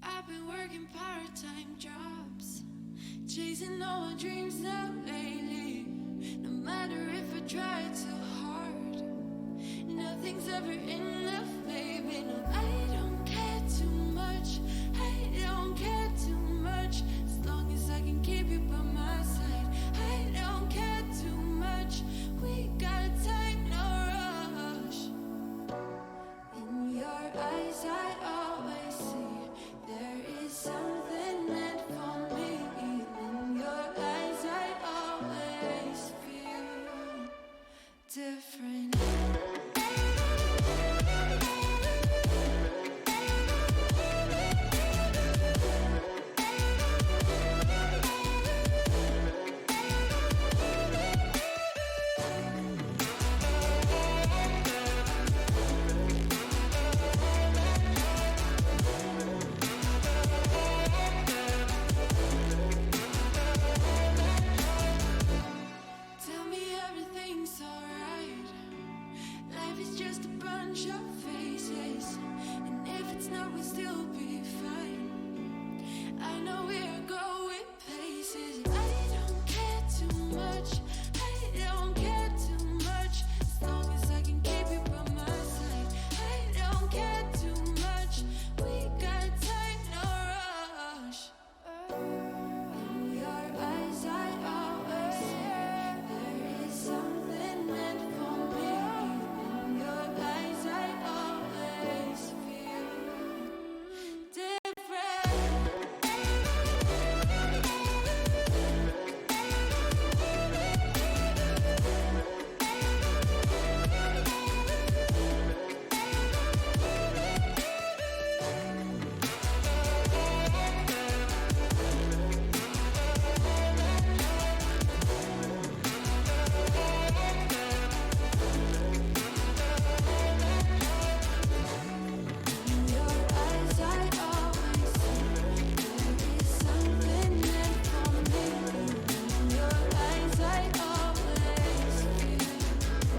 I've been working part-time jobs, chasing all my dreams now lately. No matter if I try too hard, nothing's ever enough, baby. No, I don't care too much. I don't care too much. As long as I can keep you by my side. I don't care too much. We got time, no rush. In your eyes, I always see there is something meant for me. In your eyes, I always feel different. Tell me everything's alright. Life is just a bunch of faces, and if it's not, we'll still be fine. I know we're going places. I don't care too much. I don't care too much. As long as I can keep you by my side. I don't care too much. We got time, no rush. In your eyes, I always see there is something meant for me. In your eyes, I always feel different. In your eyes, I always see there is something meant for me. In your eyes, I always feel different.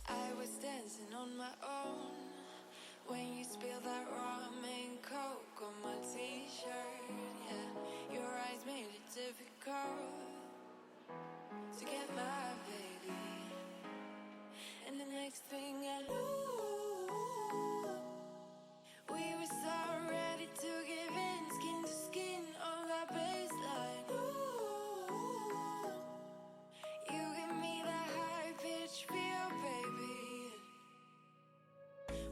I was dancing on my own when you spilled that rum and coke on my t-shirt. Yeah, your eyes made it difficult to get my baby. And the next thing I knew, we were so ready to give in, skin to skin on that baseline. Ooh, you give me that high pitch feel, baby.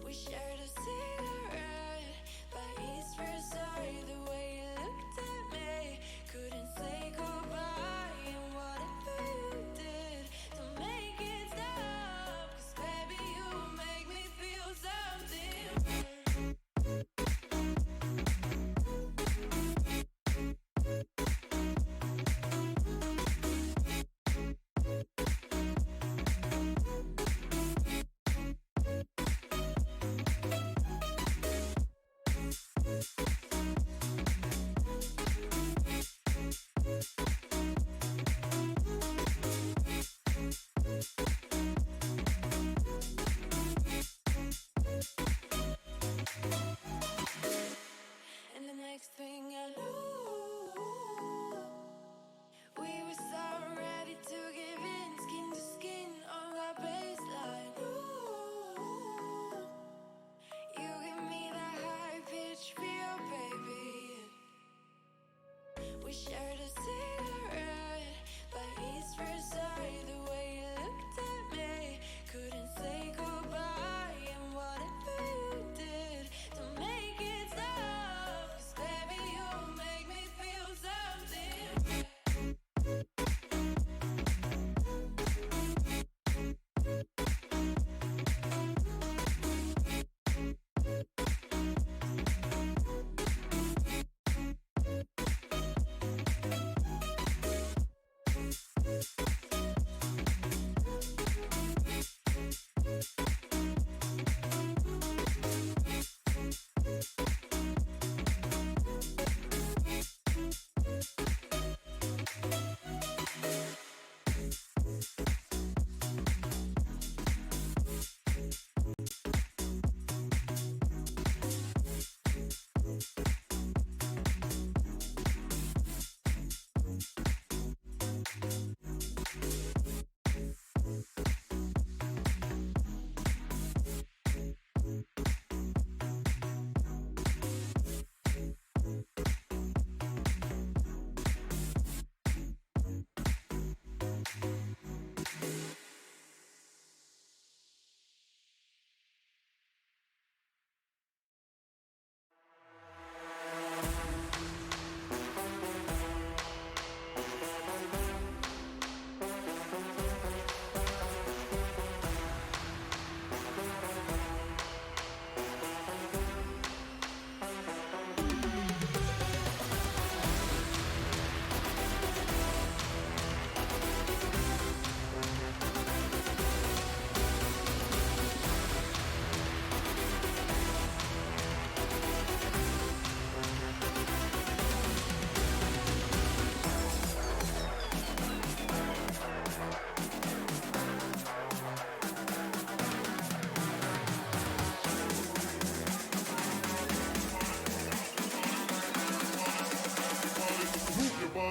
We shared a cigarette by East Versailles. The way you looked at me, couldn't say goodbye. And whatever you did to make it stop, 'cause baby, you make me feel something. And the next thing I knew, we were so ready to give in, skin to skin on that baseline. Ooh, you give me that high pitch feel, baby. We shared a cigarette by East Versailles. The way you looked at me, couldn't say goodbye. And whatever you did to make it stop, 'cause baby, you make me feel something.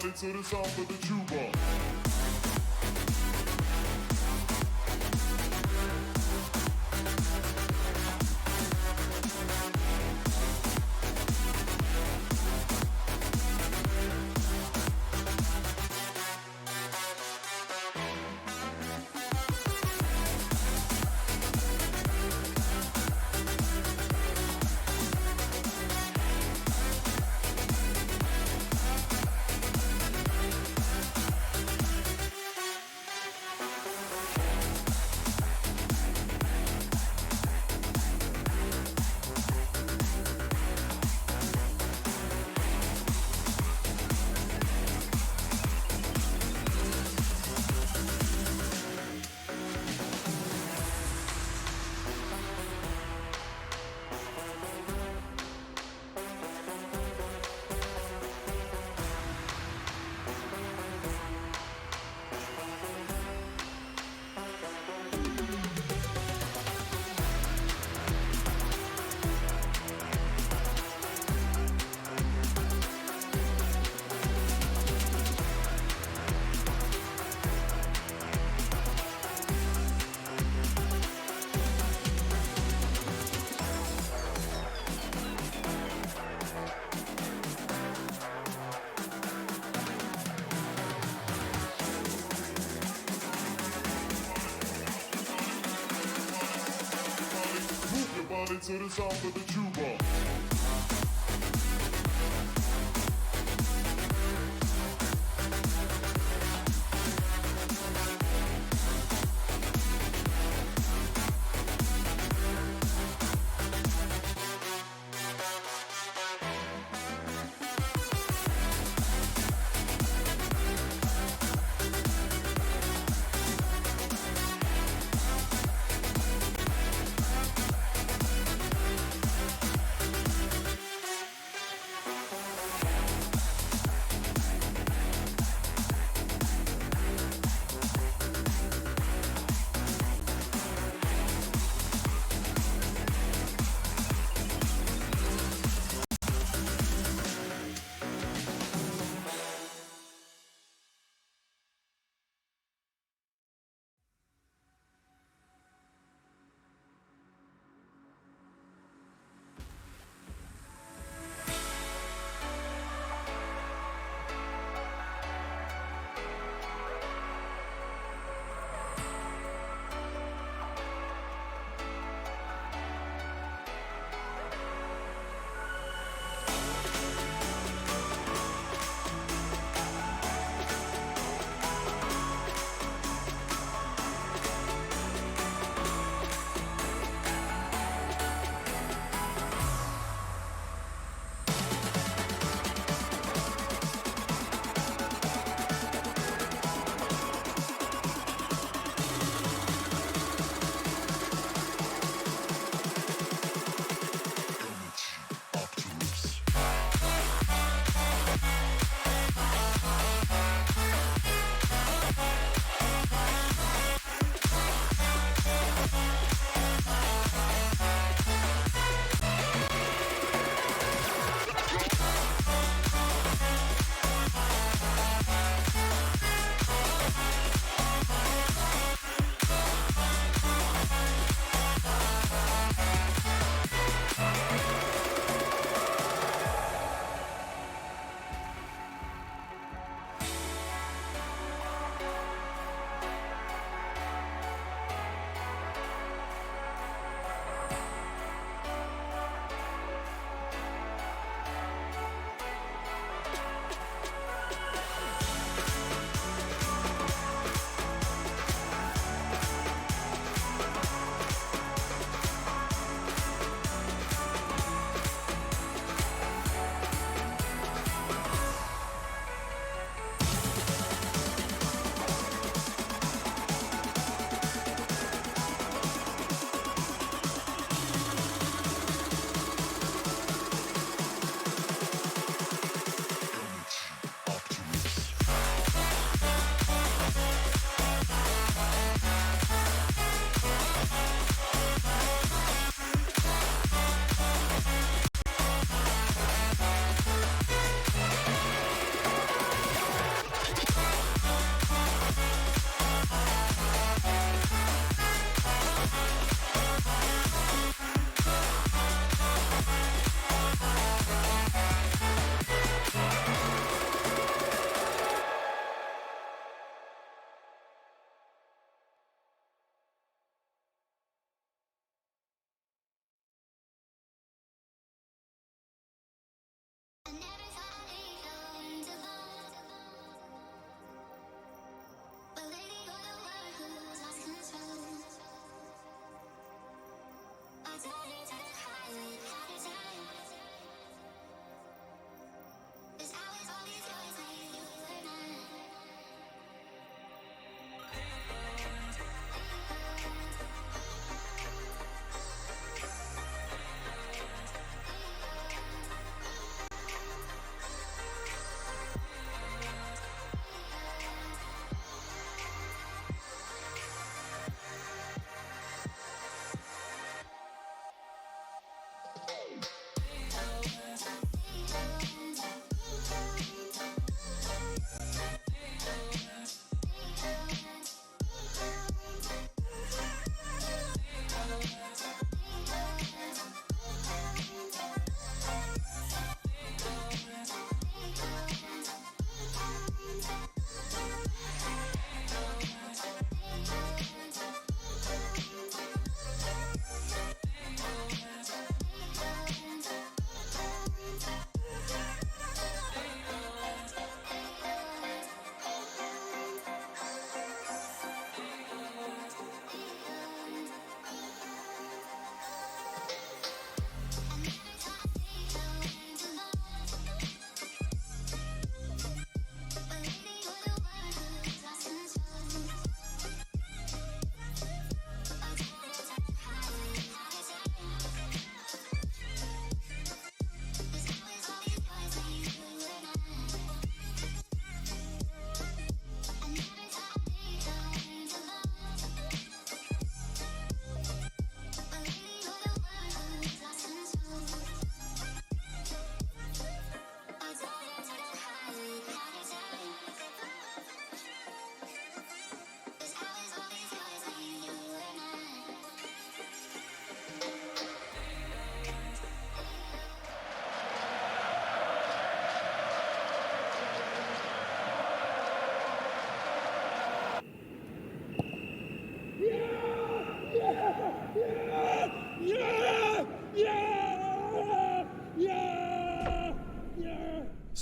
body to the sound of the tuba. Body to the sound of the tuba.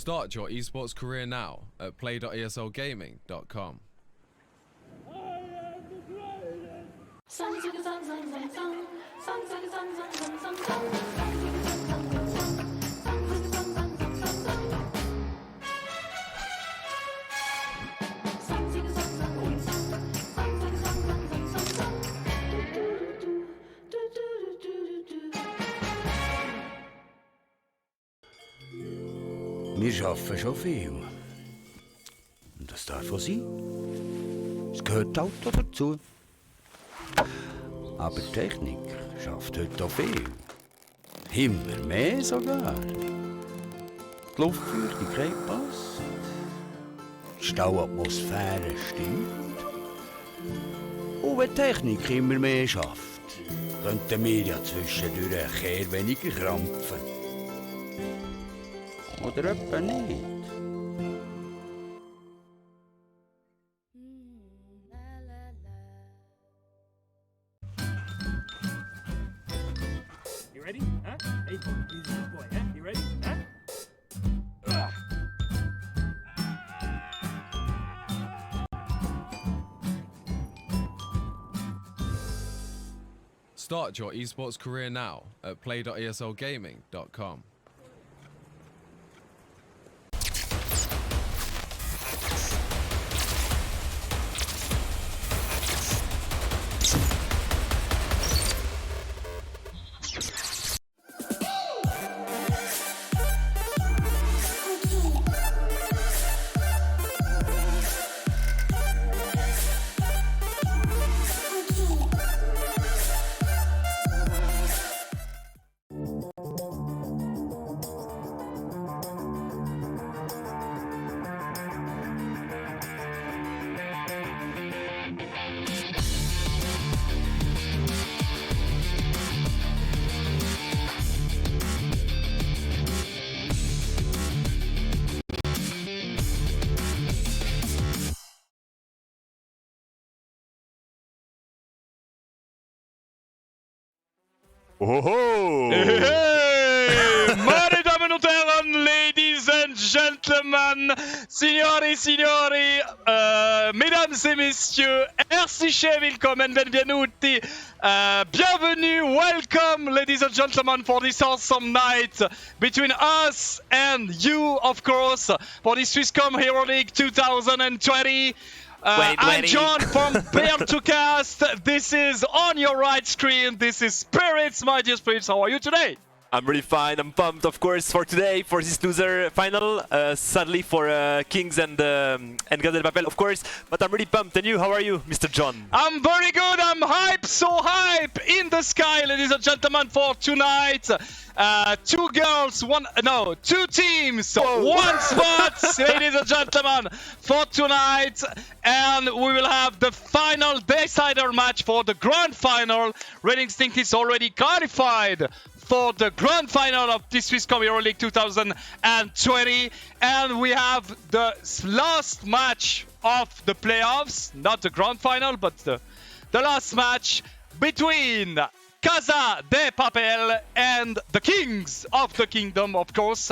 Start your esports career now at play.eslgaming.com. Wir arbeiten schon viel. Und das darf auch sein. Es gehört halt auch dazu. Aber die Technik schafft heute auch viel. Immer mehr sogar. Die Luftfeuchtigkeit passt. Die Stauatmosphäre stimmt. Und wenn die Technik immer mehr schafft, könnten wir ja zwischendurch ein Kehr weniger krampfen. Oder etwa nicht? You ready? Huh? Hey, he's a good boy, huh? You ready? Huh? Start your esports career now at play.eslgaming.com. Ohoho! Hey, meine Damen und Herren, Ladies and Gentlemen, Signori, Signori, Mesdames et Messieurs, herzlich willkommen, benvenuti, bienvenue, welcome, ladies and gentlemen, for this awesome night between us and you, of course, for the Swisscom Hero League 2020. I'm John from Bear to Cast. This is on your right screen. This is Spirits, my dear Spirits. How are you today? I'm really fine. I'm pumped, of course, for today, for this loser final. Sadly for Kings and Gazelle Papel, of course. But I'm really pumped. And you, how are you, Mr. John? I'm very good. I'm hype, so hype in the sky, ladies and gentlemen, for tonight. Two teams, one spot, ladies and gentlemen, for tonight. And we will have the final decider match for the grand final. Red Instinct is already qualified for the grand final of this Swisscom Hero League 2020. And we have the last match of the playoffs, not the grand final, but the last match between Casa de Papel and the Kings of the Kingdom, of course.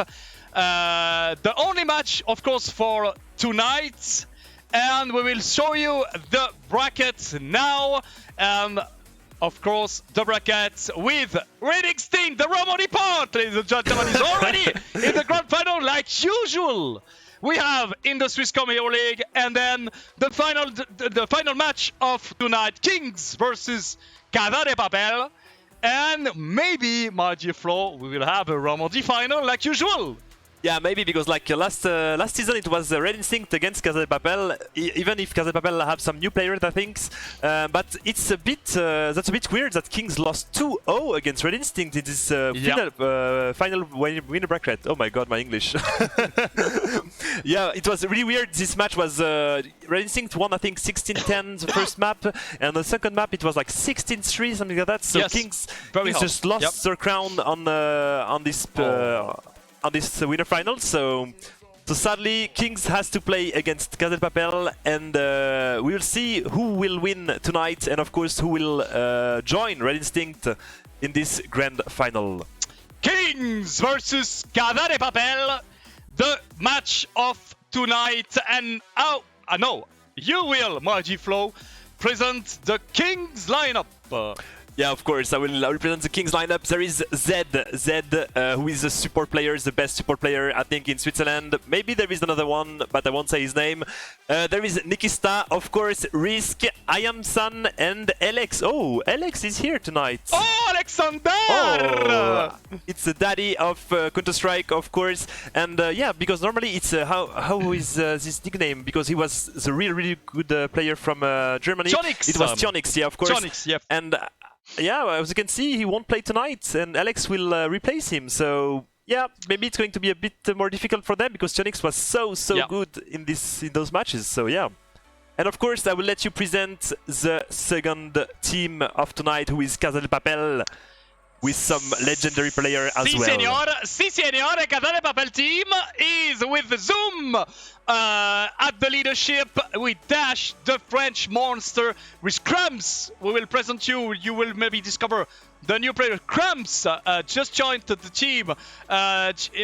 The only match, of course, for tonight. And we will show you the bracket now. And of course, the bracket with Red Instinct, the Romani part, ladies and gentlemen, is already in the grand final like usual. We have in the Swisscom Hero League, and then the final match of tonight, Kings versus Casa de Papel. And maybe, my dear Flo, we will have a Romani final like usual. Yeah, maybe, because like last season it was Red Instinct against Casa de Papel, even if Casa de Papel have some new players, I think. But it's a bit that's a bit weird that Kings lost 2-0 against Red Instinct in this final winner bracket. Oh my god, my English. Yeah, it was really weird. This match was Red Instinct won, I think, 16-10 the first map, and the second map it was like 16-3, something like that. So yes, Kings very just lost their crown on this winner final. So sadly, Kings has to play against Casa de Papel, and we will see who will win tonight, and of course who will join Red Instinct in this grand final. Kings versus Casa de Papel. the match of tonight. And I know you will, Margie Flo, present the Kings lineup. Yeah, of course, I will represent the Kings lineup. There is Zed, who is a support player, the best support player, I think, in Switzerland. Maybe there is another one, but I won't say his name. There is Nikista, of course, Risk, Ayamsan, and Alex. Oh, Alex is here tonight. Oh, Alexander! Oh, it's the daddy of Counter-Strike, of course. And yeah, because normally it's how is this nickname? Because he was the really good player from Germany. Tionix. It was Tionix, yeah, of course. Tionix, yeah. And yeah, as you can see, he won't play tonight, and Alex will replace him. So yeah, maybe it's going to be a bit more difficult for them because Tionix was so good in those matches. So yeah. And of course, I will let you present the second team of tonight, who is Casa de Papel, with some legendary player as well. Si, signore, Casa de Papel team is with Zoom at the leadership. We Dash, the French monster, with Crumbs. We will present you. You will maybe discover the new player. Crumbs just joined the team.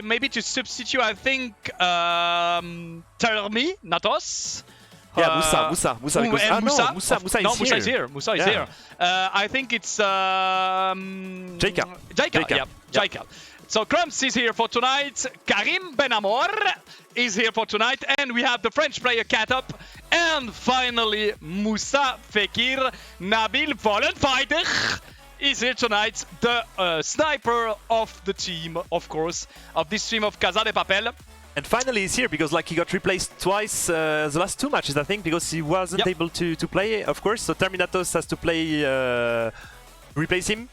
Maybe to substitute, I think, Termi, not us. Yeah, Musa. Musa is here. Musa is here. I think it's Jacob. So Crumbs is here for tonight. Karim Benamor is here for tonight, and we have the French player Katup, and finally Moussa Fekir. Nabil Vollenfeider is here tonight, the sniper of the team, of course, of this team of Casa de Papel. And finally he's here because he got replaced twice the last two matches, I think, because he wasn't able to play, of course. So Terminatos has to play replace him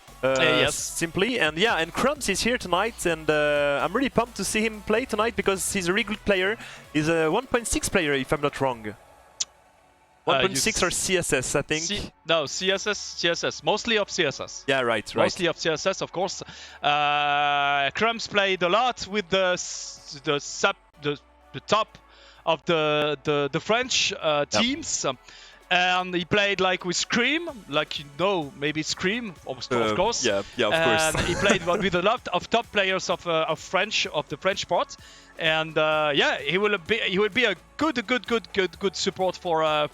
simply. And yeah, and Crumbs is here tonight, and I'm really pumped to see him play tonight because he's a really good player. He's a 1.6 player, if I'm not wrong. 1.6 or CSS, I think. No, CSS. Mostly of CSS. Yeah, right. Mostly of CSS, of course. Crumbs played a lot with the top of the French teams. And he played like with Scream, like maybe Scream, of course. Yeah, of course. And he played with a lot of top players of the French part. And yeah, he will be a good support for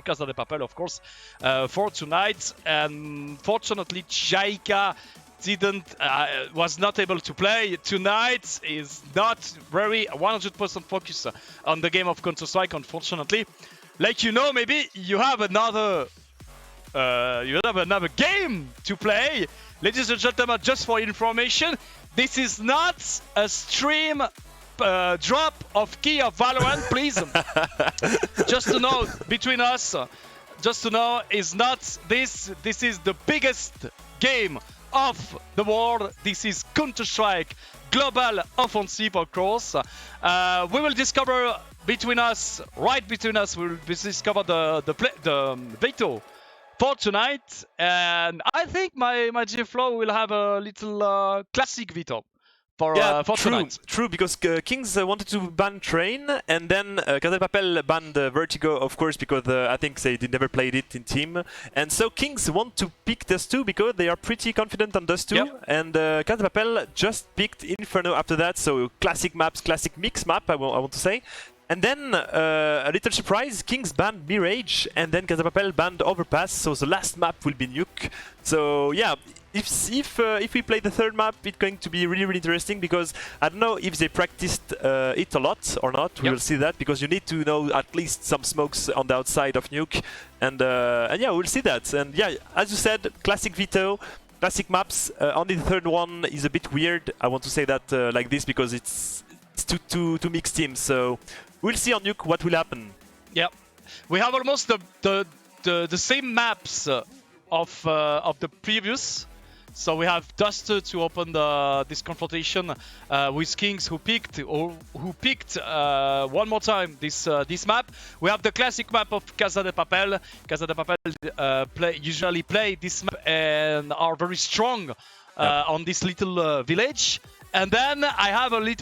Casa de Papel, of course, for tonight. And fortunately, Jaika was not able to play tonight. Is not very 100% focused on the game of Counter-Strike, unfortunately. Like maybe you have another game to play. Ladies and gentlemen, just for information, this is not a stream drop of key of Valorant, please. Just to know, between us, just to know, is not this. This is the biggest game of the world. This is Counter-Strike Global Offensive, of course. We will discover between us, we'll discover the veto for tonight, and I think my G-Flow will have a little classic veto for tonight. True, because Kings wanted to ban Train, and then Casa de Papel banned Vertigo, of course, because I think they never played it in team. And so Kings want to pick those two because they are pretty confident on those two. Yep. And Casa de Papel just picked Inferno after that, so classic maps, classic mix map, I want to say. And then, a little surprise, Kings banned Mirage, and then Casa de Papel banned Overpass, so the last map will be Nuke. So yeah, if we play the third map, it's going to be really interesting, because I don't know if they practiced it a lot or not. We will see that, because you need to know at least some smokes on the outside of Nuke. And yeah, we'll see that. And yeah, as you said, classic veto, classic maps. Only the third one is a bit weird. I want to say that like this, because it's two mixed teams. So we'll see on Nuke what will happen. Yeah, we have almost the same maps of the previous. So we have Duster to open this confrontation with Kings, who picked one more time this map. We have the classic map of Casa de Papel. Casa de Papel usually play this map and are very strong on this little village. And then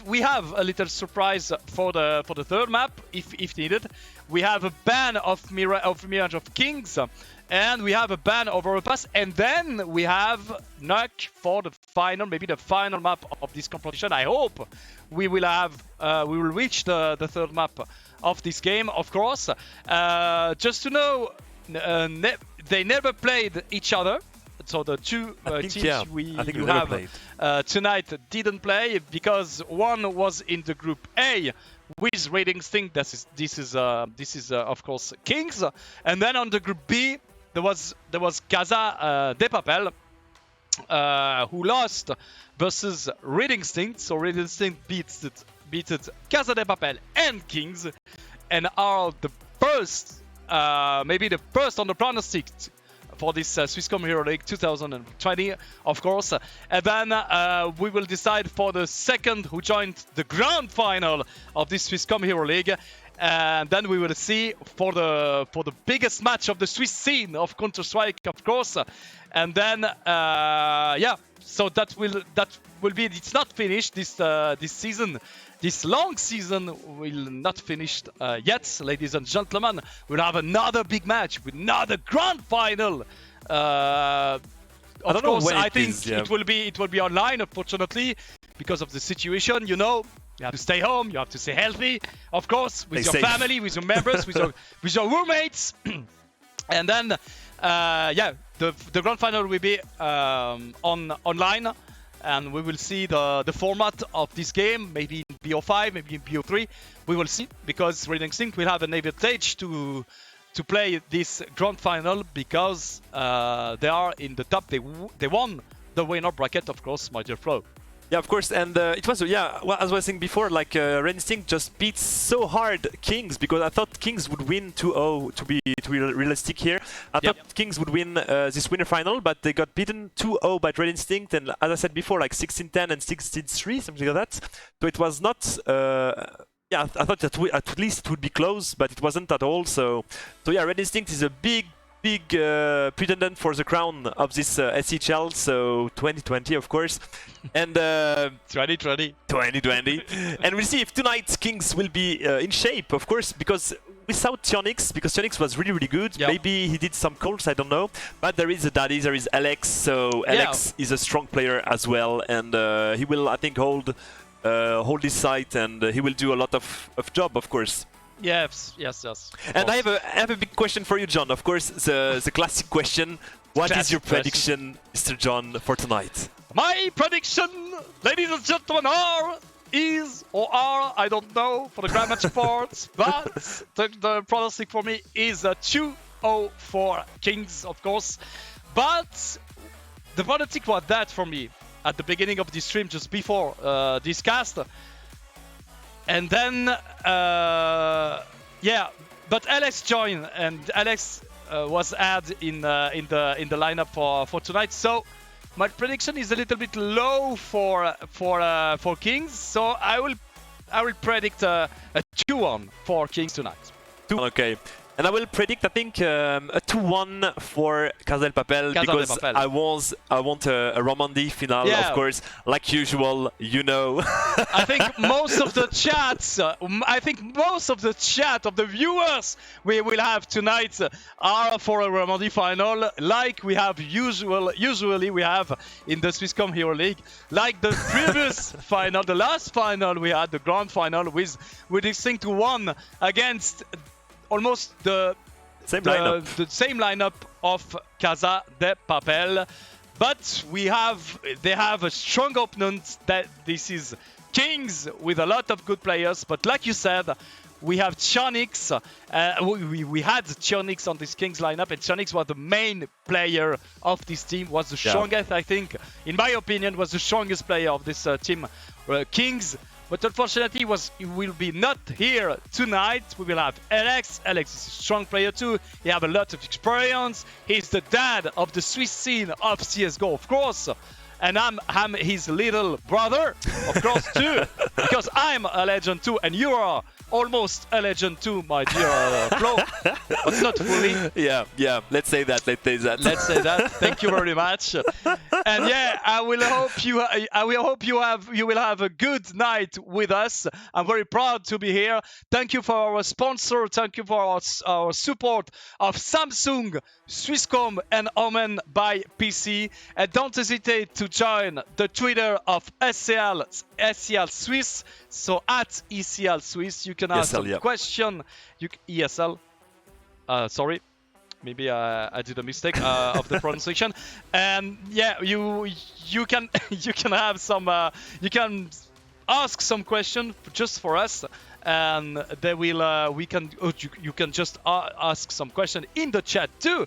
we have a little surprise for the third map, if needed. We have a ban of Mirage of Kings, and we have a ban of Overpass, and then we have Nuck for the final, maybe the final map of this competition. I hope we will reach the third map of this game, of course. Just to know, they never played each other. So the two teams you have tonight didn't play because one was in the group A with Red Instinct. This is of course Kings, and then on the group B there was Casa de Papel who lost versus Red Instinct. So Red Instinct beat Casa de Papel and Kings, and are the first, maybe the first on the pronostic for this Swisscom Hero League 2020, of course. And then we will decide for the second who joined the grand final of this Swisscom Hero League. And then we will see for the biggest match of the Swiss scene of Counter-Strike, of course. And then so that will be. It's not finished this season. This long season will not finish yet, ladies and gentlemen. We'll have another big match with another grand final. Of course, I think it will be online, unfortunately, because of the situation. You know, you have to stay home, you have to stay healthy, of course, with your family, with your members, with your roommates, and then the grand final will be online. And we will see the format of this game, maybe in BO5, maybe in BO3. We will see, because Red Instinct will have an advantage to play this grand final because they are in the top. They won the winner bracket, of course, my dear Flo. Yeah, of course, and it was, well, as I was saying before, like Red Instinct just beat so hard Kings, because I thought Kings would win 2-0, to be realistic here. I thought Kings would win this winner final, but they got beaten 2-0 by Red Instinct, and as I said before, like 16-10 and 16-3, something like that. So it was not... I thought that at least it would be close, but it wasn't at all. So yeah, Red Instinct is a big pretendant for the crown of this SHL, so 2020, of course, and 2020, and we'll see if tonight Kings will be in shape, of course, because without Tionix, because Tionix was really good. Maybe he did some calls, I don't know, but there is a Daddy, there is Alex, so Alex is a strong player as well, and he will, I think, hold his site, and he will do a lot of job, of course. Yes. And I have a big question for you, John. Of course, the classic question. What is your prediction, Mr. John, for tonight? My prediction, ladies and gentlemen, are, I don't know, for the Grand Match Sports, but the pronostic for me is 2-0 for Kings, of course. But the pronostic was that for me at the beginning of this stream, just before this cast. And then, but Alex joined, and Alex was added in the lineup for tonight. So my prediction is a little bit low for Kings. So I will predict a 2-1 for Kings tonight. Okay. And I will predict, I think, a 2-1 for Casa de Papel, because I want a Romandie final, of course, like usual, you know. I think most of the chats, of the viewers we will have tonight are for a Romandie final, like we have usually we have in the Swisscom Hero League, like the previous final, the last final we had, the grand final with Instinct 1 against almost the same lineup of Casa de Papel, but they have a strong opponent. That this is Kings with a lot of good players. But like you said, we have Tionix. We had Tionix on this Kings lineup, and Tionix was the main player of this team. Was the strongest, I think, in my opinion, was the strongest player of this team, Kings. But unfortunately, he will be not here tonight. We will have Alex. Alex is a strong player too. He has a lot of experience. He's the dad of the Swiss scene of CSGO, of course. and I'm his little brother, of course, too, because I'm a legend too, and you are almost a legend too, my dear Flo, but not fully. Yeah, let's say that. Let's say that. Thank you very much. And yeah, I will hope you will have a good night with us. I'm very proud to be here. Thank you for our sponsor. Thank you for our support of Samsung, Swisscom, and Omen by PC. And don't hesitate to join the Twitter of ESL Swiss. So at ESL Swiss, you can ask ESL, some yeah. question. ESL. Sorry. Maybe I did a mistake of the pronunciation. And yeah, you can have some you can ask some question just for us, and they will you can just ask some question in the chat too,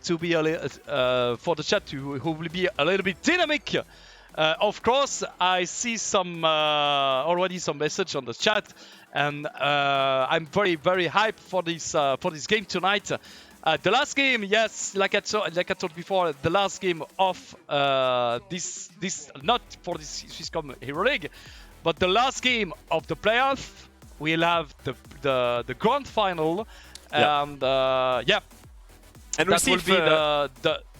to be for the chat who will be a little bit dynamic. Of course, I see some already some message on the chat, and I'm very hyped for this game tonight. The last game, yes, like I told before, the last game of this not for this Swisscom Hero League, but the last game of the playoff. We'll have the grand final, and yeah, and that will be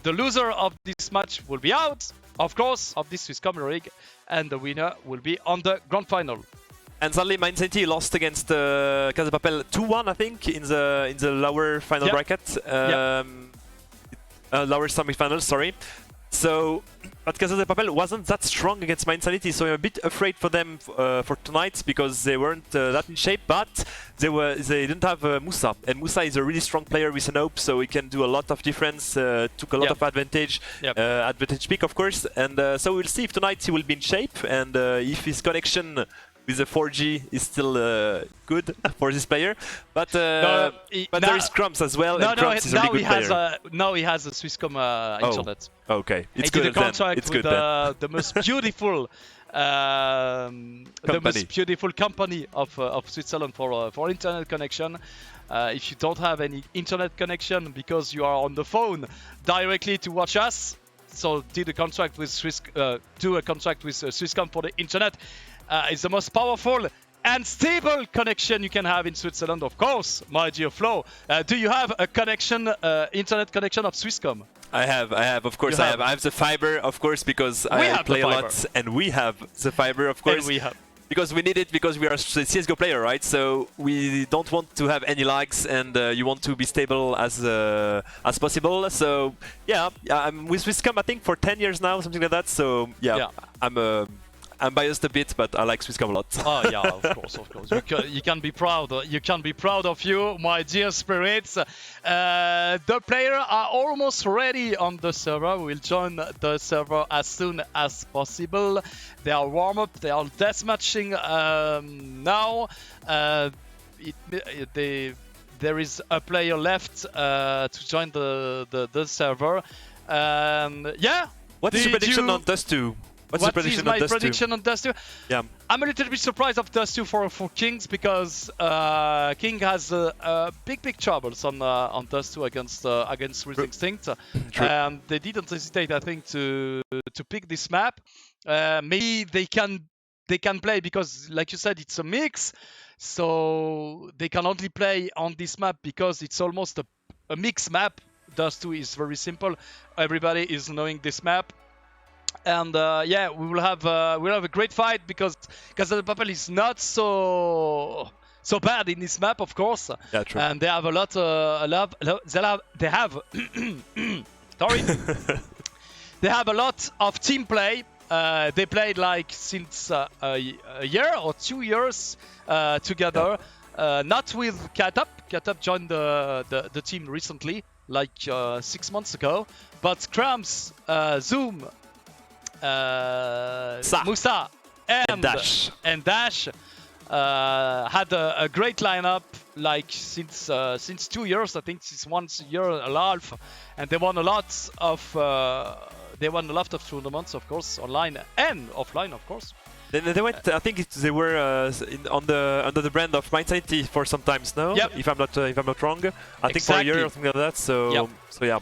the loser of this match will be out, of course, of this Swisscom Hero League, and the winner will be on the grand final. And sadly, Man City lost against Casa de Papel 2-1, I think, in the lower final bracket, lower semi-final. Sorry. So, but Casa de Papel wasn't that strong against Man City, so I'm a bit afraid for them for tonight, because they weren't that in shape. But they didn't have Musa, and Musa is a really strong player with an hope, so he can do a lot of difference. Took a lot of advantage, advantage pick, of course, and so we'll see if tonight he will be in shape, and if his connection with the 4G is still good for this player, but there is Crumbs as well, and Crumbs is a really good player. Now he has a Swisscom internet. Okay, it's good. Did a contract with the most beautiful, company of Switzerland for internet connection. If you don't have any internet connection because you are on the phone directly to watch us, so do a contract with Swisscom for the internet. It's the most powerful and stable connection you can have in Switzerland, of course, my dear Flo. Do you have a connection, internet connection of Swisscom? I have, of course. I have the fiber, of course, because I play a lot, and we have the fiber, of course. And we have. Because we need it, because we are a CSGO player, right? So we don't want to have any lags, and you want to be stable as possible. So yeah, I'm with Swisscom, I think, for 10 years now, something like that. So yeah. I'm biased a bit, but I like Swisscom a lot. Oh yeah, of course. You can be proud. You can be proud of you, my dear spirits. The players are almost ready on the server. We'll join the server as soon as possible. They are warm up. They are deathmatching now. There is a player left to join the server. Yeah. What is your prediction on Dust 2? What is my prediction on Dust 2? Yeah. I'm a little bit surprised of Dust 2 for Kings, because King has big troubles on Dust 2 against Risk Instinct. And they didn't hesitate, I think, to pick this map. Maybe they can play, because, like you said, it's a mix. So they can only play on this map because it's almost a mixed map. Dust 2 is very simple. Everybody is knowing this map. And yeah, we'll have a great fight, because Casa de Papel is not so bad in this map, of course. Yeah, true. And they have a lot. They have sorry. They have a lot of team play. They played like since a year or 2 years together. Not with Katap. Katap joined the team recently, like 6 months ago. But Crumbs, Zoom, Musa and Dash had a great lineup, like since 2 years, I think, since 1 year and a half, and they won a lot of tournaments, of course, online and offline, of course. They went. I think they were under the brand of Man City for some times now. Yep. If I'm not wrong. I think for a year or something like that. So yeah.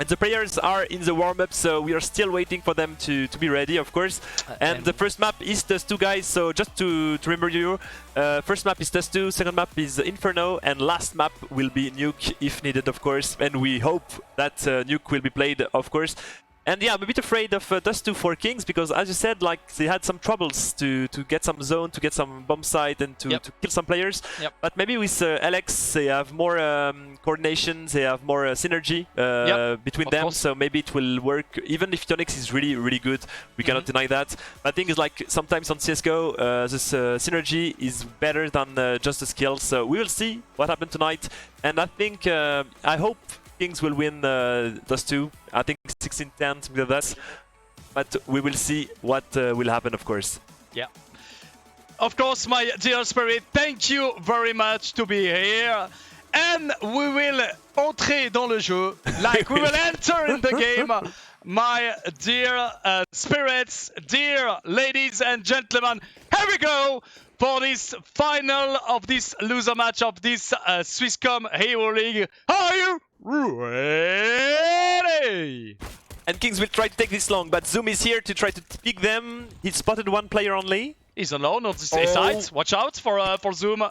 And the players are in the warm-up, so we are still waiting for them to be ready, of course. And the first map is Dust 2, guys, so just to remember you, first map is Dust 2, second map is Inferno, and last map will be Nuke if needed, of course. And we hope that Nuke will be played, of course. And yeah, I'm a bit afraid of Dust 2 for Kings, because as you said, like, they had some troubles to get some zone, to get some bomb site, and to kill some players. But maybe with Alex, they have more coordination, they have more synergy between them, so maybe it will work. Even if Tonix is really, really good, we cannot deny that. But I think it's like sometimes on CSGO, this synergy is better than just the skill. So we will see what happens tonight. And I think, I hope Kings will win Dust 2. I think 16-10, something like that. But we will see what will happen, of course. Yeah. Of course, my dear Spirit, thank you very much to be here. And we will entrer dans le jeu, like we will enter in the game. My dear spirits, dear ladies and gentlemen, here we go for this final of this loser match of this Swisscom Hero League. Are you ready? And Kings will try to take this long, but Zoom is here to try to pick them. He spotted one player only. He's alone on the side. Watch out for Zoom.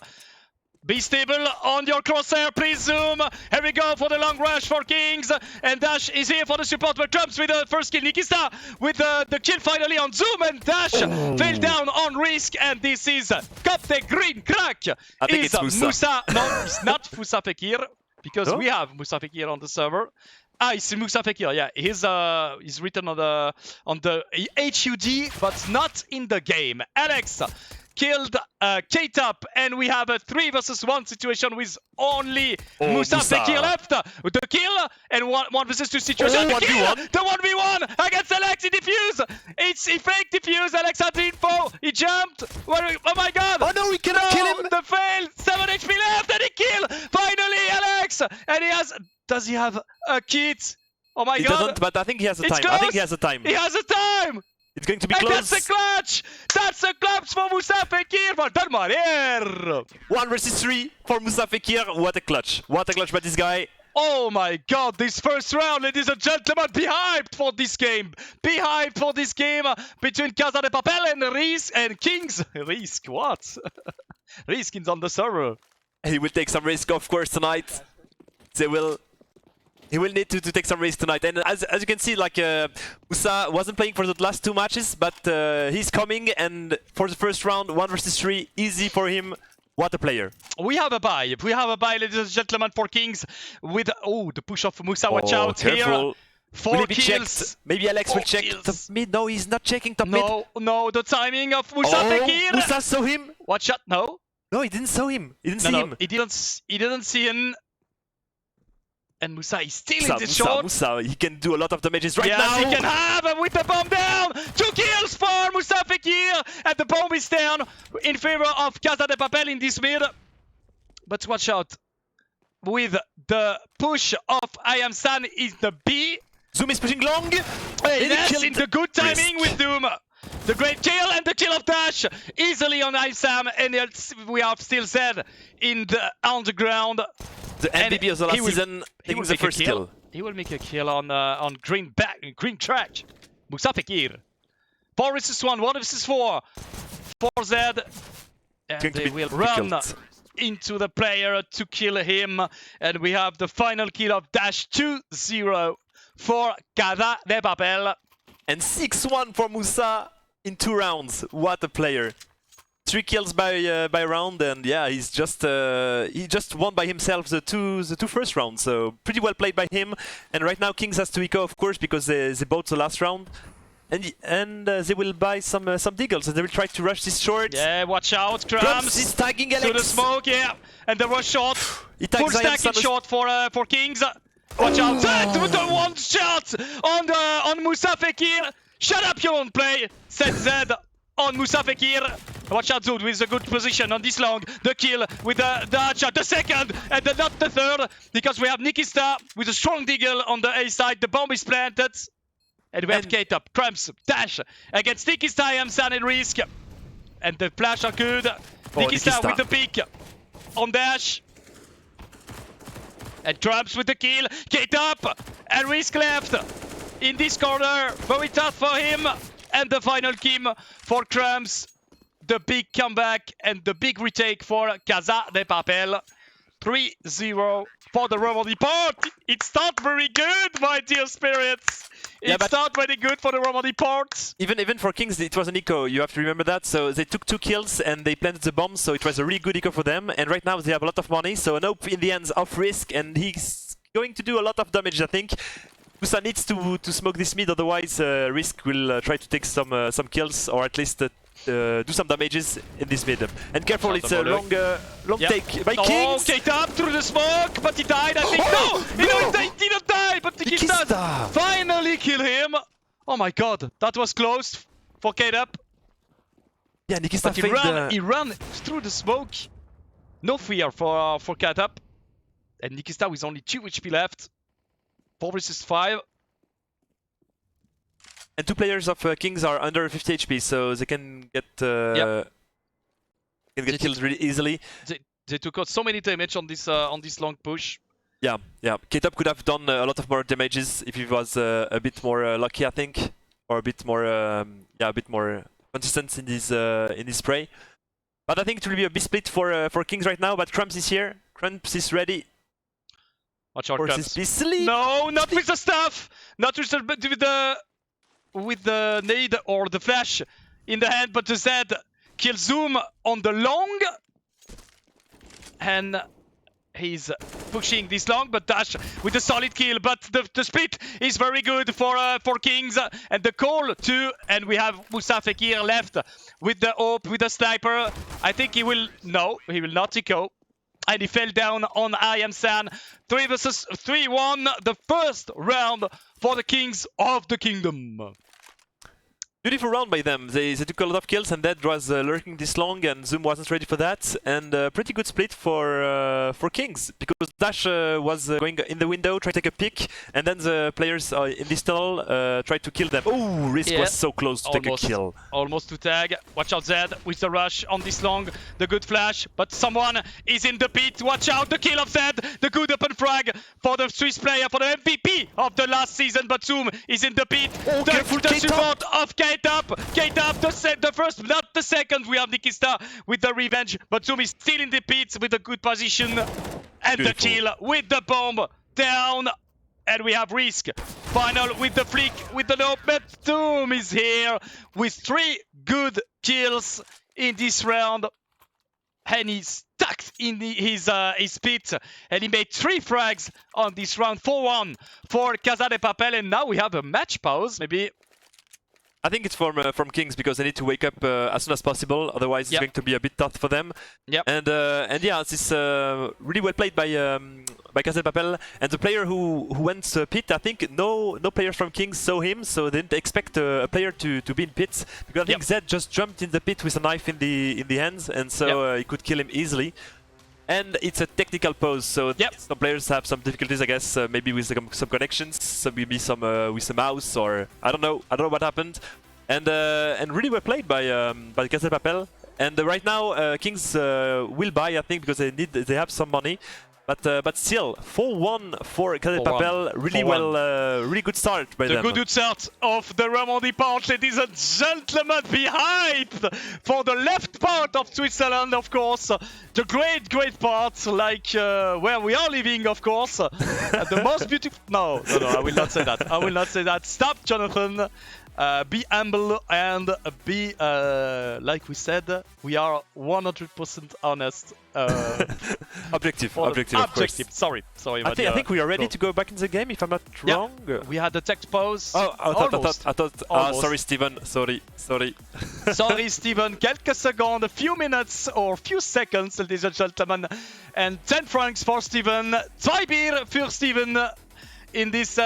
Be stable on your crosshair, please, Zoom. Here we go for the long rush for Kings. And Dash is here for the support, but jumps with the first kill. Nikista with the kill finally on Zoom. And Dash fell down on Risk. And this is Captain Green Crack. I think it's Musa. No, it's not Musa Fekir, because we have Musa Fekir on the server. Ah, it's Musa Fekir, yeah. He's written on the HUD, but not in the game. Alex killed K-Top, and we have a 3 versus 1 situation with only Musa Fekir left. With the kill, and 1 versus 2 situation. The kill! The 1v1 against Alex, he defused! He fake defused, Alex had the info, he jumped! Oh my god! Oh no, we cannot kill him! The fail! 7 HP left, and he killed! Finally, Alex! And he has... Does he have a kit? Oh my god! He doesn't, but I think he has the time. I think he has the time. He has the time! It's going to be and close. That's a clutch! That's a clutch for Musa Fekir for Dalmaner! 1 versus 3 for Musa Fekir. What a clutch. What a clutch by this guy. Oh my god, this first round, ladies and gentlemen, be hyped for this game. Be hyped for this game between Casa de Papel and Risk and Kings. Risk, what? Risk is on the server. He will take some risk, of course, tonight. He will need to take some risk tonight. And as you can see, like Musa wasn't playing for the last 2 matches, but he's coming. And for the first round, 1 versus 3, easy for him. What a player. We have a bye. We have a bye, ladies and gentlemen, for Kings. With the push of Musa. Watch out careful. Here. 4 kills. Checked? Maybe Alex will check top mid. No, he's not checking top mid. No, the timing of Musa Fekir. Musa saw him. Watch out. No, he didn't saw him. He didn't see him. He didn't see him. And Musa is still in the short. Musa, he can do a lot of damages right now. Yes, he can have with the bomb down. 2 kills for Musa Fekir. And the bomb is down in favor of Casa de Papel in this mid. But watch out. With the push of I Am San is the B. Zoom is pushing long. Yes, in the good timing with Doom. The great kill and the kill of Dash easily on Sam, and we have still said in the underground. The MVP of the last season, taking the first kill. He will make a kill on green track. Musa Fekir. 4 versus 1, 1 versus 4. 4Z. And they will run into the player to kill him. And we have the final kill of Dash 2-0 for Casa de Papel. And 6-1 for Musa in 2 rounds. What a player. 3 kills by round, and yeah, he just won by himself the two first rounds. So pretty well played by him. And right now Kings has to eco, of course, because they bought the last round. And they will buy some deagles, and they will try to rush this short. Yeah, watch out, Cramps is tagging Alex. To the smoke, yeah, and the rush shot. Full stacking shot for Kings. Watch out! With the 1 shot on Musa Fekir. Shut up, you don't play. Said Zed on Musa Fekir. Watch out, Zood with a good position on this long. The kill with the headshot, the second, and not the third, because we have Nikista with a strong deagle on the A side. The bomb is planted. And we have K-Top, Cramps, Dash against Nikista, Amsan and Risk. And the flash are good. Nikista with the pick on Dash. And Cramps with the kill. K-Top and Risk left in this corner. Very tough for him. And the final kill for Crumbs. The big comeback and the big retake for Casa de Papel. 3-0 for the Romandie part. It started very good, my dear spirits. It started very good for the Romandie part. Even for Kings, it was an eco. You have to remember that. So they took 2 kills and they planted the bomb. So it was a really good eco for them. And right now they have a lot of money. So Nope in the hands of Risk, and he's going to do a lot of damage, I think. Musa needs to smoke this mid, otherwise Risk will try to take some kills, or at least do some damages in this mid. And careful, it's a long take by Kings. Oh, Keita up through the smoke, but he died, I think. No, he didn't die, but Nikista finally killed him. Oh my god, that was close for Keita. Yeah, Nikista he ran through the smoke. No fear for Keita. And Nikista with only 2 HP left. 4 versus 5. And 2 players of Kings are under 50 HP, so they can get killed really easily. They took out so many damage on this long push. Yeah. K-Top could have done a lot of more damages if he was a bit more lucky, I think, or a bit more consistent in this spray. But I think it will be a big split for Kings right now. But Crumbs is here. Crumbs is ready. Watch out, Crumbs. Sleep. No, not with the stuff. Not with the nade or the flash in the hand, but the Z kills Zoom on the long. And he's pushing this long, but Dash with a solid kill. But the split is very good for Kings. And the call too. And we have Musa Fekir left with the AWP, with the sniper. I think he will... No, he will not eco. And he fell down on I Am San. 3 versus 3-1. The first round for the Kings of the Kingdom. Beautiful round by them. They took a lot of kills, and that was lurking this long, and Zoom wasn't ready for that. And pretty good split for Kings, because Dash was going in the window, trying to take a pick, and then the players in this tunnel tried to kill them. Oh, Risk was so close to take a kill. Almost to tag. Watch out, Zed with the rush on this long. The good flash, but someone is in the pit. Watch out, the kill of Zed. The good open frag for the Swiss player, for the MVP of the last season. But Zoom is in the pit. Oh, the support of Keita, the first, not the second. We have Nikista with the revenge, but Zoom is still in the pit with a good position. And the kill with the bomb down. And we have Risk. Final with the flick, with the nope. But Zoom is here with 3 good kills in this round. And he's stuck in his pit. And he made 3 frags on this round. 4-1 for Casa de Papel. And now we have a match pause. Maybe... I think it's from Kings, because they need to wake up as soon as possible. Otherwise, it's going to be a bit tough for them. And yeah, this is really well played by Casa de Papel. And the player who went pit, I think no players from Kings saw him, so they didn't expect a player to be in pit, because I think Zed just jumped in the pit with a knife in the hands, and so he could kill him easily. And it's a technical pause, so some players have some difficulties, I guess, maybe with some connections, so maybe some with the mouse, or I don't know what happened. And really well played by Casa de Papel. And right now Kings will buy, I think, because they have some money. But still, 4-1 for Casa de Papel. Really really good start by them. The good start of the Romandie part, ladies and gentlemen, behind for the left part of Switzerland, of course. The great part, like where we are living, of course. The most beautiful... No, I will not say that. I will not say that. Stop, Jonathan. Be humble and be, like we said, we are 100% honest. Objective, of course. Sorry. I think we are ready to go back in the game, if I'm not wrong. We had the tech pause. I thought. Sorry, Steven. Sorry. Sorry, Steven. Quelques secondes, a few minutes or few seconds, ladies and gentlemen. And 10 francs for Steven. 2 beer für Steven. In this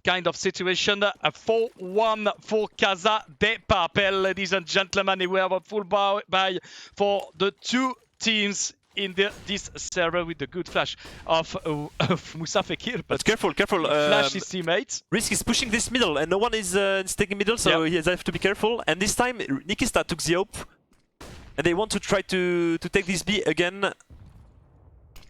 kind of situation, a 4-1 for Casa de Papel, ladies and gentlemen. We have a full buy for the 2 teams in this server with the good flash of Musa Fekir. But careful. Flash his teammates. Risk is pushing this middle, and no one is taking middle, so he has to be careful. And this time, Nikista took the AWP. and they want to try to take this B again.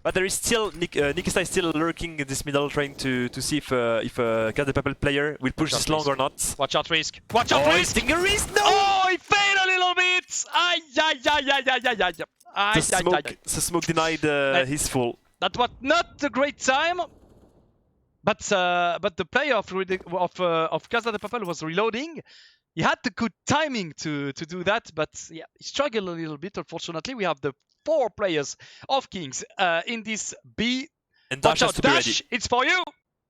But there is still Nikista is still lurking in this middle, trying to see if Casa de Papel player will push this long or not. Watch out, Risk. Watch out, Risk! Taking a risk. No! Oh, he failed a little bit! Ay, ay, ay, ay, ay, ay, ay, ay. The smoke denied his full. That was not a great time. But the player of Casa de Papel was reloading. He had the good timing to do that, but yeah, he struggled a little bit. Unfortunately, we have the 4 players of Kings in this B. And Dash has to be ready. It's for you.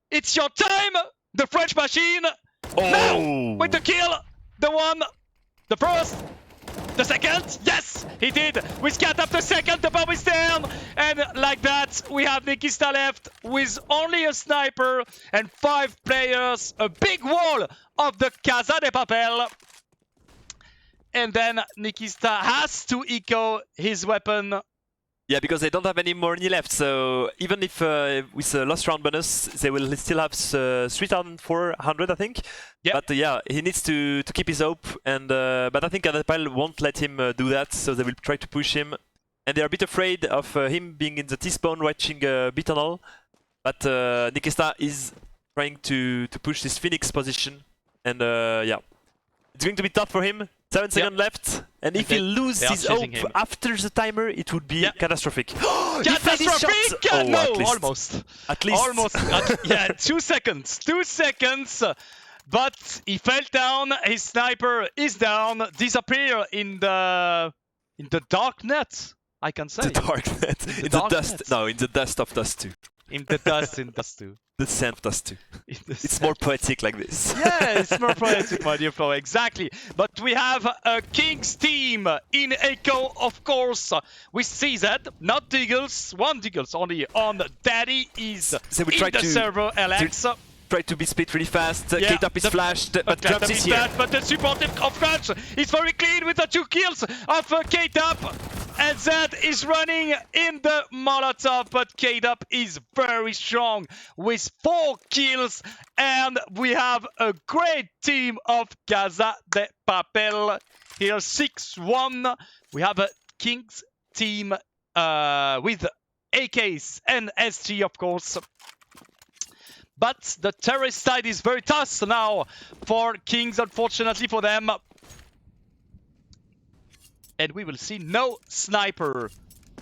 It's your time. The French machine. Oh! Now with the kill. The one. The first. The second. Yes, he did. We scat up the second. The bomb is down. And like that, we have Nikista left with only a sniper and 5 players. A big wall of the Casa de Papel. And then Nikista has to eco his weapon. Yeah, because they don't have any more money left. So even if with a lost round bonus, they will still have 3,400, I think. Yep. But yeah, he needs to keep his hope. And but I think Adapal won't let him do that, so they will try to push him. And they're a bit afraid of him being in the T-spawn watching B-tunnel. But Nikista is trying to push this Phoenix position. And yeah, it's going to be tough for him. 7 seconds left, and if he loses his hope after the timer, it would be catastrophic. Catastrophic! Oh, no, almost. At least. Almost. Yeah, 2 seconds. 2 seconds. But he fell down. His sniper is down. Disappear in the dark net, I can say. The dark net. In the dust. No, in the dust of Dust 2. In the dust in Dust 2. The sand of Dust 2. It's more poetic like this. Yeah, it's more poetic, my dear Flo, exactly. But we have a Kings team in Echo, of course, with CZ, not Deagles, 1 Deagles only on Daddy is in the server, Alex. Try to be split really fast. K-Top is flashed, but Krabs is here. But the support of Krabs is very clean with the 2 kills of K-Top. And Zed is running in the Molotov, but K-Top is very strong with 4 kills. And we have a great team of Casa de Papel here, 6-1. We have a Kings team with AKs and SG, of course. But the terrorist side is very tough now for Kings, unfortunately for them. And we will see no sniper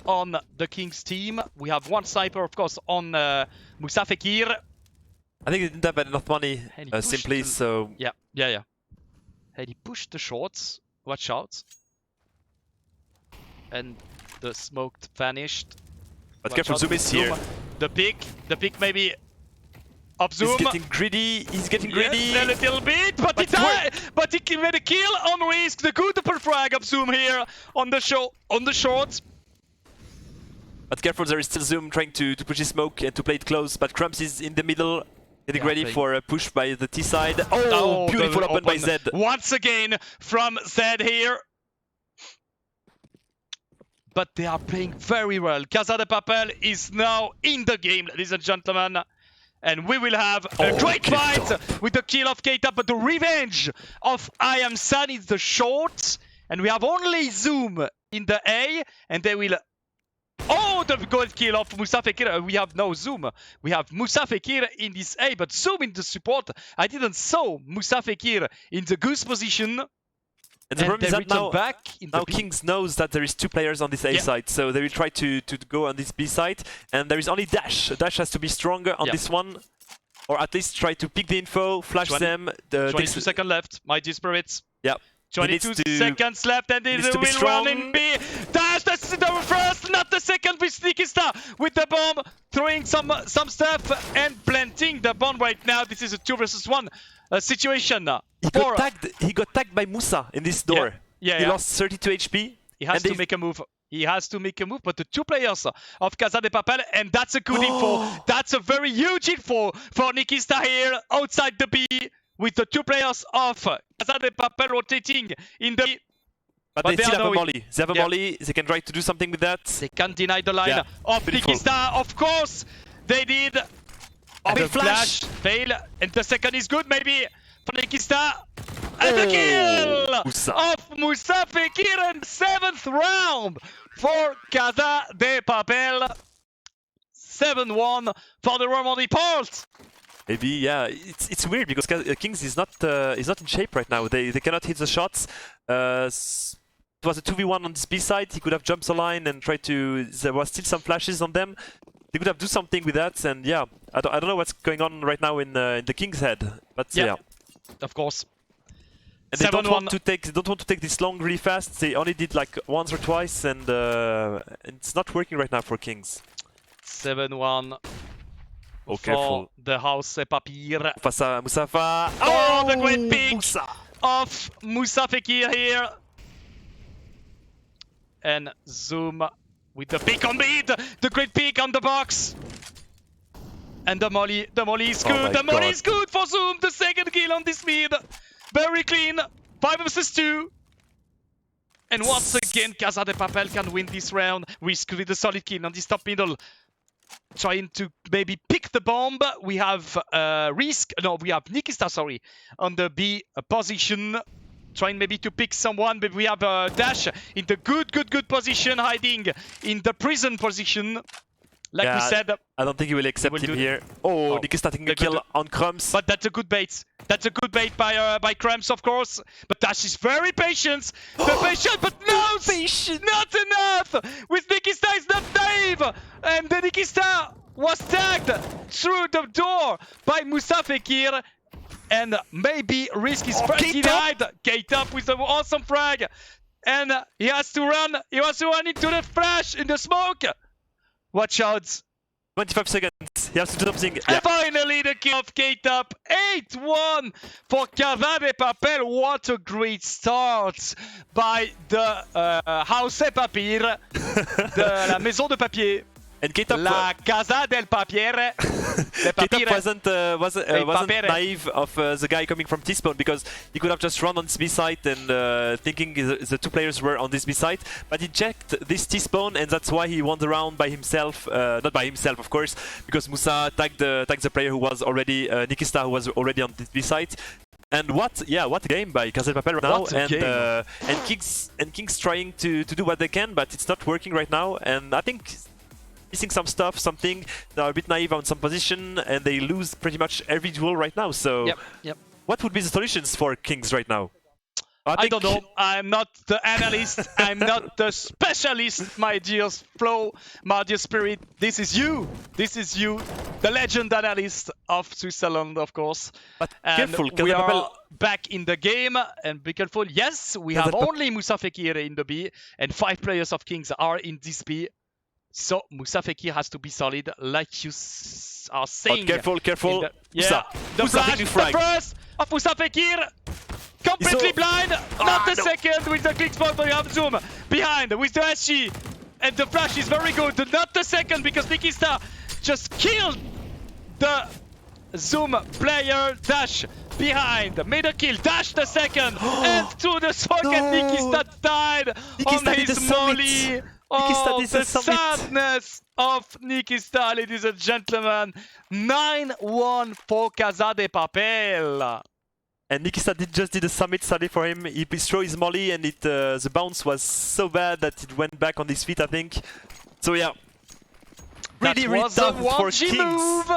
on the Kings team. We have 1 sniper, of course, on Moussa Fekir. I think he didn't have enough money, simply, so... Yeah. And he pushed the shorts. Watch out. And the smoke vanished. But careful, Zoom is here. The pick maybe... Up Zoom. He's getting greedy. Yes, a little bit, but he died. But he made a kill on Risk. The good upper frag of Zoom here on the shorts. But careful, there is still Zoom trying to push his smoke and to play it close. But Krabs is in the middle, getting ready for a push by the T side. Oh, beautiful open by Zed. Once again from Zed here. But they are playing very well. Casa de Papel is now in the game, ladies and gentlemen. And we will have a great fight with the kill of Keita, but the revenge of I Am San is the short. And we have only Zoom in the A, and they will... Oh, the gold kill of Moussa Fekir. We have no Zoom. We have Moussa Fekir in this A, but Zoom in the support. I didn't saw Moussa Fekir in the goose position. And the problem is that now B. Kings knows that there is 2 players on this A side, so they will try to go on this B side, and there is only Dash. Dash has to be stronger on this one, or at least try to pick the info, flash them. 22 seconds left, my Disparates. Yeah. 22 seconds left, and they will run in B. Dash, that's the first, not the second with Nikista with the bomb, throwing some stuff and planting the bomb right now. This is a 2 versus 1 situation. He got tagged by Moussa in this door. He lost 32 HP. He has to make a move. But the 2 players of Casa de Papel, and that's a good info. That's a very huge info for Nikista here outside the B with the 2 players of Casa de Papel rotating in the... But they still have a molly. They have a molly. They can try to do something with that. They can't deny the line of Nikista. Of course, they did. A big flash. Fail. And the second is good, maybe, for Nikista. And the kill Moussa. of Moussa Fekir in 7th round for Casa de Papel. 7-1 for the Normandy Pulse. Maybe, yeah. It's weird because Kings is not in shape right now. They cannot hit the shots. It was a 2v1 on this B side. He could have jumped the line and tried to. There was still some flashes on them. They could have do something with that. And yeah, I don't know what's going on right now in the Kings' head. But yeah. Of course. And they don't want to take this long really fast. They only did like once or twice, and it's not working right now for Kings. 7-1 Oh, for careful. the House Papir. Musafa. Oh, the great pick Moussa. of Moussa Fekir here. And Zoom with the pick on mid. The great pick on the box. And the molly is Oh good. my The molly God. is good for Zoom. The second kill on this mid. Very clean. 5 versus 2. And once again, Casa de Papel can win this round. Risk with a solid kill on this top middle. Trying to maybe pick the bomb. We have we have Nikista, sorry, on the B position. Trying maybe to pick someone, but we have Dash in the good position, hiding in the prison position. Like we said. I don't think he will accept him here. Oh, Nikista taking a kill on Crumbs. But that's a good bait. That's a good bait by Crumbs, of course. But Dash is very patient. The patient, but no! Not enough! With Nikista, it's not naive! And the Nikista was tagged through the door by Moussa Fekir. And maybe Risk is denied. Kate up with an awesome frag. And he has to run. He has to run into the flash, in the smoke. Watch out. 25 seconds. He has to do something. And finally the kill of K-Top. 8-1 for Casa de Papel. What a great start by the House Papir. De la Maison de Papier. And K-Top, La Casa del Papiere. K-Top wasn't naive of the guy coming from T-Spawn, because he could have just run on this B site and thinking the two players were on this B site, but he checked this T-Spawn, and that's why he won the round by himself. Not by himself, of course, because Moussa tagged the player who was already Nikista, who was already on this B site. And what a game by Casa de Papel right now, and Kings trying to do what they can, but it's not working right now, and I think missing some stuff, something. They're a bit naive on some position, and they lose pretty much every duel right now. So, Yep. what would be the solutions for Kings right now? I don't know. I'm not the analyst. I'm not the specialist, my dear Flo, my dear Spirit. This is you. This is you, the legend analyst of Switzerland, of course. But and careful, we Casa de are Papel. back in the game, and be careful. Yes, we have only Moussa Fekir in the B, and 5 players of Kings are in this B. So Moussa Fekir has to be solid, like you are saying. Careful. The flash, the first of Moussa Fekir. Completely blind, not the second with the click spot, but you have Zoom behind with the SG. And the flash is very good, not the second, because Nikista just killed the Zoom player. Dash behind, made a kill, Dash the second, and to the socket, Nikista died on his molly. Oh, the sadness of Nikista, ladies and gentlemen. 9-1 for Casa de Papel. And Nikista just did a summit study for him. He threw his molly, and the bounce was so bad that it went back on his feet, I think. So yeah, really was tough a for 1G Kings. move.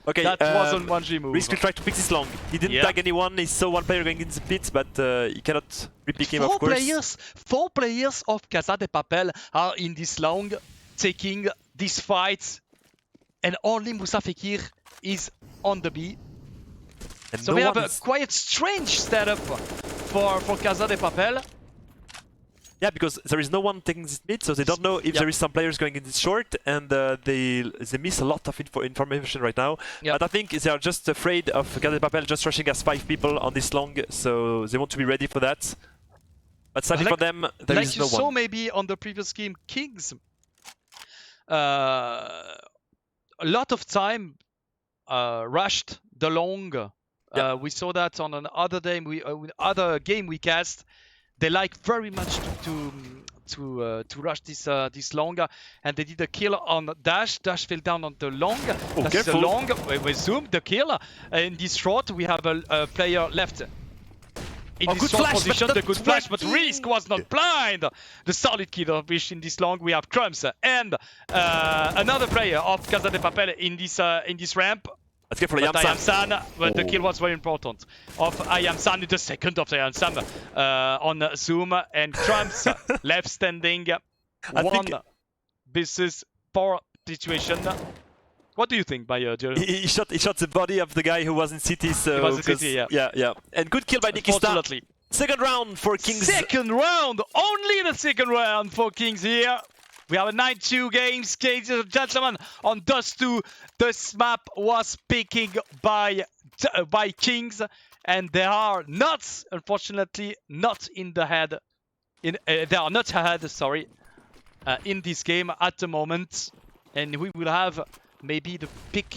Okay, That was a 1G move. Risk will try to pick this long. He didn't tag anyone. He saw one player going in the pit, but he cannot repick him, of course. 4 players of Casa de Papel are in this long, taking this fight, and only Moussa Fekir is on the B. And So we have a quite strange setup for Casa de Papel. Yeah, because there is no one taking this mid, so they don't know if there is some players going in this short, and they miss a lot of information right now. But I think they are just afraid of Casa de Papel just rushing as 5 people on this long, so they want to be ready for that. But sadly for them, there is no one. Like you saw maybe on the previous game, Kings, a lot of time rushed the long. We saw that on another game we cast. They like very much to rush this long, and they did a kill on Dash. Dash fell down on the long. Oh, That's a long. We zoom the kill. In this short, we have a player left in Oh, this good short flash, but position. not The good flash, but working. Risk was not blind. The solid kid of Wish in this long. We have Crumbs and another player of Casa de Papel in this ramp. Let's go for But I am Yamsan. San, but the kill was very important. Of I am San, the second of I am San on Zoom, and Crumbs left standing. I 1 think- versus 4 situation. What do you think, by Joe? He shot the body of the guy who was in City, so... He was in 'cause- City, yeah. Yeah. And good kill by Nikista. Unfortunately. Second round for Kings. Second round! Only the second round for Kings here. We have a 9-2 games, ladies and gentlemen, on Dust 2. This map was picking by Kings, and they are not, unfortunately, not in the head. They are not ahead, sorry, in this game at the moment. And we will have maybe the pick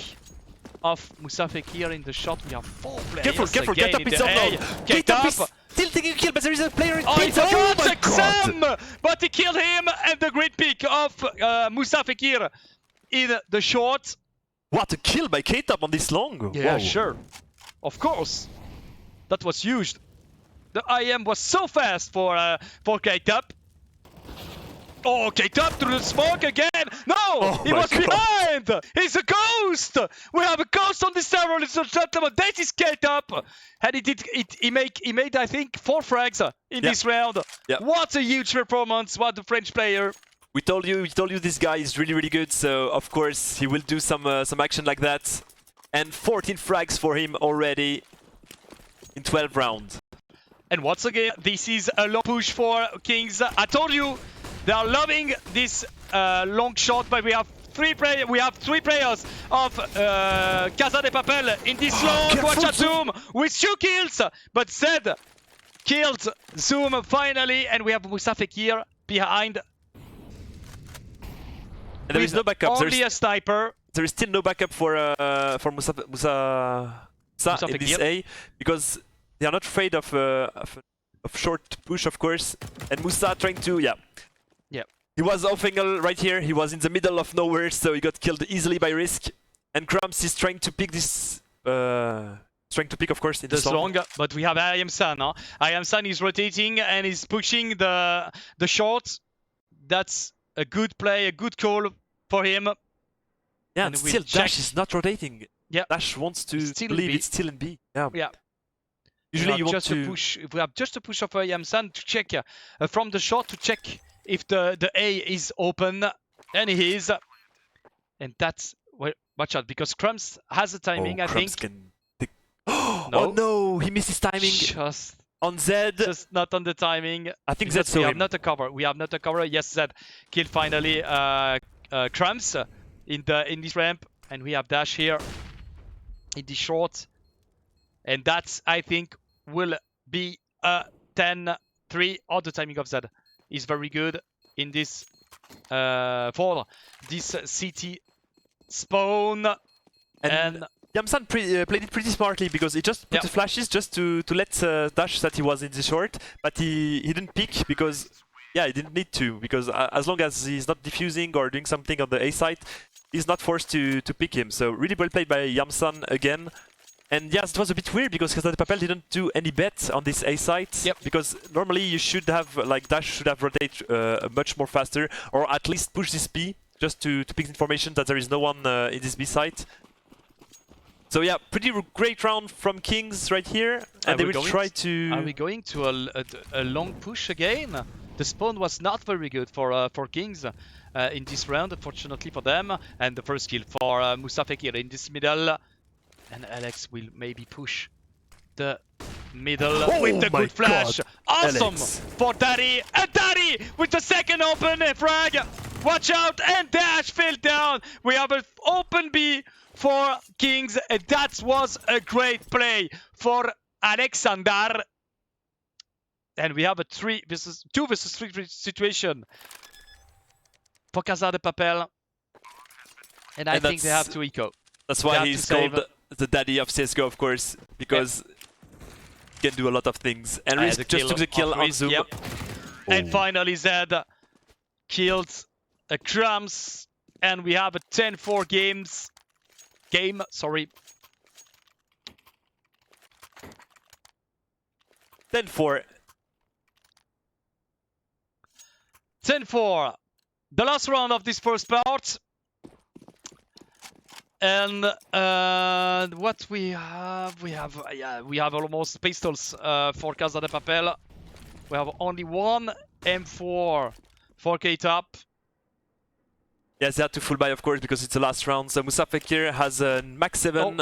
of Moussa Fekir in the shot. We have 4 players Careful, again get up, in it's the on A. low. Get Get up up! is still taking a kill, but there is a player in Oh, he pit. forgot my God. Sam! But he killed him, and the great pick of Moussa Fekir in the short. What a kill by K-Top on this long. Yeah, Wow. sure. Of course. That was huge. The IM was so fast for K-Top. Oh, K-Top through the smoke again. No, he my was God. behind. He's a ghost. We have a ghost on this server, ladies and gentlemen. That is K-Top. And he made, I think, 4 frags in Yeah. this round. Yeah. What a huge performance. What a French player. We told you this guy is really good, so of course he will do some action like that. And 14 frags for him already in 12 rounds. And once again, this is a long push for Kings. I told you they are loving this long shot, but we have 3 players. We have 3 players of Casa de Papel in this long. careful, Watch out, Zoom. Zoom with 2 kills, but Zed killed Zoom finally, and we have Moussa Fekir behind. And there is no backup. Only a sniper. There is still no backup for Moussa in this Fekir. A, because they are not afraid of short push, of course. And Moussa trying to Yeah. He was off angle right here. He was in the middle of nowhere, so he got killed easily by Risk. And Crumbs is trying to pick this. Of course, in This this long. long, but we have I am San. Huh? I am San is rotating and is pushing the short. That's a good play, a good call for him. Yeah, And and we'll still check. Dash is not rotating. Yeah. Dash wants to Still in believe B. it's still in B. Yeah. Yeah. Usually you want just to a push. We have just a push of I am San to check from the short to check if the A is open, and he is. And that's well, watch out because Crumbs has a timing. I Crumbs think can pick. Oh No. no, he missed his timing just on Zed. not on the timing. I think Because Zed we saw have him. not a cover. We have not a cover. Yes, Zed killed finally Crumbs in this ramp, and we have Dash here in the short, and that I think will be a 10-3. Oh, the timing of Zed is very good in this for this city spawn, and Yamsan played it pretty smartly because he just put Yeah. the flashes just to let Dash that he was in the short, but he didn't pick because he didn't need to, because as long as he's not defusing or doing something on the A site, he's not forced to pick him. So really well played by Yamsan again. And yes, it was a bit weird because Casa de Papel didn't do any bet on this A site. Yep. Because normally you should have, like, Dash should have rotate much more faster, or at least push this B just to pick information that there is no one in this B site. So yeah, pretty great round from Kings right here, and they will try to. Are we going to a long push again? The spawn was not very good for Kings in this round, unfortunately for them. And the first kill for Moussa Fekir in this middle. And Alex will maybe push the middle with the my good flash. God, Awesome Alex. for Daddy. And Daddy with the second open frag. Watch out, and Dash fell down. We have an open B for Kings, and that was a great play for Alexander. And we have a 2 versus 3 situation for Casa de Papel. And I think they have to eco. That's They why have he's to save called the daddy of CSGO, of course, because he can do a lot of things. And Risk the just took the kill of on Risk, Zoom. yep. And finally Zed killed Crumbs, and we have a 10-4 game. 10-4. 10-4. The last round of this first part. And what we have almost pistols for Casa de Papel. We have only one M4 for K-Top. Yes, they had to full buy, of course, because it's the last round. So Moussa Fekir has a Max 7.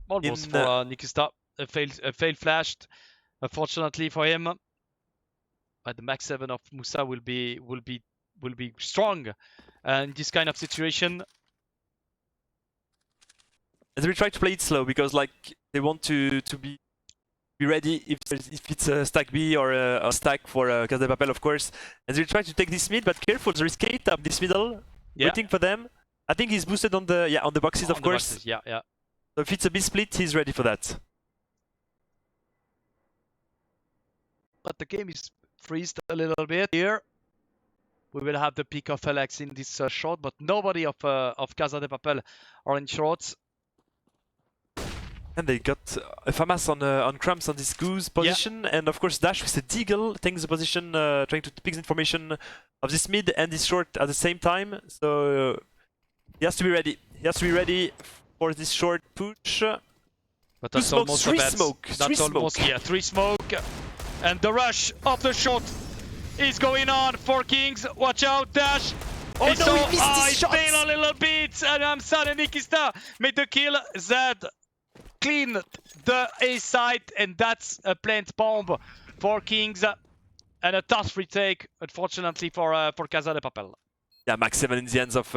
Almost in, for Nikista. A failed flashed, unfortunately for him. But the Max 7 of Moussa will be strong in this kind of situation. And they try to play it slow because, like, they want to be ready if it's a stack B or a stack for Casa de Papel, of course. And they try to take this mid, but careful, there is Kate up this middle, waiting for them. I think he's boosted on the boxes, of course. Boxes, yeah. So if it's a B split, he's ready for that. But the game is freezed a little bit here. We will have the pick of Alex in this short, but nobody of Casa de Papel are in shorts. And they got Famas on Cramps on this goose position, and of course Dash with the Deagle takes the position, trying to pick the information of this mid and this short at the same time. So he has to be ready. He has to be ready for this short push. But that's almost three a bad. smoke. That's almost three smoke, and the rush of the short is going on for Kings. Watch out, Dash. Oh and no, so, he missed his shot. failed a little bit, and Amsan and Nikista made the kill. Zed clean the A site, and that's a plant bomb for Kings, and a tough retake, unfortunately for Casa de Papel. Yeah, Max 7 in the hands of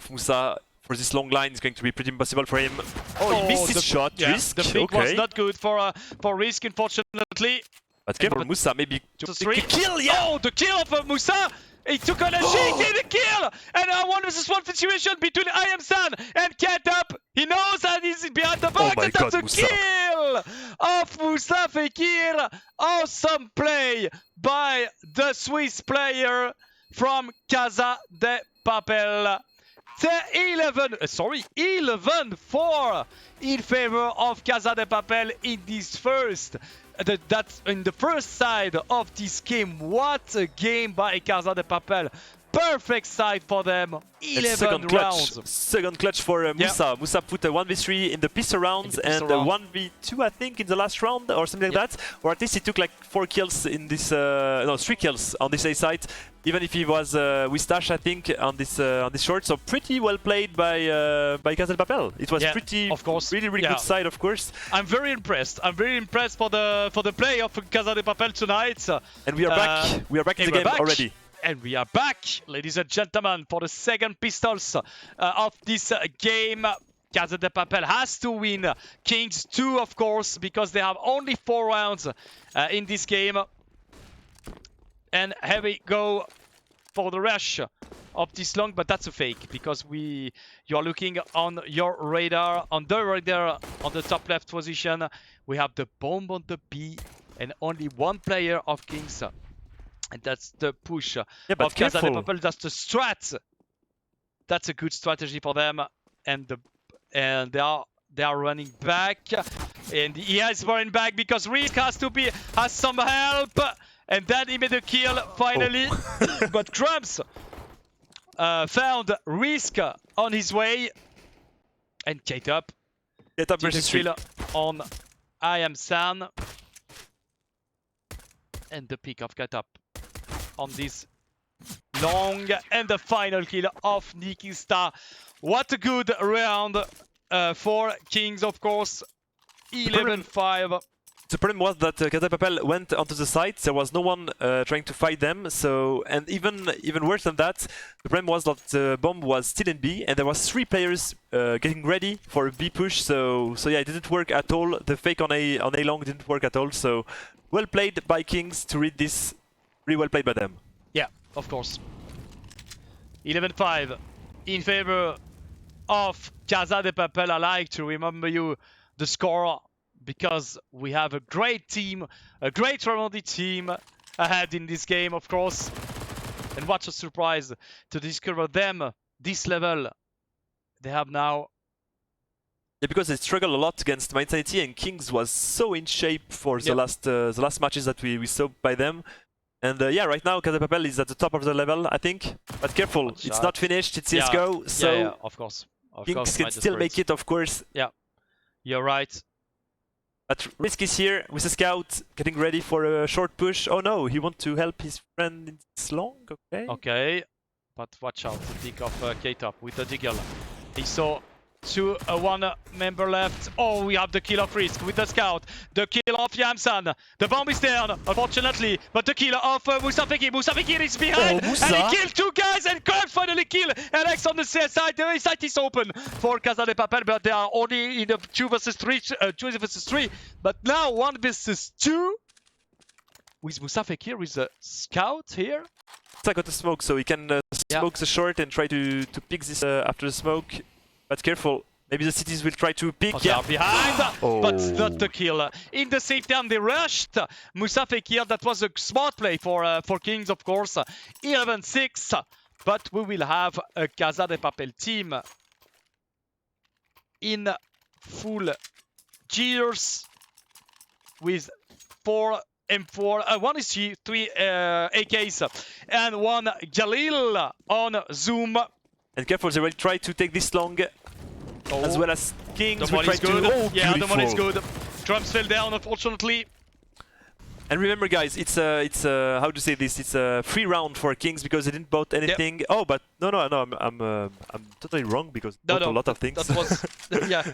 Moussa for this long line is going to be pretty impossible for him. Oh, he missed his shot. Risk. The pick was not good for Risk, unfortunately. But careful, Moussa maybe to three. Kill, yeah. Oh, the kill of Moussa! He took on a shake in the kill! And a 1v1 situation between I Am San and Cat-Up. He knows that he's behind the back, and that's a kill of Moussa Fekir. Awesome play by the Swiss player from Casa de Papel. 11-4 in favor of Casa de Papel in this first. That's in the first side of this game. What a game by Casa de Papel. Perfect side for them. 11 rounds. Second clutch for Moussa. Yeah. Moussa put a 1v3 in the pistol rounds and a 1v2, I think, in the last round or something like that. Or at least he took like 4 kills in this, no, 3 kills on this A site. Even if he was with Dash, I think, on this short. So pretty well played by Casa de Papel. It was pretty, of course, really good side, of course. I'm very impressed. I'm very impressed for the play of Casa de Papel tonight. And we are back. We are back in the game already. And we are back, ladies and gentlemen, for the second pistols of this game. Casa de Papel has to win Kings 2, of course, because they have only 4 rounds in this game. And here we go for the rush of this long, but that's a fake because you are looking on your radar, on the top left position. We have the bomb on the B and only one player of Kings. And that's the push of Casa de Papel. That's the strat. That's a good strategy for them. And they are running back. And he is running back because Risk has some help. And then he made a kill finally. But Cramps found Risk on his way. And K-Top did a kill on I Am San. And the pick of K-Top on this long, and the final kill of Nikista. What a good round for Kings, of course. 11-5. The problem was that Casa de Papel went onto the site. There was no one trying to fight them. So, and even worse than that, the problem was that the bomb was still in B, and there was 3 players getting ready for a B push. So yeah, it didn't work at all. The fake on A long didn't work at all. So well played by Kings to read this. Really well played by them. Yeah, of course. 11-5 in favor of Casa de Papel. I like to remember you the score because we have a great team, a great Romandy team ahead in this game, of course. And what a surprise to discover them this level. They have now Yeah, because they struggled a lot against Insanity, and Kings was so in shape for the last matches that we saw by them. And yeah, right now Casa de Papel is at the top of the level, I think. But careful, it's not finished. It's CS:GO, so of course. Kings can still make it, of course. Yeah, you're right. But Risk is here with a scout, getting ready for a short push. Oh no, he wants to help his friend in this long. Okay. Okay, but watch out, the pick of K-Top with the Diggle. He saw one member left. Oh, we have the kill of Risk with the scout. The kill of Yamsan. The bomb is down, unfortunately. But the kill of Moussa Fekir. Moussa Fekir is behind. Oh, Moussa. And he killed two guys and Kurt finally kill Alex on the side. The side is open for Casa de Papel, but they are only in the 2 versus 3. But now 1 versus 2. With Moussa Fekir with the scout here. I got the smoke, so he can smoke the short and try to pick this after the smoke. But careful, maybe the cities will try to pick. They are behind, but not the kill. In the same time, they rushed Moussa Fekir. That was a smart play for Kings, of course. 11-6, but we will have a Casa de Papel team in full gears with 4 M4, 1 is 3 AKs, and 1 Galil on Zoom. And careful, they will try to take this long, as well as Kings The will try money's good. to... Oh, yeah, the money's beautiful. good. Drums fell down, unfortunately. And remember, guys, it's how to say this? It's a free round for Kings because they didn't bought anything. Yep. Oh, but no, I'm totally wrong because they bought a lot of things. That was yeah.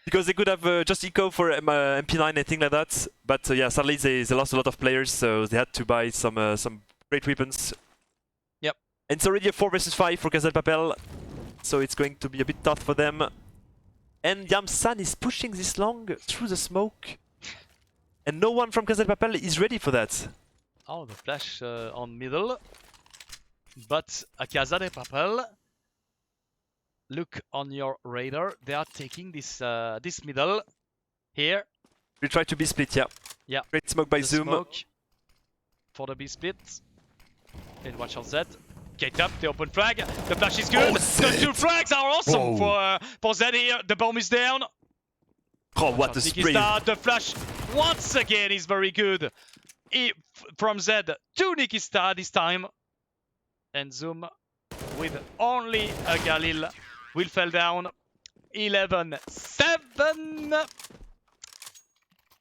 Because they could have just eco for MP9 and things like that. But yeah, sadly they lost a lot of players, so they had to buy some great weapons. Yep. And it's already a 4 versus 5 for Casa de Papel, so it's going to be a bit tough for them. And Yamsan is pushing this long through the smoke. And no one from Casa de Papel is ready for that. Oh, the flash on middle. But Casa de Papel, look on your radar. They are taking this this middle here. We try to be split, yeah. Yeah. Great smoke by The Zoom. Smoke for the B split. And watch out Z. Get up, the open flag. The flash is good. The 2 flags are awesome for Z here. The bomb is down. Oh, what a spray. The flash once again is very good. From Z to Nicky Star this time. And Zoom with only a Galil will fall down. 11-7.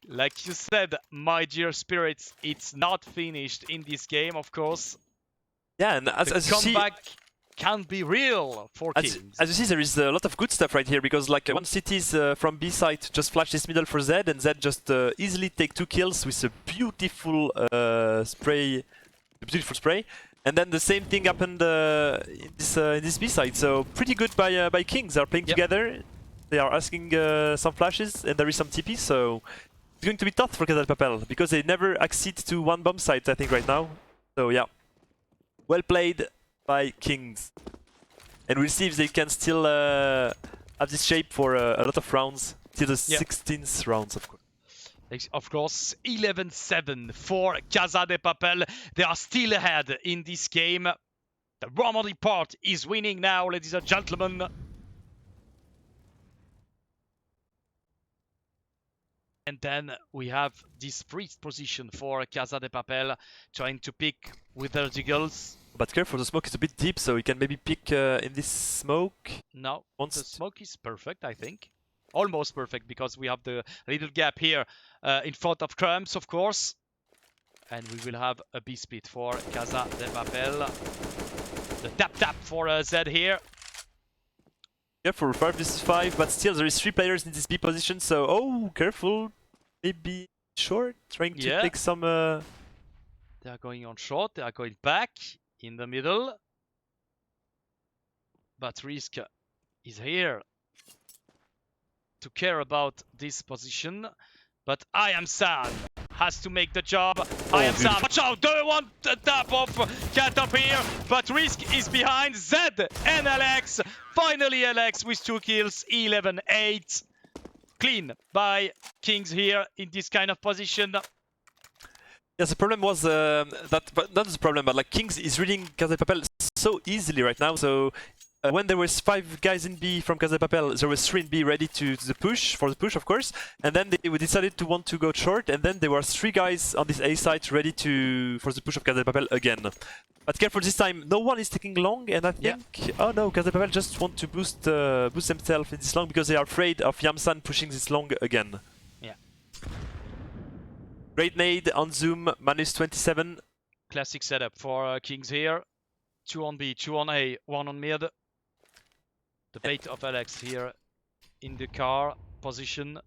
Like you said, my dear spirits, it's not finished in this game, of course. Yeah, and as you see, comeback can be real for Kings. As you see, there is a lot of good stuff right here because like one cities from B side just flash this middle for Z, and Z just easily take 2 kills with a beautiful spray, and then the same thing happened in this B side. So pretty good by Kings. They are playing together. They are asking some flashes, and there is some TP. So it's going to be tough for Casa de Papel because they never accede to 1 bomb site, I think, right now. So yeah, well played by Kings. And we'll see if they can still have this shape for a lot of rounds till the 16th rounds, of course. Of course, 11-7 for Casa de Papel. They are still ahead in this game. The Romandy part is winning now, ladies and gentlemen. And then we have this freeze position for Casa de Papel, trying to pick with their Diggles. But careful, the smoke is a bit deep, so he can maybe pick in this smoke. No, the smoke is perfect, I think. Almost perfect, because we have the little gap here in front of Crumbs, of course. And we will have a B split for Casa de Papel. The tap for Z here. Careful, 5 versus 5, but still there is 3 players in this B position, so oh, careful. Maybe short, trying to take some... They are going on short, they are going back in the middle. But Risk is here to care about this position. But I Am San has to make the job. I Am San, watch out, the one tap of Cat up here. But Risk is behind Z and Alex. Finally Alex with 2 kills, 11-8. Clean by Kings here in this kind of position. Yeah, the problem was that, but not the problem, but like Kings is reading Casa de Papel so easily right now. So when there was 5 guys in B from Casa de Papel, there was 3 in B ready to the push, of course. And then they decided to want to go short, and then there were 3 guys on this A site ready for the push of Casa de Papel again. But careful this time, no one is taking long, and I think... Oh no, Casa de Papel just want to boost themselves in this long because they are afraid of Yamsan pushing this long again. Yeah. Great nade on Zoom, minus 27. Classic setup for Kings here. 2 on B, 2 on A, 1 on mid. The bait of Alex here in the car position.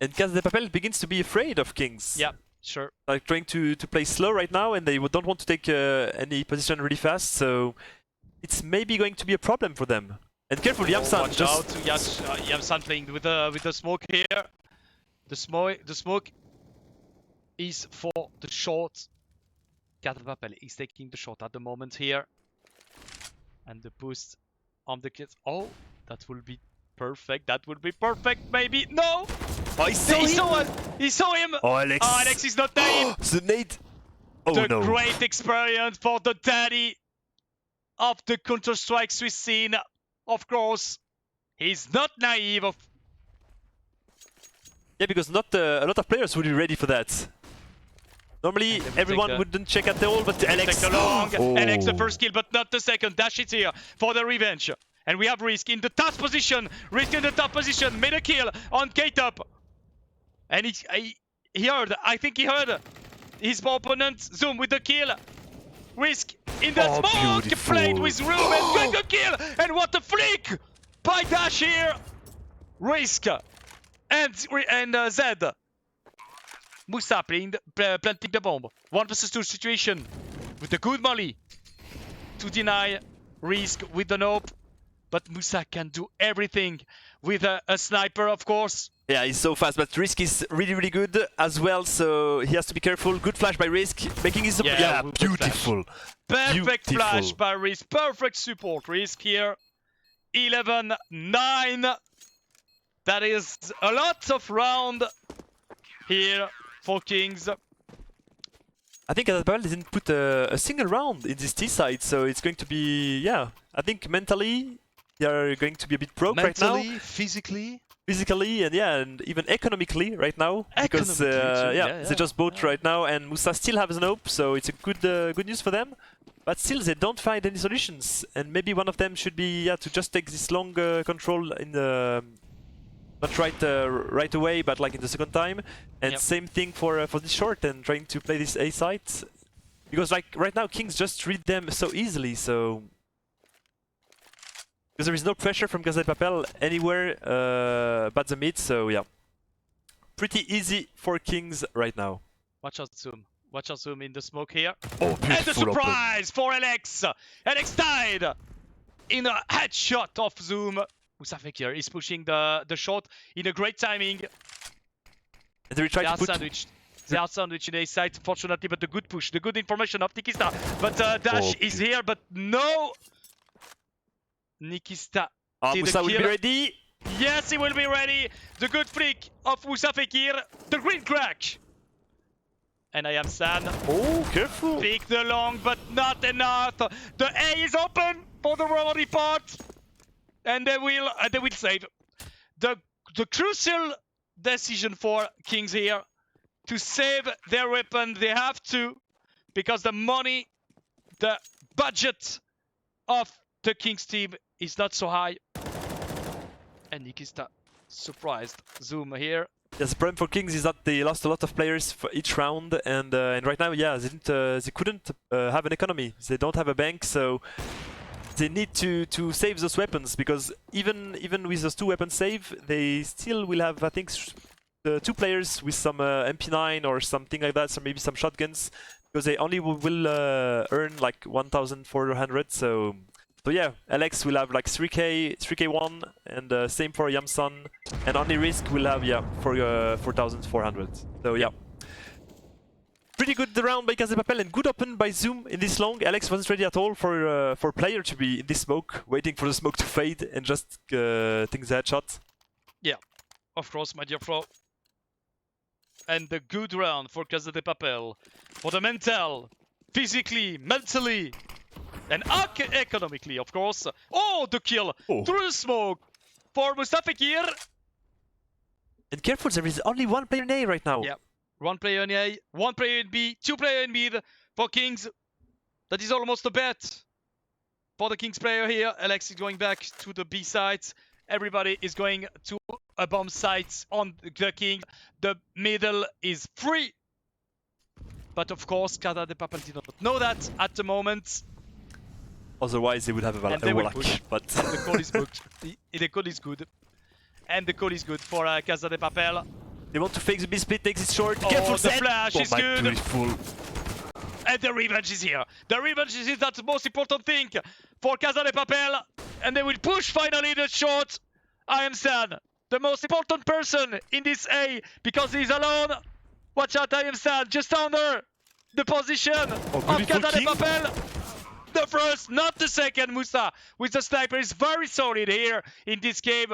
And Casa de Papel begins to be afraid of Kings. Yeah, sure. Like trying to play slow right now, and they don't want to take any position really fast, so it's maybe going to be a problem for them. And careful, Yamsan Watch just... out, Yamsan playing with the smoke here. The smoke is for the short. Casa de Papel is taking the shot at the moment here. And the boost on the kids. Oh, that will be perfect. That will be perfect, maybe. No! Oh, he saw him! He saw him! Oh, Alex! Oh, Alex is not naive! The nade! Oh, the no. great experience for the daddy of the Counter-Strike Swiss scene. Of course, he's not naive. Yeah, because not a lot of players would be ready for that. Normally, everyone wouldn't check at all, but Alex... Take the long. Oh. Alex the first kill, but not the second. Dash it here for the revenge. And we have Risk in the top position. Risk in the top position. Made a kill on K-Top. And he heard, I think he heard his opponent Zoom with the kill. Risk in the smoke. Beautiful. Played with room and got the kill. And what a flick by Dash here. Risk and Zed. Musa planting the bomb. 1 versus 2 situation with a good molly to deny Risk with the nope. But Musa can do everything with a sniper, of course. Yeah, he's so fast, but Risk is really, really good as well, so he has to be careful. Good flash by Risk, making his... Yeah, beautiful. Perfect flash by Risk. Perfect support. Risk here. 11-9. That is a lot of round here for Kings. I think Casa de Papel didn't put a single round in this T side, so it's going to be, yeah, I think mentally they are going to be a bit broke right now. Physically, and yeah, and even economically right now, because they just bought right now, and Musa still has an hope, so it's a good news for them. But still, they don't find any solutions, and maybe one of them should be to just take this long control in the. Not right away, but like in the second time. And same thing for this short and trying to play this A site. Because like right now Kings just read them so easily, so... Because there is no pressure from Casa de Papel anywhere but the mid, so yeah. Pretty easy for Kings right now. Watch out Zoom. Watch out Zoom in the smoke here. Oh, beautiful. And the surprise for Alex! Alex died in a headshot of Zoom. Musa Fekir is pushing the shot in a great timing. And they try to put... They are sandwiched in A side, fortunately, but the good push, the good information of Nikista. But Dash is here, but no! Nikista. Musa will be ready. Yes, he will be ready. The good flick of Musa Fekir. The green crack. And I am San. Oh, careful. Pick the long, but not enough. The A is open for the roll report. And they will save. The crucial decision for Kings here to save their weapon. They have to, because the money, the budget of the Kings team is not so high. And Nikista surprised Zoom here. Yes, the problem for Kings is that they lost a lot of players for each round, and right now, yeah, they couldn't have an economy. They don't have a bank, so. They need to save those weapons, because even with those 2 weapons save, they still will have, I think, 2 players with some MP9 or something like that, so maybe some shotguns, because they only will earn like 1,400. So yeah, Alex will have like 3k1, and same for Yamsan, and only Risk will have 4,400. So yeah. Pretty good round by Casa de Papel and good open by Zoom in this long. Alex wasn't ready at all for player to be in this smoke, waiting for the smoke to fade and just think the headshot. Yeah, of course, my dear Flo. And the good round for Casa de Papel. For the mental, physically, mentally. And economically, of course. Oh, the kill through the smoke for Mustafakir. And careful, there is only one player in A right now. Yeah. One player in A, one player in B, two player in mid for Kings. That is almost a bet for the Kings player here. Alex is going back to the B sites. Everybody is going to a bomb site on the King. The middle is free. But of course, Casa de Papel did not know that at the moment. Otherwise, they would have And they a will wallach. push. But The call is booked. The call is good. And the call is good for Casa de Papel. they want to fake the B-split, takes it short. Oh, Careful, the Zed! flash is my good. beautiful. And the revenge is here. The revenge is that's the most important thing for Casa de Papel. And they will push finally the shot. I am sad. The most important person in this A because he's alone. Watch out, I am sad. Just under the position of beautiful Casa de King. Papel. The first, not the second. Musa with the sniper is very solid here in this game.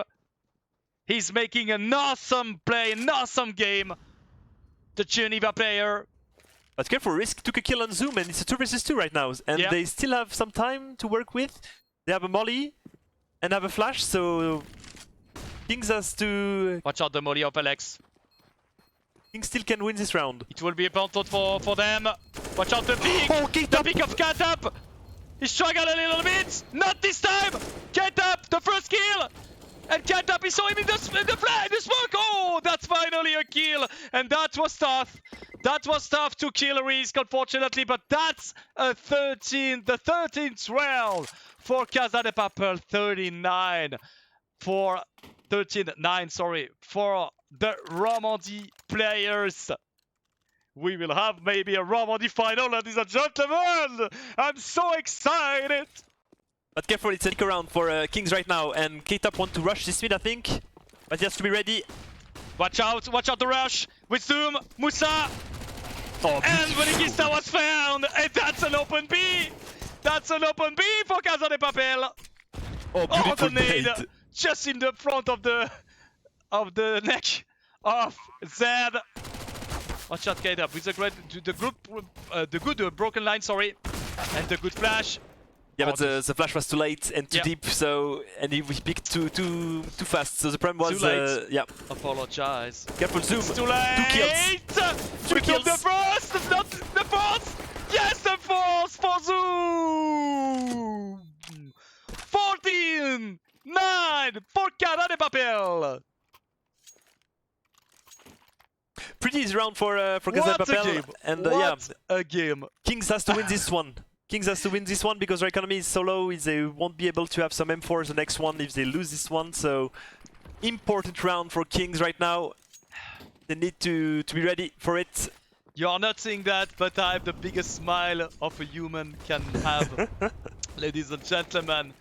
He's making an awesome play, an awesome game. The Geneva player. But careful, Risk took a kill on Zoom and it's a 2 versus 2 right now. And Yeah. they still have some time to work with. They have a molly and have a flash, so Kings has to... Watch out the molly of Alex. Kings still can win this round. It will be important for them. Watch out the pick. Oh, The pick of Katap. He struggled a little bit. Not this time. Katap, the first kill. And Katap, he saw him in the smoke. Oh, that's finally a kill. And that was tough. That was tough to kill Risk, unfortunately. But that's a 13, the 13th round for Casa de Papel. 39 for 13-9, sorry, for the Romandy players. We will have maybe a Romandy final, ladies and gentlemen. I'm so excited. But careful, it's a nick around for Kings right now. And K-Top want to rush this mid, I think. But he has to be ready. Watch out the rush with Zoom, Musa. Oh, And Velikista was found. And that's an open B. That's an open B for Casa de Papel. Oh, Oh, beautiful the nade. nade. Just in the front of the neck of Zed. Watch out, K-Dub with the good broken line, sorry, and the good flash. Yeah, but the flash was too late and too Yeah. deep, so we picked too fast. So the problem was Too late. yeah. Apologize. Careful, Zoom. It's too late. 2 kills. We kills. killed the first, not the fourth. Yes, the fourth for Zoom. 14-9 for Casa de Papel. Pretty easy round for Casa de What a Papel. game! And What yeah, a game! Kings has to win this one. Kings has to win this one because their economy is so low, they won't be able to have some M4s the next one if they lose this one. So important round for Kings right now. They need to be ready for it. You are not seeing that, but I have the biggest smile of a human can have, ladies and gentlemen.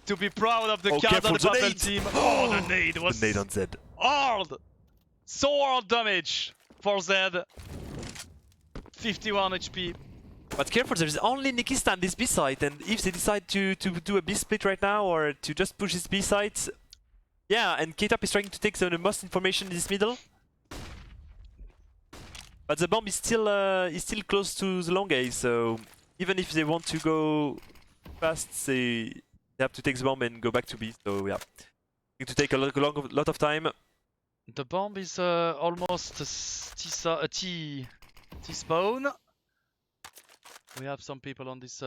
To be proud of the Oh, Casa careful, de the Papel nade. team. Oh, the nade was The nade on Zed. hard! So hard damage for Zed. 51 HP. But careful, there is only Nikista on this B site, and if they decide to do a B split right now or to just push this B site, yeah, and K-Top is trying to take the most information in this middle. But the bomb is still close to the long A, so even if they want to go fast, they have to take the bomb and go back to B. So yeah, going to take a lot of time. The bomb is almost a T spawn. We have some people on this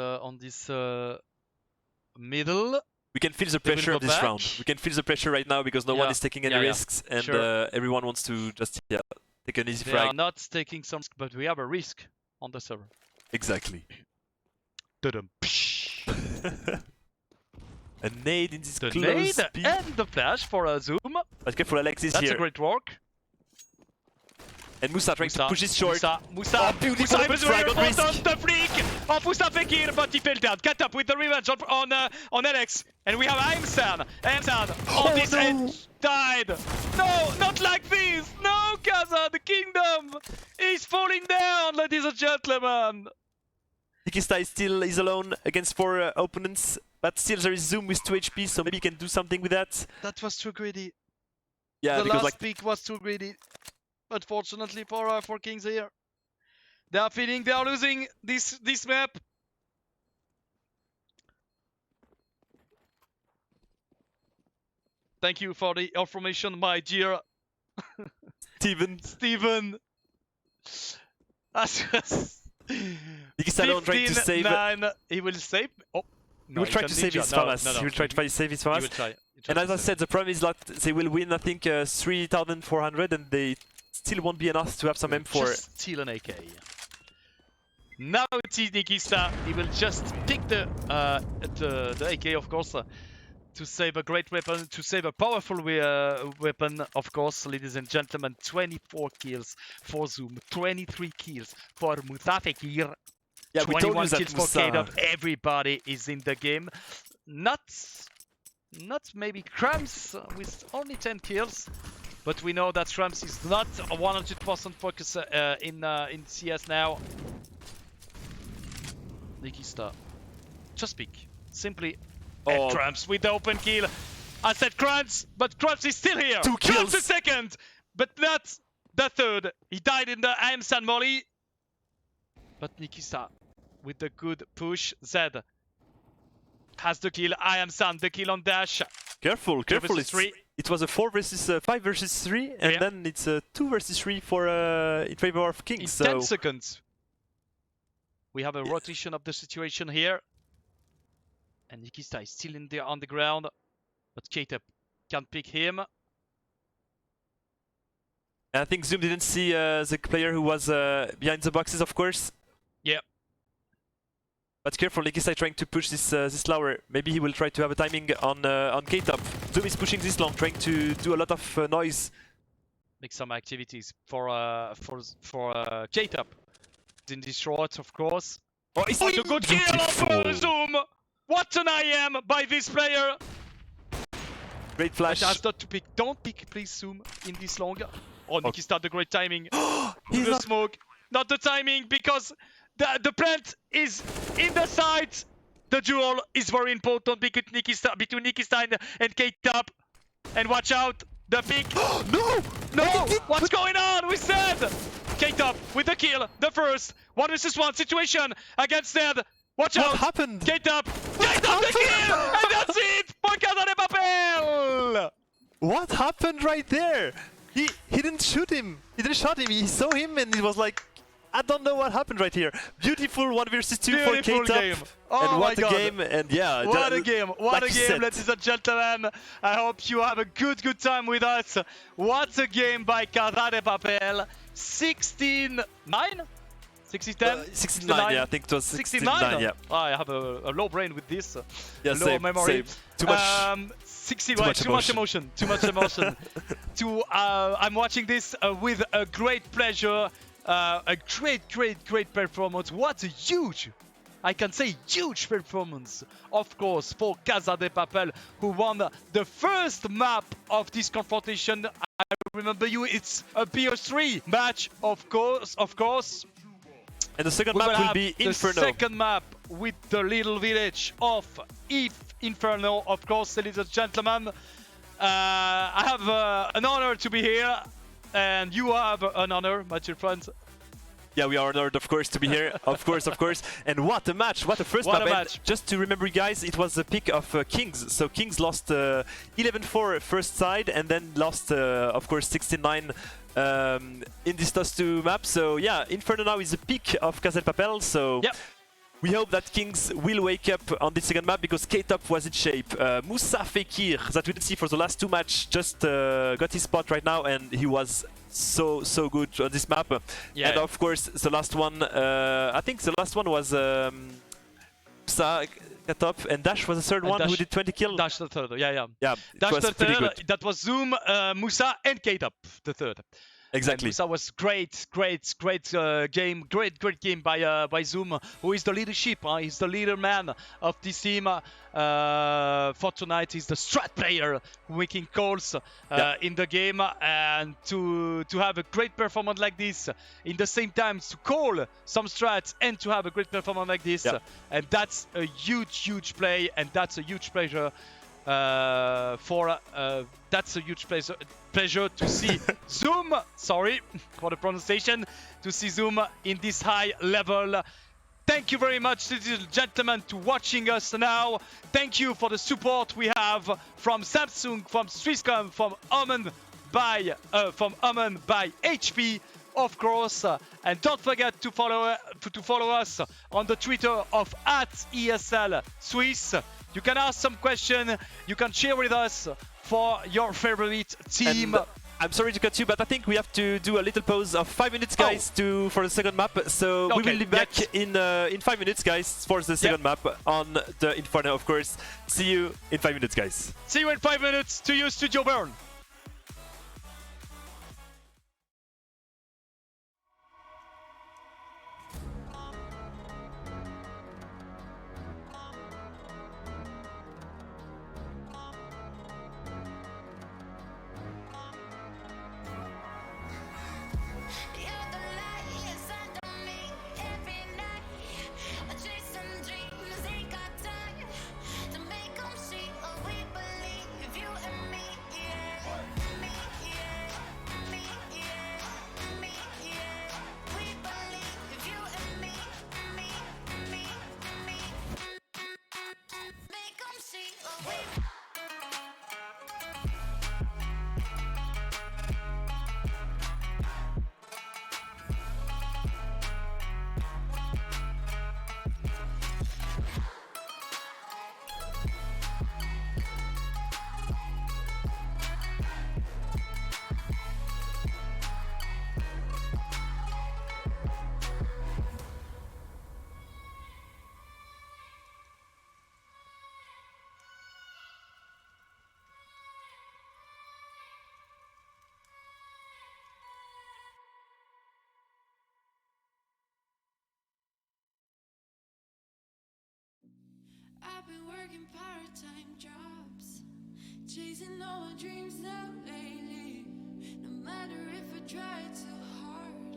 middle. We can feel the They will pressure go of this back. round. We can feel the pressure right now because no one Yeah. is taking any Yeah, yeah. risks, and Sure. everyone wants to just take an easy They frag. are not taking some risk, but we have a risk on the server. Exactly. Tudum. A nade in this The close nade speed. and the flash for a Zoom. But careful, Alex is That's here. a great work. And Musa trying to push this short. Musa Oh, beautiful is frag very on front Risk. on the flick of Mustafakir, but he fell down. Cut up with the revenge on Alex. And we have Aimsan. Aimsan on this no. edge died. No, not like this. No, Casa, the kingdom is falling down, ladies and gentlemen. Nikista is alone against 4 opponents, but still there is Zoom with 2 HP, so maybe he can do something with that. That was too greedy. Yeah, The because last like pick was too greedy. Unfortunately for Kings here. They are feeling they are losing this map. Thank you for the information, my dear Steven. That's just Nikista alone trying to save. 15-9. He will save. Oh, He no, will try to save his FAMAS. No. He will try to save his He will FAMAS. try. And as I said, the problem is that they will win, I think, 3,400, and they still won't be enough to have some M4. Just steal an AK. Now it is Nikista. He will just pick the AK, of course, to save a great weapon, to save a powerful weapon, of course, ladies and gentlemen. 24 kills for Zoom, 23 kills for Mutafekir, Yeah, we told 21 you that kills for Musa. K-Dub. Everybody is in the game. Not maybe Cramps with only 10 kills, but we know that Cramps is not a 100% focus in CS now. Nikista, just pick. Simply at Cramps with the open kill. I said Cramps, but Cramps is still here. 2 Cramps kills. the second, but not the third. He died in the IM San Molly. But Nikista with the good push. Zed has the kill. I am San, the kill on Dash. Careful. versus 3. It was a 5 versus 3, and Yeah. then it's a 2 versus 3 for in favor of Kings. In So 10 seconds. We have a rotation of the situation here. And Nikista is still on the ground. But K-Tep can't pick him. I think Zoom didn't see the player who was behind the boxes, of course. Yeah. But careful, Nikista trying to push this lower. Maybe he will try to have a timing on K-Top. Zoom is pushing this long, trying to do a lot of noise. Make some activities for K-Tep. In this short, of course. Oh, it's a good kill of Zoom! What an IM by this player! Great flash. But not to pick. Don't pick, please, Zoom, in this long. Oh, Nikista, the great timing. He's the not- smoke. Not the timing, because the plant is in the side. The duel is very important between Nikista and K-Top. And watch out, the pick. No! No! What's going on? We said! K-Top with the kill, the first 1 versus 1 situation against Ned. Watch out! What happened? K-Top! K-Top the kill! And that's it for Casa de Papel! What happened right there? He didn't shoot him. He didn't shot him. He saw him and it was like, I don't know what happened right here. Beautiful 1 versus 2 for Beautiful K-Top. game. Oh And what my a God. game. And yeah. What a game! What like a you game, said. ladies and gentlemen! I hope you have a good time with us. What a game by Casa de Papel! 16-9? 16-10? 69, yeah, I think it was 69, yeah. I have a low brain with this. Yeah, low same, memory. same. Too much. 60, too right, much too much emotion. Too much emotion. I'm watching this with a great pleasure. A great performance. What a huge, I can say huge performance, of course, for Casa de Papel, who won the first map of this confrontation. I remember you, it's a BO3 match, of course. And the second We map will have be the Inferno. second map with the little village of Inferno, of course, ladies and gentlemen. I have an honor to be here, and you have an honor, my dear friends. Yeah, we are honored, of course, to be here. Of course. And what a match! What a first What map! a And match. just to remember, you guys, it was the pick of Kings. So Kings lost 11-4 first side, and then lost, of course, 16-9 in this TOS2 map. So yeah, Inferno now is the pick of Casa de Papel. So Yep. we hope that Kings will wake up on this second map because K-Top was in shape. Moussa Fekir, that we didn't see for the last 2 matches, just got his spot right now, and he was so good on this map. Yeah. And of course, the last one, I think the last one was Moussa, K-Top, and Dash was the third one who Dash- did 20 kills. Dash the third, yeah. Yeah, it Dash was the pretty third, good. that was Zoom, Moussa, and K-Top, the third. Exactly. Moussa was great game, great game by Zoom, who is the leadership. He's the leader man of this team. For tonight, he's the strat player making calls in the game, and to have a great performance like this, in the same time to call some strats and to have a great performance like this, and that's a huge play, and that's a huge pleasure. That's a huge pleasure to see Zoom. Sorry for the pronunciation. To see Zoom in this high level. thank you very much, ladies and gentlemen, to watching us now. Thank you for the support we have from Samsung, from Swisscom, from Omen by HP, of course. And don't forget to follow us on the Twitter of @ESL Swiss. You can ask some question. You can share with us for your favorite team. And I'm sorry to cut you, but I think we have to do a little pause of 5 minutes, guys, for the second map. So we will be back in 5 minutes, guys, for the second map on the Inferno, of course. See you in 5 minutes, guys. See you in 5 minutes. To you, Studio Burn. You're the light inside of me every night. Chasing dreams, ain't got time to make 'em see what we believe. You and me, yeah. Me, yeah. Me, yeah. Me, yeah. We believe you and me. Me, me, me. Make 'em see what we I've been working part-time jobs, chasing all my dreams now lately. No matter if I try too hard,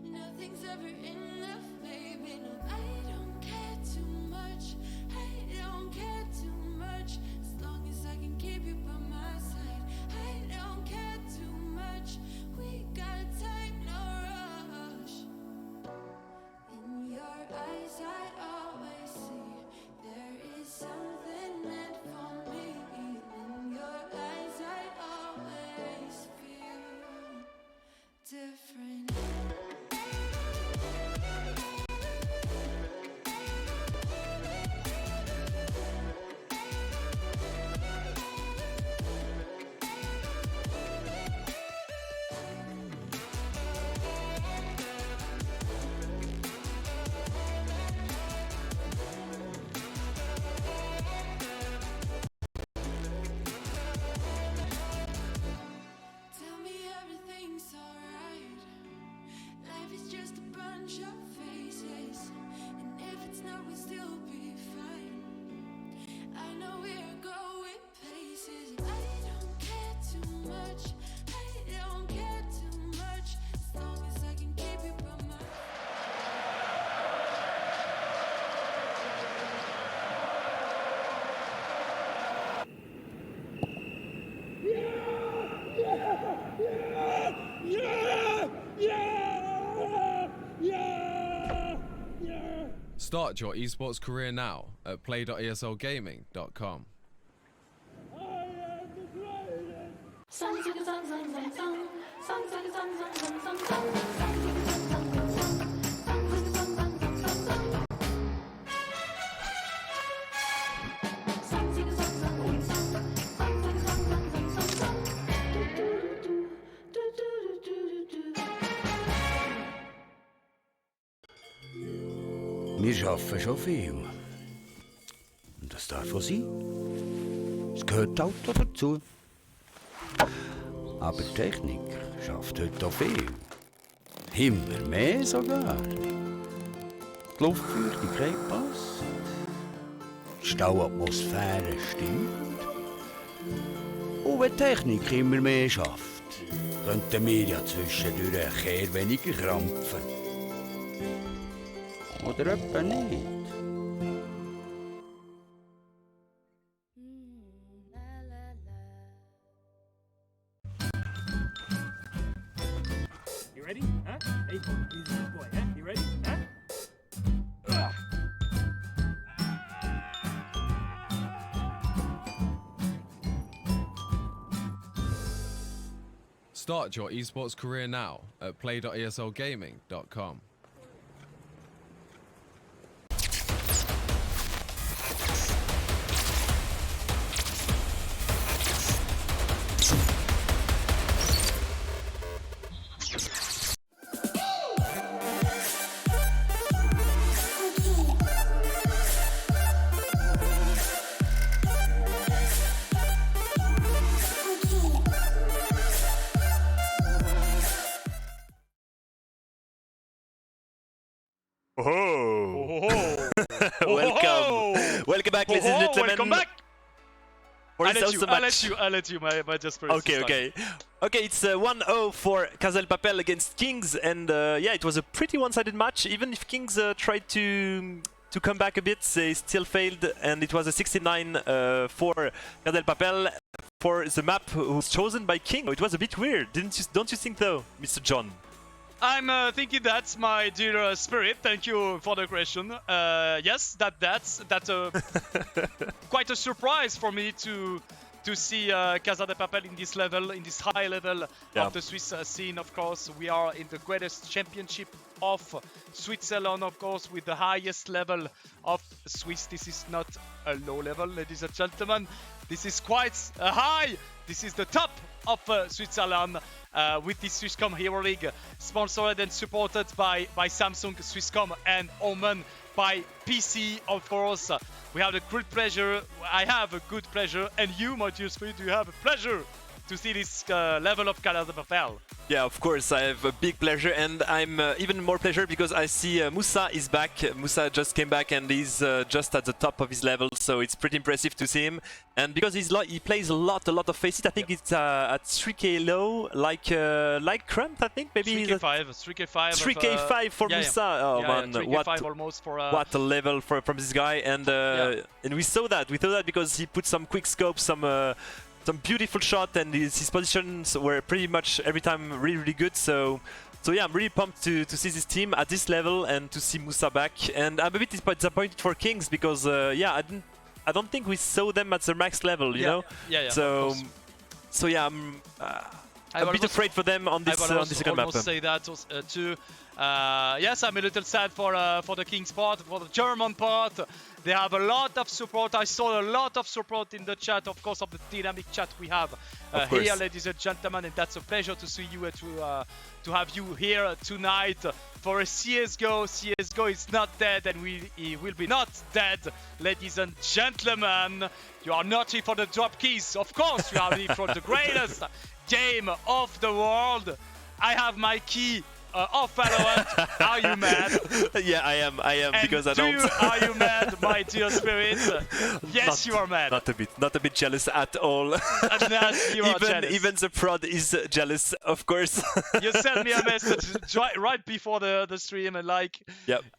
nothing's ever enough, baby. No, I don't care too much. I don't care too much. As long as I can keep you by my side, I don't care too much. We got time, no rush. In your eyes, I always see there is something meant for me. In your eyes, I always feel different. Tell me everything's alright. Life is just a bunch of phases, and if it's not, we'll still be fine. I know we're going places. I don't care too much. I don't care too much. As long as I can keep you by my. Start your esports career now at play.eslgaming.com. Wir arbeiten schon viel. Und das darf auch sein. Es gehört halt auch dazu. Aber die Technik schafft heute auch viel. Immer mehr sogar. Die Luftfeuchtigkeit passt. Die Stauatmosphäre stimmt. Und wenn die Technik immer mehr schafft, könnten wir ja zwischendurch ein Kehr weniger krampfen. Oder etwa nicht. You ready? Huh? Hey, boy, boy, huh? You ready? Huh? Start your esports career now at play.eslgaming.com. Oh. Welcome back, ladies and gentlemen. Welcome back. For I'll this awesome match. let you. My Jasper. Okay. It's 1-0 for Casal Papel against Kings, and yeah, it was a pretty one-sided match. Even if Kings tried to come back a bit, they still failed, and it was a 69 for Casal Papel for the map was chosen by King. It was a bit weird, don't you think, though, Mr. John? I'm thinking that's my dear spirit. Thank you for the question. Yes, that's quite a surprise for me to see Casa de Papel in this level, in this high level of the Swiss scene. Of course, we are in the greatest championship of Switzerland, of course, with the highest level of Swiss. This is not a low level, ladies and gentlemen. This is quite high. This is the top of Switzerland. With the Swisscom Hero League, sponsored and supported by Samsung, Swisscom, and Omen by PC, of course. We have a good pleasure. I have a good pleasure, and you, my dear spirit, you have a pleasure to see this level of Casa de Papel. Yeah, of course, I have a big pleasure, and I'm even more pleasure because I see Moussa is back. Moussa just came back and he's just at the top of his level, so it's pretty impressive to see him. And because he plays a lot of faces, I think it's at 3k low, like Crumped, I think maybe 3k5 for Moussa. Oh man, 3k5 almost for what a level from this guy, and we saw that because he put some quick scope, some beautiful shot, and his positions were pretty much every time really good. So yeah, I'm really pumped to see this team at this level and to see Moussa back. And I'm a bit disappointed for Kings because yeah, I don't think we saw them at their max level, you know. Yeah. So yeah, I'm a bit afraid for them on this second map. I will say that too. Yes, I'm a little sad for the Kings part, for the German part. They have a lot of support. I saw a lot of support in the chat, of course, of the dynamic chat we have here, ladies and gentlemen, and that's a pleasure to see you, to have you here tonight for a CSGO. CSGO is not dead, and it will be not dead, ladies and gentlemen. You are not here for the drop keys, of course. You are here for the greatest game of the world. I have my key. Off Valorant, are you mad? Yeah, I am and because I don't. Are you mad, my dear spirit? Yes, you are mad. Not a bit jealous at all. You are jealous. Even the prod is jealous, of course. You sent me a message right before the stream, and like,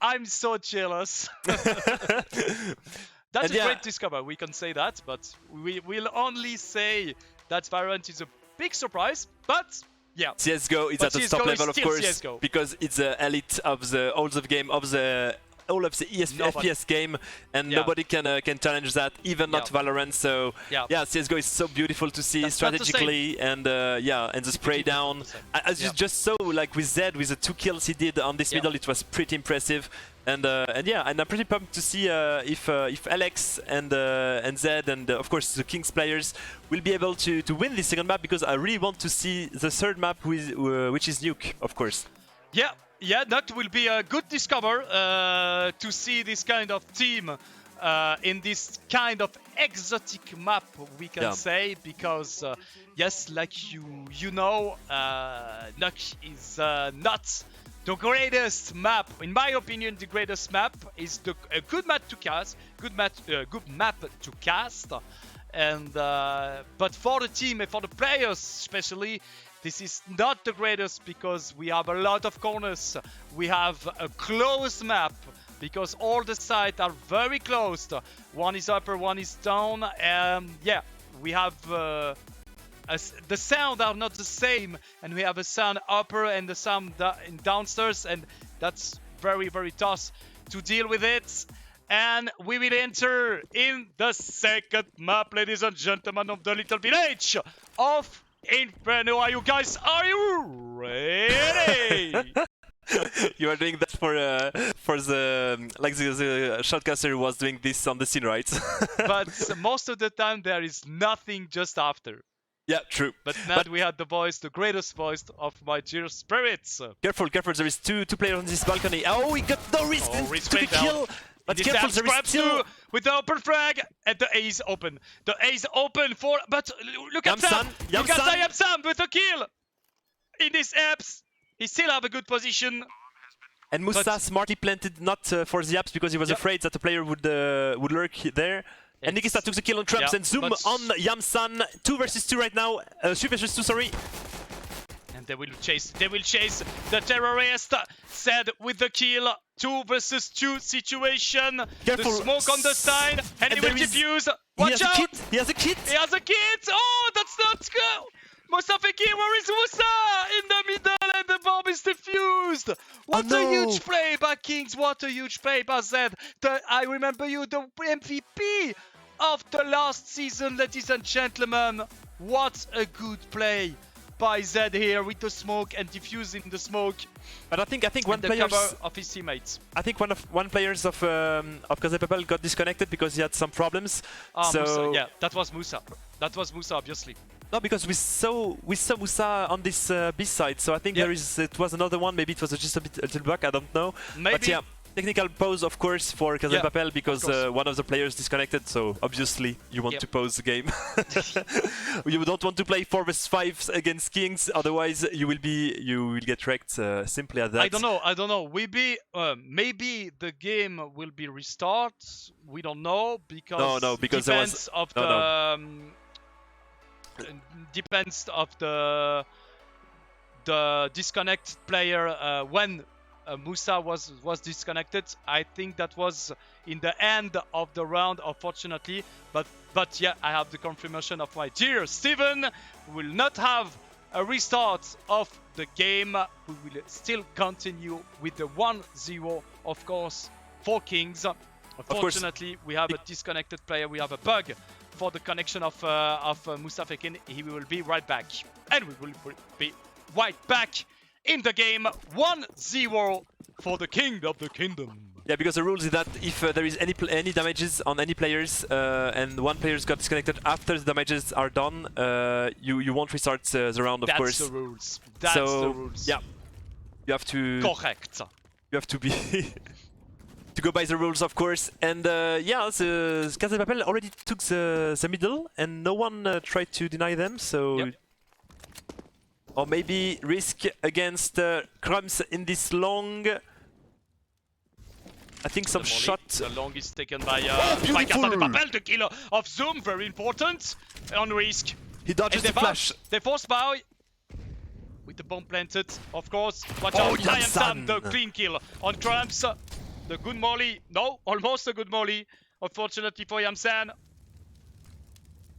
I'm so jealous. That's a great discovery. We can say that, but we will only say that Valorant is a big surprise, but. Yeah. CSGO is at the top level, of course, CSGO. Because it's the elite of the all of the FPS game, and nobody can challenge that, even not Valorant. So yeah, CSGO is so beautiful to see strategically, and and the spray down. As you just saw, like with Zed, with the 2 kills he did on this middle, it was pretty impressive. And I'm pretty pumped to see if Alex and Zed and of course the Kings players will be able to win this second map, because I really want to see the third map which is Nuke, of course. Yeah, that will be a good discover to see this kind of team in this kind of exotic map, we can say, because yes, like you know, Nuke is not the greatest map. In my opinion, the greatest map is a good map to cast, good map to cast, and but for the team and for the players especially, this is not the greatest, because we have a lot of corners. We have a closed map because all the sides are very closed. One is upper, one is down, and yeah, we have the sound are not the same, and we have a sound upper and the sound downstairs, and that's very, very tough to deal with it. And we will enter in the second map, ladies and gentlemen, of the little village of Inferno. Are you guys? Are you ready? You are doing that for the like the shotcaster was doing this on the scene, right? But most of the time there is nothing just after. Yeah, true. But now we had the voice, the greatest voice of my dear spirits. Careful, careful. There is two players on this balcony. Oh, he got no risk. Risk Took a went down. kill. But This careful, time there is still. with the open frag, and the A is open. The A is open for, but look at Sam. Look at Sam with a kill. In these apps, he still have a good position. And Musa smartly planted not for the apps because he was afraid that the player would lurk there. And Nikista took the kill on Trumps and Zoom on Yamsan. 2 versus 2 right now. 3 versus 2, sorry. And they will chase the terrorist. Said with the kill. 2 versus 2 situation. Careful. The smoke on the side, and he will defuse. Watch out! He has a kit! He has a kit! Oh, that's not good! Musa Fekir, where is Musa? In the middle, and the bomb is defused! What a huge play by Kings! What a huge play by Zed! I remember you, the MVP of the last season, ladies and gentlemen. What a good play by Zed here with the smoke and diffusing the smoke. But I think one the player cover of his teammates. I think one players of KaZePapel got disconnected because he had some problems. So Musa, yeah, that was Musa. That was Musa, obviously. No, because we saw Musa on this B side, so I think it was another one. Maybe it was just a little bug. I don't know. Maybe. But yeah, technical pause of course for KaZePapel because one of the players disconnected. So obviously you want to pause the game. You don't want to play 4 vs 5 against Kings, otherwise you will get wrecked simply at that. I don't know. Maybe the game will be restart. We don't know because because depends depends of the disconnected player when Musa was disconnected. I think that was in the end of the round, unfortunately. But yeah, I have the confirmation of my dear Steven. We will not have a restart of the game. We will still continue with the 1-0, of course, for Kings. Unfortunately, we have a disconnected player. We have a bug for the connection of Musa Fekin. He will be right back. And we will be right back in the game. 1-0 for the King of the Kingdom. Yeah, because the rules is that if there is any damages on any players and one player's got disconnected after the damages are done, you won't restart the round, of course. That's the rules. That's the rules. Yeah, you have to. Correct. You have to be to go by the rules, of course. And yeah, the KaZePapel already took the middle, and no one tried to deny them. So. Or maybe risk against Crumbs in this long. I think some shot. The long is taken by KaZePapel, the killer of Zoom, very important. On risk. He dodges the flash. They force by with the bomb planted, of course. Watch out, Yamsan, the clean kill on Crumbs. The good molly. No, almost a good molly. Unfortunately for Yamsan.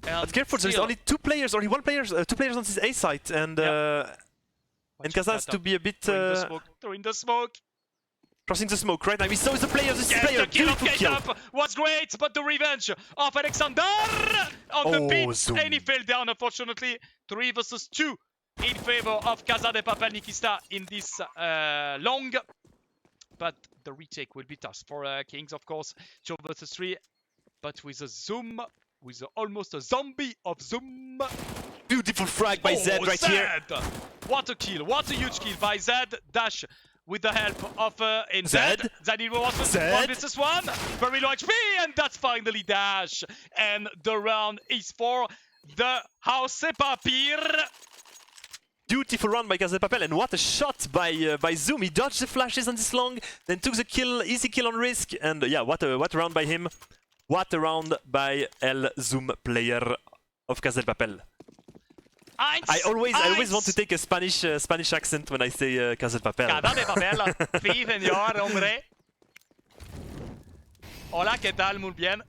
But careful, there's only two players on this A side, and Kaza has to be a bit throwing the smoke. Crossing the smoke right now. We saw the players. This player, the kill of K-Top was great, but the revenge of Alexander on the pit, and he fell down, unfortunately. 3 versus 2 in favor of KaZePapel Nikista in this long. But the retake will be tough for Kings, of course. 2 versus 3, but with a Zoom, with almost a zombie of Zoom. Beautiful frag by Zed right here. What a kill, what a huge kill by Zed. Dash with the help of Zed. Zed was 1 versus 1. Very low HP, and that's finally Dash. And the round is for the House Papir. Beautiful run by KaZePapel, and what a shot by Zoom. He dodged the flashes on this long, then took the kill, easy kill on risk, and yeah, what a round by him. What a round by El Zoom, player of KaZePapel. I always want to take a Spanish accent when I say KaZePapel. KaZePapel, sí, señor, hombre. Hola, ¿qué tal? Muy bien.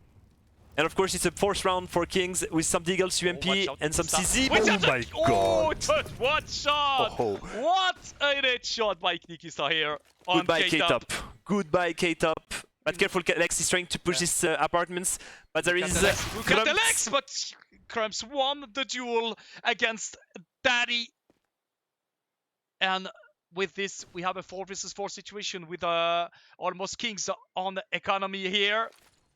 And of course, it's a 4th round for Kings with some Deagles, UMP, and some CZ. Oh my god! What shot! What a red shot by Nikista here on Goodbye, K-Top. Goodbye, K-Top. But careful, Lex is trying to push these apartments. But there is... Got the Lex, but Cramps won the duel against Daddy. And with this, we have a 4 versus 4 situation with almost Kings on economy here.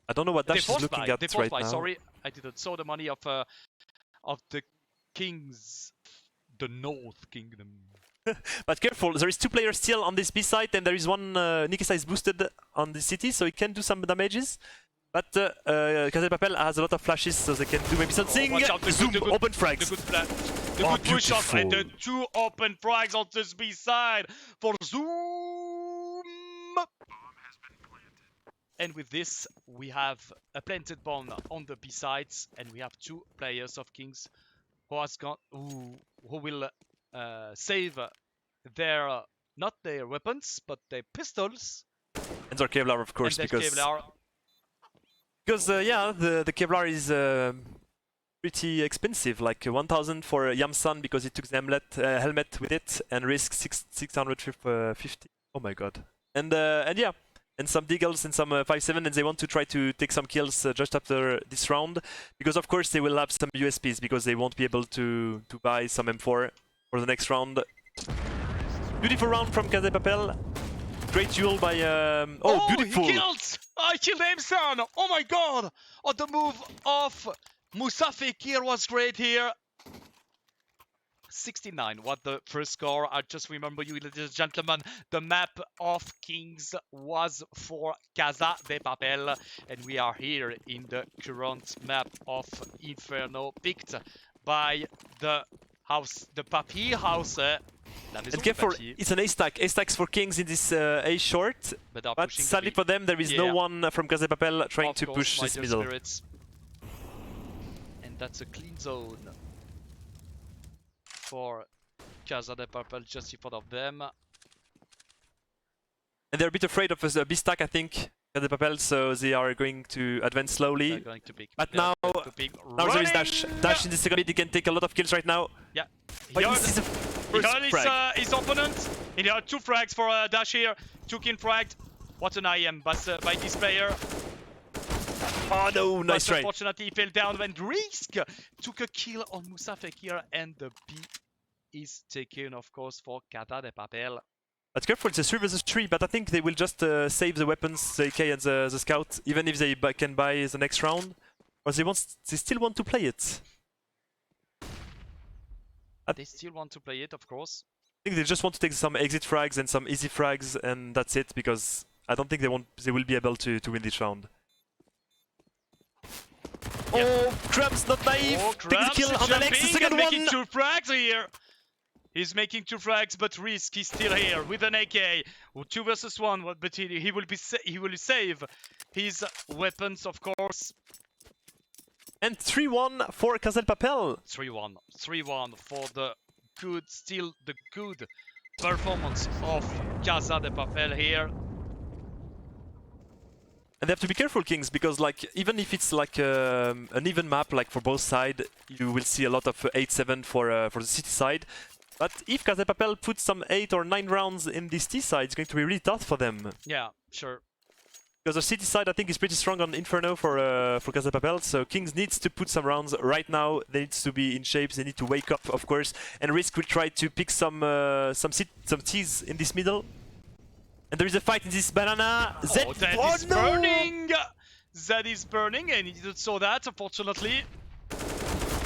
I don't know what They Dash is forced looking by, at they forced right by, now. sorry. I didn't saw the money of the Kings, the North Kingdom. But careful, there is 2 players still on this B side, and there is one Nikisa is boosted on the city, so he can do some damages. But Castle Papel has a lot of flashes, so they can do maybe something. Watch out, Zoom, open frags. The Oh, good push off and the beautiful. 2 open frags on this B side for Zoom. And with this, we have a planted bomb on the B sides, and we have 2 players of Kings who will save their not their weapons but their pistols. And their Kevlar, of course, and their Kevlar. Because yeah, the Kevlar is pretty expensive, like 1,000 for Yamsan because he took the helmet with it and risked 650. Oh my god! And yeah, and some Deagles and some 5-7, and they want to try to take some kills just after this round, because of course they will have some USPs because they won't be able to buy some M4 for the next round. Beautiful round from Castle Papel. Great duel by oh, beautiful! He killed! I killed Aimson! Oh my god! Oh, the move of Musafik here was great here. 69, what the first score. I just remember you, ladies and gentlemen, the map of Kings was for Casa de Papel, and we are here in the current map of Inferno, picked by the house, the Papier House. And careful, it's an A-stack. A-stacks for Kings in this A short, but sadly for them there is no one from Castle Papel trying to push this middle. Spirits. And that's a clean zone for Casa de Papel just in front of them. And they're a bit afraid of a B-stack, I think, Castle Papel, so they are going to advance slowly. They're going to pick. But now there is Dash. Dash in the second lead, he can take a lot of kills right now. Yeah. But this is a He heard his opponent. He had 2 frags for Dash here. 2 kin fragged. What an IM by this player. Oh no, nice try. Unfortunately, he fell down and Risk took a kill on Musafek here, and the B is taken, of course, for Casa de Papel. But careful, it's a 3 versus 3, but I think they will just save the weapons, the AK and the Scout, even if they can buy the next round. Or they still want to play it. They still want to play it, of course. I think they just want to take some exit frags and some easy frags, and that's it, because I don't think they will be able to win this round. Yep. Oh, Cramps not naive! Take the kill on Alex, the second one! Making 2 frags here! He's making 2 frags, but Risk is still here with an AK. 2 versus 1, but he will save his weapons, of course. And 3-1 for Castle Papel. 3-1. 3-1 for the good, still the good performance of Casa de Papel here. And they have to be careful, Kings, because like even if it's like an even map, like for both sides, you will see a lot of 8-7 for the city side. But if Castle Papel puts some 8 or 9 rounds in this T side, it's going to be really tough for them. Yeah, sure. Because the city side, I think, is pretty strong on Inferno for Castle Papel, so Kings needs to put some rounds right now. They need to be in shape. They need to wake up, of course. And Risk will try to pick some T's in this middle. And there is a fight in this banana. That is burning. That is burning, and he didn't saw that, unfortunately.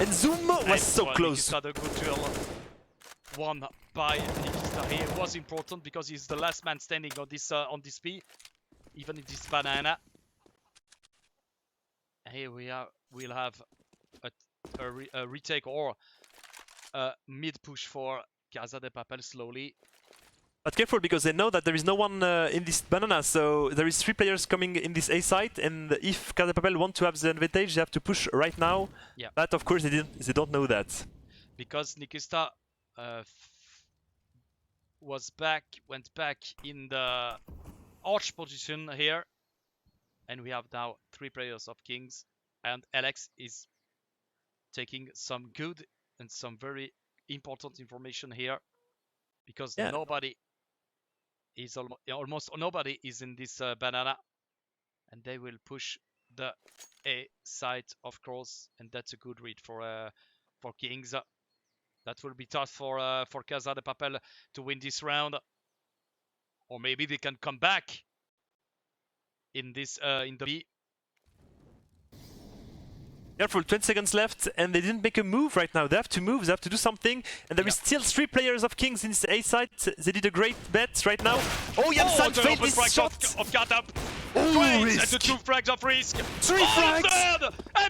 And Zoom was so close. Nikista, a good duel. Won by Nikista. He was important because he's the last man standing on this P. Even in this banana. Here we'll have a retake or a mid push for Casa de Papel slowly. But careful, because they know that there is no one in this banana, so there is 3 players coming in this A site, and if Casa de Papel want to have the advantage, they have to push right now. Yeah. But of course they don't know that. Because Nikista went back in the arch position here, and we have now 3 players of Kings, and Alex is taking some good and some very important information here, because nobody is almost nobody is in this banana, and they will push the A side, of course, and that's a good read for Kings. That will be tough for Casa de Papel to win this round, or maybe they can come back in this in the B. Careful, 20 seconds left, and they didn't make a move right now. They have to move, they have to do something, and there is still 3 players of Kings in this A side. They did a great bet right now. Oh, Janssen failed this shot! Of Katap. Oh, And Risk! the 2 frags of Risk. 3 frags!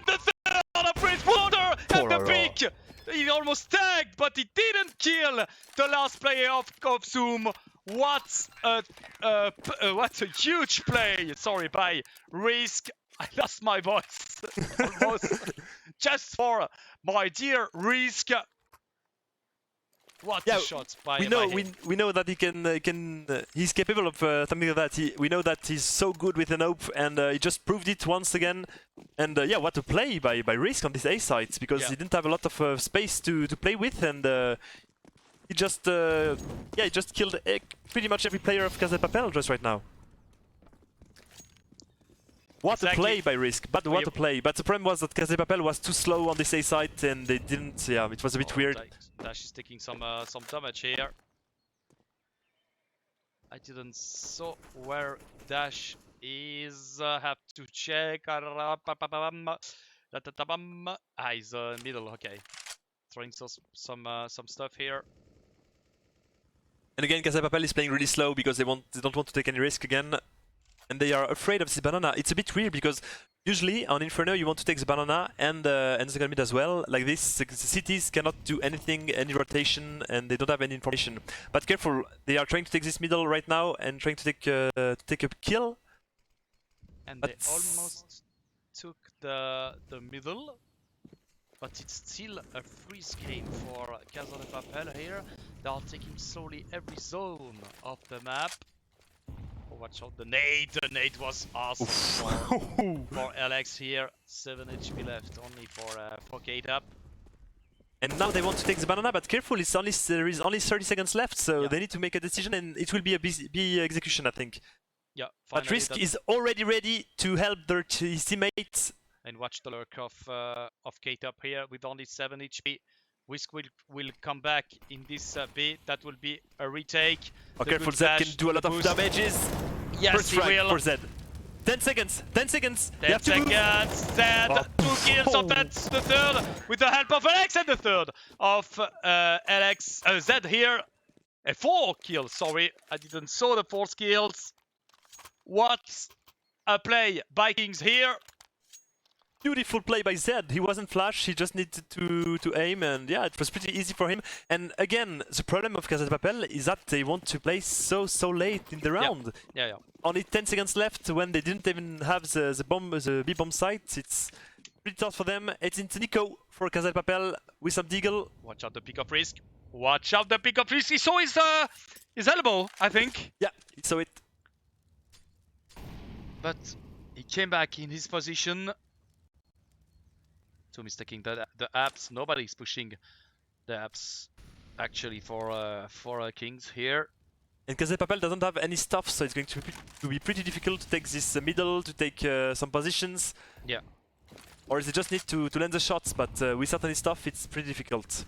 The third of Risk Water! And the Poor pick! He almost tagged, but he didn't kill the last player of Zoom. What a huge play! Sorry, by Risk. I lost my voice almost. Just for my dear Risk. What a shot by him. We know that he's capable of something like that. We know that he's so good with an AWP, and he just proved it once again. And yeah, what a play by Risk on this A side, because he didn't have a lot of space to play with, and he just killed pretty much every player of Casa de Papel just right now. What a play by Risk, but what a play. But the problem was that Casa de Papel was too slow on this A side, and they didn't. Yeah, it was a bit weird. Dash is taking some damage here. I didn't saw where Dash is. Have to check. He's middle. Okay, throwing some stuff here. And again, Casa de Papel is playing really slow because they don't want to take any risk again. And they are afraid of this banana. It's a bit weird because usually on Inferno you want to take the banana and the second mid as well. Like this, the cities cannot do anything, any rotation, and they don't have any information. But careful, they are trying to take this middle right now and trying to take a kill. And they almost took the middle, but it's still a freeze game for Casa de Papel here. They are taking slowly every zone of the map. Watch out, the nade! The nade was awesome for Alex here. 7 HP left, only for K-Tap. And now they want to take the banana, but careful, there is only 30 seconds left, so they need to make a decision, and it will be a B execution, I think. Yeah, but Risk is already ready to help his teammates. And watch the lurk of K-Tap here with only 7 HP. Risk will come back in this B. That will be a retake. Oh, careful, Zed can do a lot of damages. Yes, first he frag will. for Zed. 10 seconds, 10 seconds. 10 seconds, Zed, 2 kills, so that's the third with the help of Alex, and the third of Zed here. 4 kills, sorry, I didn't saw the 4 kills. What a play by Kings here. Beautiful play by Zed. He wasn't flash, he just needed to aim, and yeah, it was pretty easy for him. And again, the problem of Casa de Papel is that they want to play so late in the round. Yeah. Only 10 seconds left when they didn't even have the B bomb site. It's pretty tough for them. It's into Nico for Casa de Papel with some deagle. Watch out the pick of Risk. Watch out the pick of Risk. He saw his elbow, I think. Yeah, he saw it. But he came back in his position. So mistaking the apps. Nobody's pushing the apps actually for Kings here. And Casa de Papel doesn't have any stuff, so it's going to be pretty difficult to take this middle, to take some positions. Yeah. Or they just need to land the shots, but without any stuff, it's pretty difficult.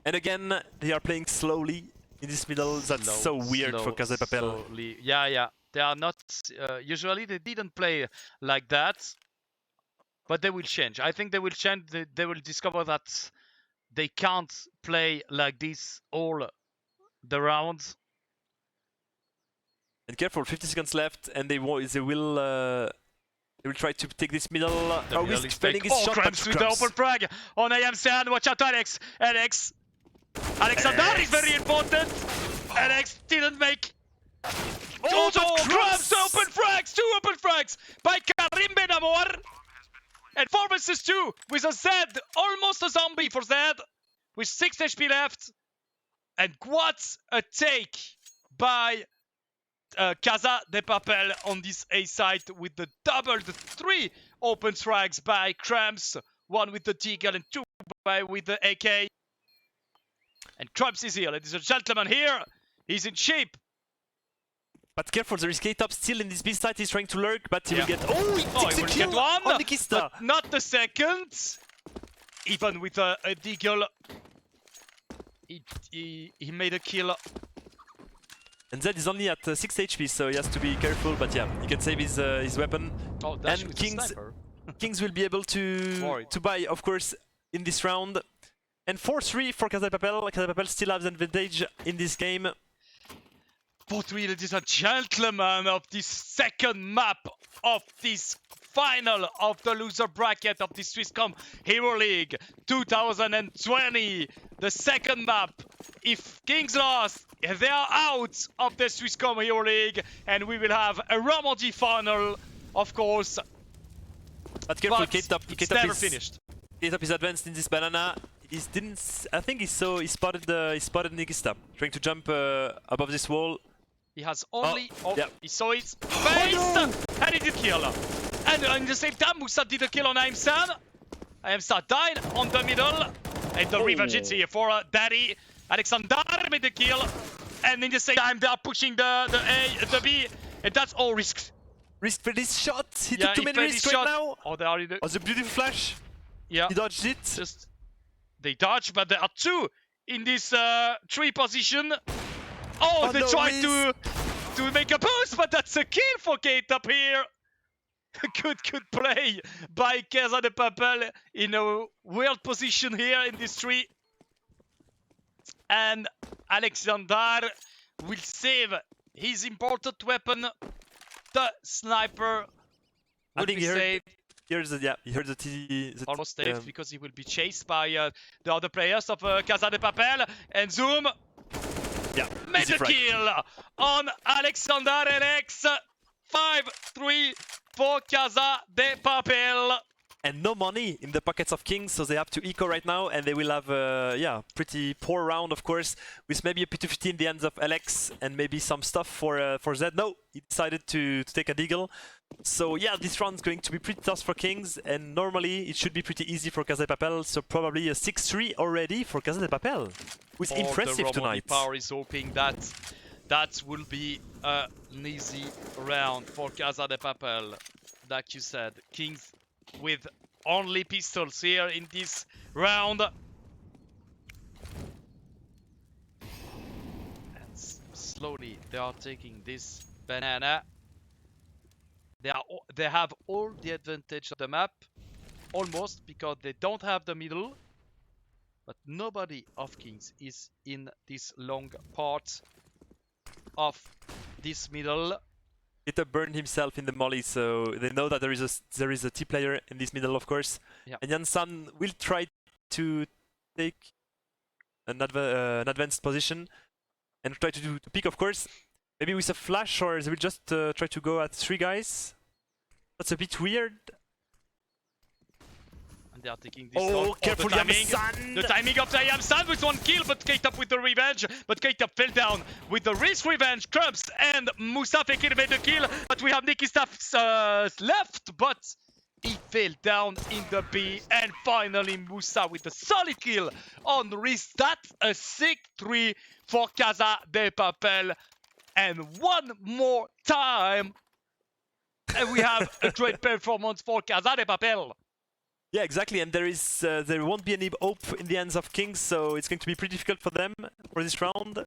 And again, they are playing slowly in this middle. That's so weird for Casa de Papel. Slowly. Yeah. They are not... usually they didn't play like that. But they will change. I think they will change. They will discover that they can't play like this all the rounds. And careful, 50 seconds left, and they will try to take this middle. Risk failing his shot. Cramps with the open frag on AMCN. Watch out, Alex. Alexander is very important. Alex didn't make. Cramps open frags. 2 open frags by Karim Benamor. And 4 versus 2 with a Zed, almost a zombie for Zed, with 6 HP left. And what a take by Casa de Papel on this A side with the 3 open frags by Cramps, 1 with the Deagle and 2 with the AK. And Cramps is here, ladies and gentlemen, here. He's in shape. But careful, there is K-Top still in this B side. He's trying to lurk, but he will get. Oh, he Oh, takes he a will kill get one, on Nikista. but not the second. Even with a deagle, he made a kill. And Zed is only at 6 HP, so he has to be careful. But yeah, he can save his weapon. Oh, dash And with the sniper. Kings will be able to buy, of course, in this round. And 4-3 for Casa de Papel. Casa de Papel still has advantage in this game. 4-3, ladies and gentlemen, of this second map of this final of the loser bracket of the Swisscom Hero League 2020. The second map. If Kings lost, they are out of the Swisscom Hero League, and we will have a Romandy final, of course. But careful, But K-Top it's never finished. K-Top is advanced in this banana. He didn't. I think he spotted Nikista trying to jump above this wall. He has only... Oh, yeah. he saw his face! And he did kill. And in the same time, Musa did a kill on Aimsan. Aimsan died on the middle. And the revenge is here for Daddy. Alexander made the kill. And in the same time, they are pushing the A, the B. And that's all risks. Risk for this shot. He Yeah, took too he many played risks his right shot. now. Oh, they are in the... Oh, the beautiful flash. Yeah. He dodged it. Just... They dodge, but there are two in this 3 position. Oh, they no, tried to make a boost, but that's a kill for Kate up here. Good play by Casa de Papel in a weird position here in this tree. And Alexander will save his important weapon, the sniper. I think he heard. Saved. He heard the Almost saved because he will be chased by the other players of Casa de Papel. And Zoom made the kill on Alexander Alex. 5-3 for Casa de Papel. And no money in the pockets of Kings, so they have to eco right now, and they will have pretty poor round, of course, with maybe a P250 in the hands of Alex and maybe some stuff for Zed. No, he decided to take a deagle. So yeah, this round is going to be pretty tough for Kings, and normally it should be pretty easy for Casa de Papel, so probably a 6-3 already for Casa de Papel, who's impressive tonight. Power is hoping that will be an easy round for Casa de Papel. Like you said, Kings with only pistols here in this round. And slowly they are taking this banana. They have all the advantage of the map, almost, because they don't have the middle. But nobody of Kings is in this long part of this middle. Peter burned himself in the molly, so they know that there is a T player in this middle, of course. Yeah. And Jansan will try to take an advanced position and try to pick, of course. Maybe with a flash, or they will just try to go at 3 guys. That's a bit weird. And they are taking this Careful, the timing. Yamsan! The timing of the Yamsan with 1 kill, but K-Top with the revenge. But K-Top fell down with the risk revenge. Krubs and Musa Fekir made the kill. But we have Nikista left, but he fell down in the B. And finally Musa with a solid kill on risk. That's a 6-3 for Casa de Papel. And one more time, and we have a great performance for Casa de Papel. Yeah, exactly, and there won't be any hope in the hands of Kings, so it's going to be pretty difficult for them for this round.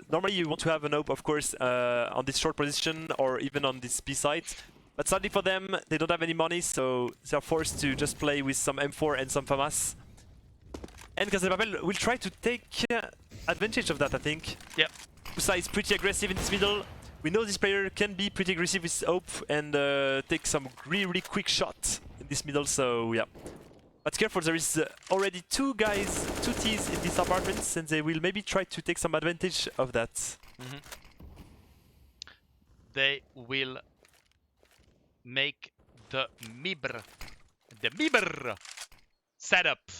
Normally you want to have an hope, of course, on this short position or even on this B site. But sadly for them, they don't have any money, so they are forced to just play with some M4 and some FAMAS. And Casa de Papel will try to take advantage of that, I think. Yep. Musa is pretty aggressive in this middle. We know this player can be pretty aggressive with hope and take some really quick shots in this middle, so yeah. But careful, there is already 2 Ts in these apartments, and they will maybe try to take some advantage of that. Mm-hmm. They will make the Mibr setup.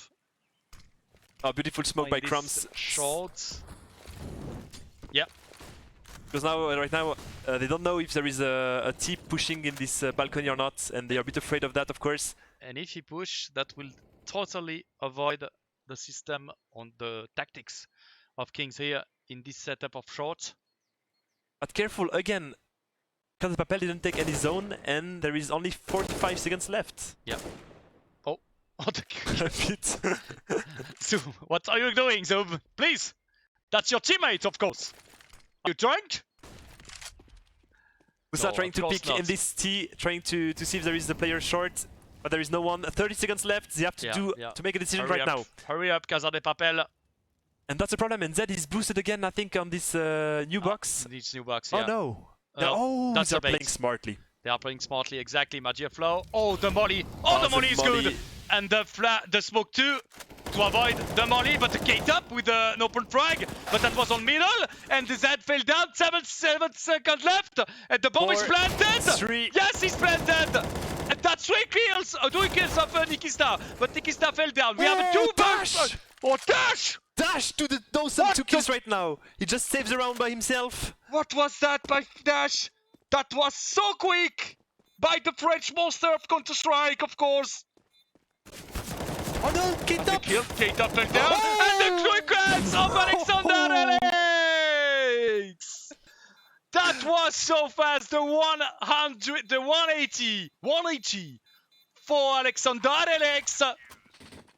Oh, beautiful smoke by Crumbs. Short. Yep. Because right now, they don't know if there is a T pushing in this balcony or not, and they are a bit afraid of that, of course. And if he push, that will totally avoid the system on the tactics of Kings here in this setup of short. But careful again. Casa de Papel didn't take any zone, and there is only 45 seconds left. Yeah. Oh, what A bit. Zoom, what are you doing, Zoom? Please! That's your teammate, of course! Are you drunk? Musa No, trying of to course pick not. in this T, trying to see if there is a player short, but there is no one. 30 seconds left. They have to to make a decision Hurry right up. now, Hurry up, Casa de Papel. and that's the problem. And Zed is boosted again, I think, on this new box. These new box, Oh yeah. no! No, that's they're a bait. playing smartly. They are playing smartly, exactly. Magia Flow. Oh, the molly. Oh, the molly is good. And the smoke too to avoid the molly, but the gate up with an open frag. But that was on middle, and the Z fell down. 7 seconds left, and the bomb is 4, planted. 3. Yes, he's planted. And that's 3 kills. 2 kills of Nikista, but Nikista fell down. We have a 2 dash! Oh, dash! Dash to the Dawson, What 2 kills right now. He just saves the round by himself. What was that by Dash? That was so quick! By the French monster of Counter-Strike, of course! Oh no! Get up! Kate fell down, and the quick hands of Alexander Alex! That was so fast, the 100, the 180 for Alexander Alex!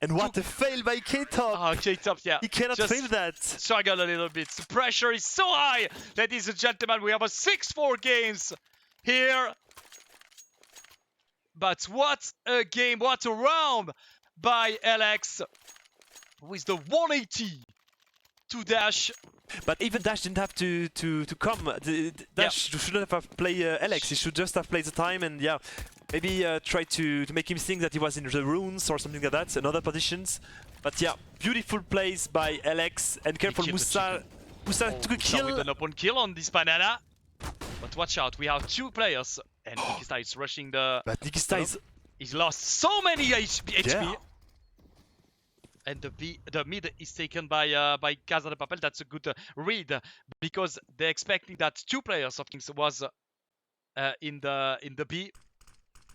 And what a fail by K-Top! Ah, K-Top, yeah. He cannot Just fail that. struggle a little bit. The pressure is so high, ladies and gentlemen. We have a 6-4 games here. But what a game, what a round by Alex with the 180 to Dash. But even Dash didn't have to come. Dash shouldn't have played Alex. He should just have played the time and maybe try to make him think that he was in the runes or something like that, in other positions. But yeah, beautiful plays by Alex, and careful, Musa took a kill. With an open kill on this banana. But watch out, we have 2 players, and Nikista is rushing the... But Nikista is... He's lost so many HP. Yeah. And the mid is taken by Casa de Papel. That's a good read, because they're expecting that 2 players of Kings was in the B,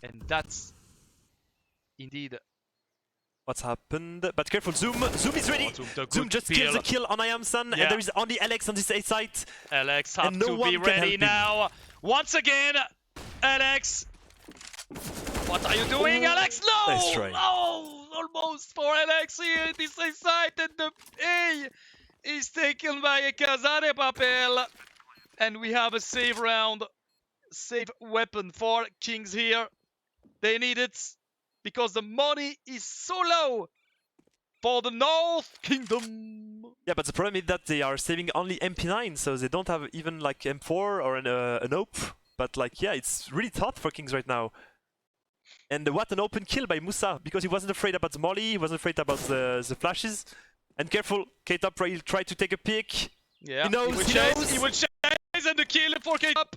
and that's indeed what's happened. But careful, Zoom is ready. Zoom just peel. kills the kill on Iamsan, and there is only Alex on this A site. Alex have and no to one be can ready help him. now. Once again, Alex. What are you doing, Alex? No! Nice try. Oh, almost for Alex here in this A site, and the A is taken by Casa de Papel. And we have a save round, save weapon for Kings here. They need it because the money is so low for the North Kingdom. Yeah, but the problem is that they are saving only MP9, so they don't have even like M4 or an OP. But like, yeah, it's really tough for Kings right now. And what an open kill by Musa, because he wasn't afraid about the molly, he wasn't afraid about the flashes. And careful, K-Top will try to take a peek. Yeah, He knows, he will chase, and the kill for K-Top.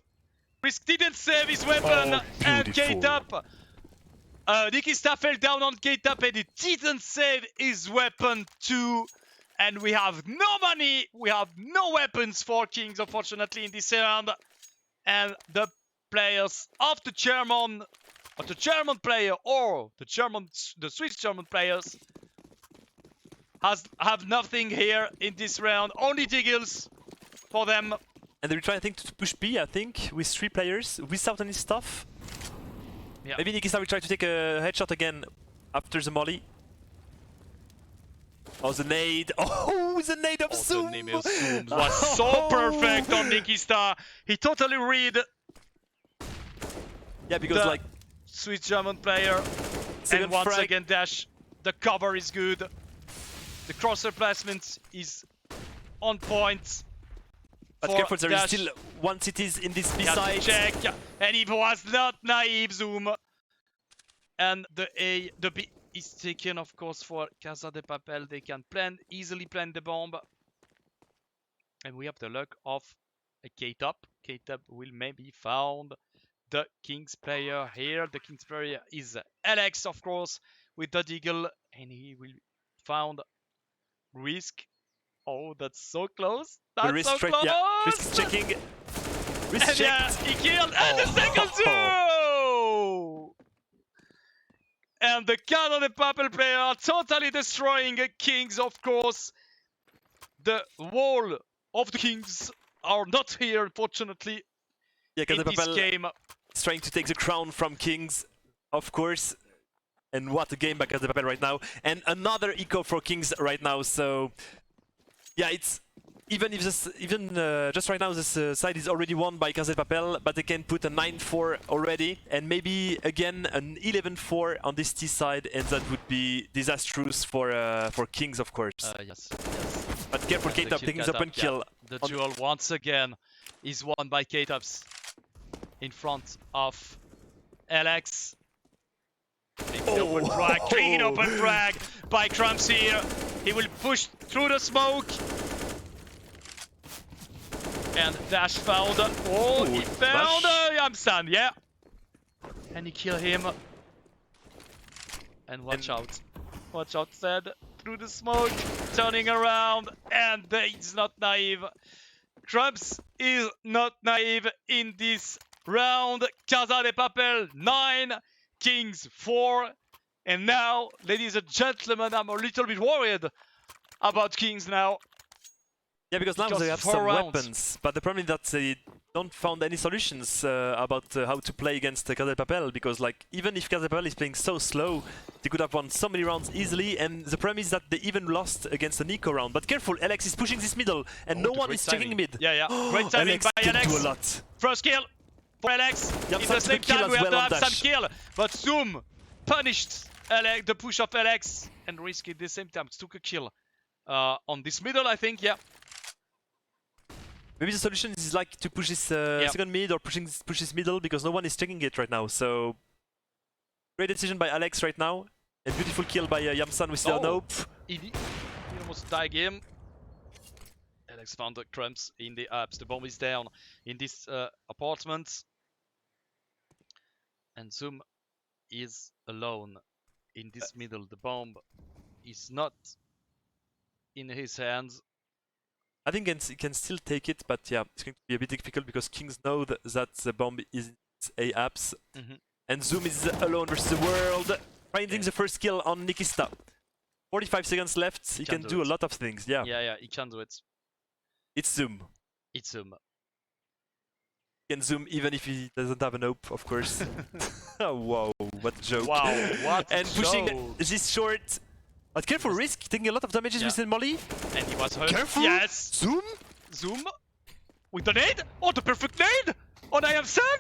Risk didn't save his weapon, and K-Top. Nikista fell down on K-Top, and he didn't save his weapon too. And we have no money, we have no weapons for Kings, unfortunately, in this round. And the players of the German player or the Swiss German players have nothing here in this round. Only Diggles for them. And they're trying, I think, to push B, I think, with 3 players, without any stuff. Yeah. Maybe Nikista will try to take a headshot again after the molly. Oh, the nade! Oh, the nade of Zoom! The name of Zoom was so perfect on Nikista. He totally read Yeah, because the like Swiss German player. second And once frag. again, Dash. The cover is good. The crosser placement is on point. But for careful, there is Dash. still 1 cities in this B He has to side. check, and he was not naive, Zoom. And the B is taken, of course, for Casa de Papel. They can easily plant the bomb. And we have the luck of a K-Top. K-Top will maybe found the Kings player here. The Kings player is Alex, of course, with the Deagle, and he will found Risk. Oh, that's so close. That's Risk so close. yeah, Risk is checking. Risk And checked. yeah, he killed, and the second two! And the Casa de Papel player are totally destroying Kings, of course. The wall of the Kings are not here, unfortunately, Yeah, in this Casablanca game. is trying to take the crown from Kings, of course. And what a game by Casablanca right now. And another eco for Kings right now. So, yeah, it's even if this, just right now this side is already won by Casablanca, but they can put a 9-4 already, and maybe again an 11-4 on this T side, and that would be disastrous for Kings, of course. Yes. But careful, The K-Top kill taking his K-Top, open yeah. kill. The on- duel once again is won by K-Tops in front of Alex. Big open frag, clean open frag by Crumbs here. He will push through the smoke. And Dash found. Oh, he found Yamsan, yeah. And he kill him. And watch out. Watch out, Zed. Through the smoke, turning around. And he's not naive. Crumbs is not naive in this round. Casa de Papel 9, Kings 4. And now, ladies and gentlemen, I'm a little bit worried about Kings now. Yeah, because now Because they have 4 some rounds. weapons, but the problem is that they don't found any solutions about how to play against Casa de Papel, because like even if Casa de Papel is playing so slow, they could have won so many rounds easily, and the problem is that they even lost against an eco round. But careful, Alex is pushing this middle, and no one is checking mid. Yeah, yeah. Great timing Alex by can Alex. do a lot. First kill for Alex. Yep, In Sam the same took kill time, as we have well to on have some Dash. kill. But Zoom punished the push of Alex and risked at the same time. Took a kill on this middle, I think. Yeah. Maybe the solution is like to push this second mid or push this middle, because no one is checking it right now. So great decision by Alex right now, and beautiful kill by Yamsan with still Oh. hope. He almost died him. Alex found the crumbs in the apps. The bomb is down in this apartment. And Zoom is alone in this middle. The bomb is not in his hands. I think he can still take it, but yeah, it's going to be a bit difficult because Kings know that the bomb is A apps. Mhm. And Zoom is alone versus the world, finding the first kill on Nikista. 45 seconds left, he can do a lot of things, yeah. Yeah, he can do it. It's Zoom. It's Zoom. He can Zoom even if he doesn't have an hope, of course. Oh, wow, what a joke. Wow, what a And pushing joke. this short. But careful, Risk, taking a lot of damages with the molly. And he was hurt. Careful! Yes! Zoom! Zoom! With the nade! Oh, the perfect nade! On I am Sun!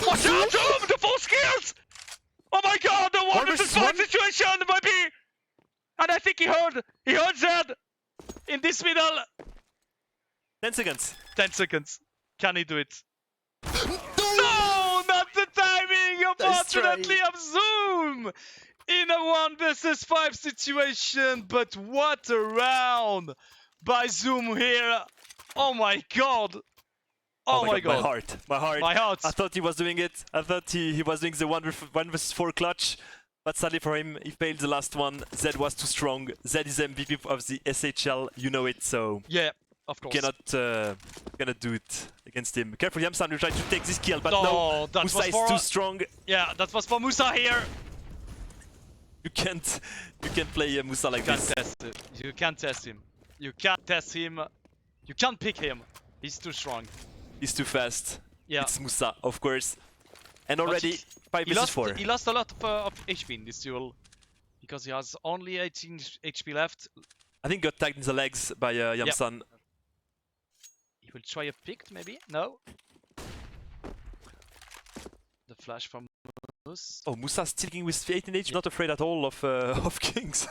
Watch out, Zoom! The 4 skills! Oh my god, the 1 versus 5 situation, maybe! And I think he heard Zed! In this middle! 10 seconds. 10 seconds. Can he do it? No! Not the timing, unfortunately, of Zoom! In a 1 versus 5 situation, but what a round by Zoom here! Oh my god! Oh my god! My heart. My heart! I thought he was doing it. I thought he was doing the 1 versus 4 clutch. But sadly for him, he failed the last one. Zed was too strong. Zed is MVP of the SHL, you know it, so Yeah, of course. cannot do it against him. Careful, Yamsan will try to take this kill, but Oh, no, that Musa was is for too a- strong. Yeah, that was for Musa here. You can't play Musa like You can't this. test it. You can't test him. You can't test him. You can't pick him. He's too strong. He's too fast. Yeah. It's Musa, of course. And already 5 He versus 4. He lost a lot of HP in this duel because he has only 18 HP left. I think got tagged in the legs by Yamsan. He will try a pick, maybe? No. The flash from Moose. Oh, Musa sticking with 18 HP, not afraid at all of Kings.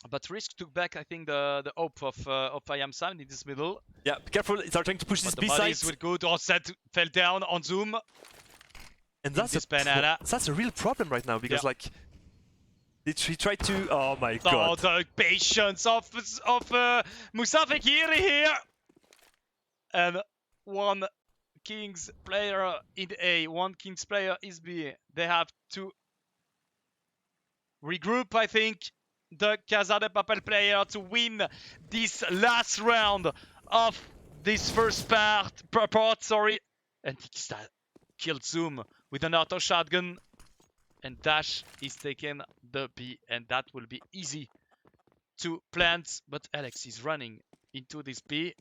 But Risk took back, I think, the hope of Yamsan in this middle. Yeah, be careful, they are trying to push this But the B side. bodies were good. Offset fell down on Zoom. And that's this banana. that's a real problem right now, because Yeah. like he tried to. Oh my Oh, god! the patience of Musa Fekiri here, and one Kings player in A, one Kings player is B. They have to regroup, I think, the Casa de Papel player to win this last round of this first part. Sorry, and Nikista killed Zoom with an auto shotgun. And Dash is taking the B, and that will be easy to plant. But Alex is running into this B.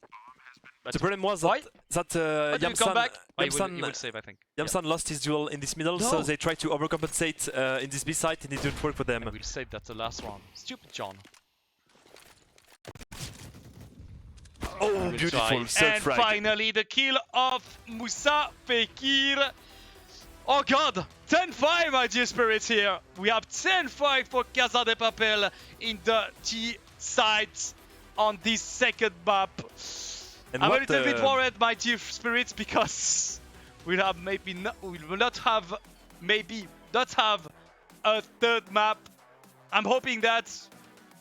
The problem was Why? that Why did you come back? Oh, he Yamsan will save, I think. Yamsan lost his duel in this middle, so they tried to overcompensate in this B site, and it didn't work for them. I will save that the last one. Stupid John. Oh, beautiful third And frag. finally the kill of Moussa Fekir. Oh god, 10-5 my dear spirits here. We have 10-5 for Casa de Papel in the T sides on this second map. And I'm a what, little bit worried, my dear spirits, because we'll have maybe we will not have a third map. I'm hoping that.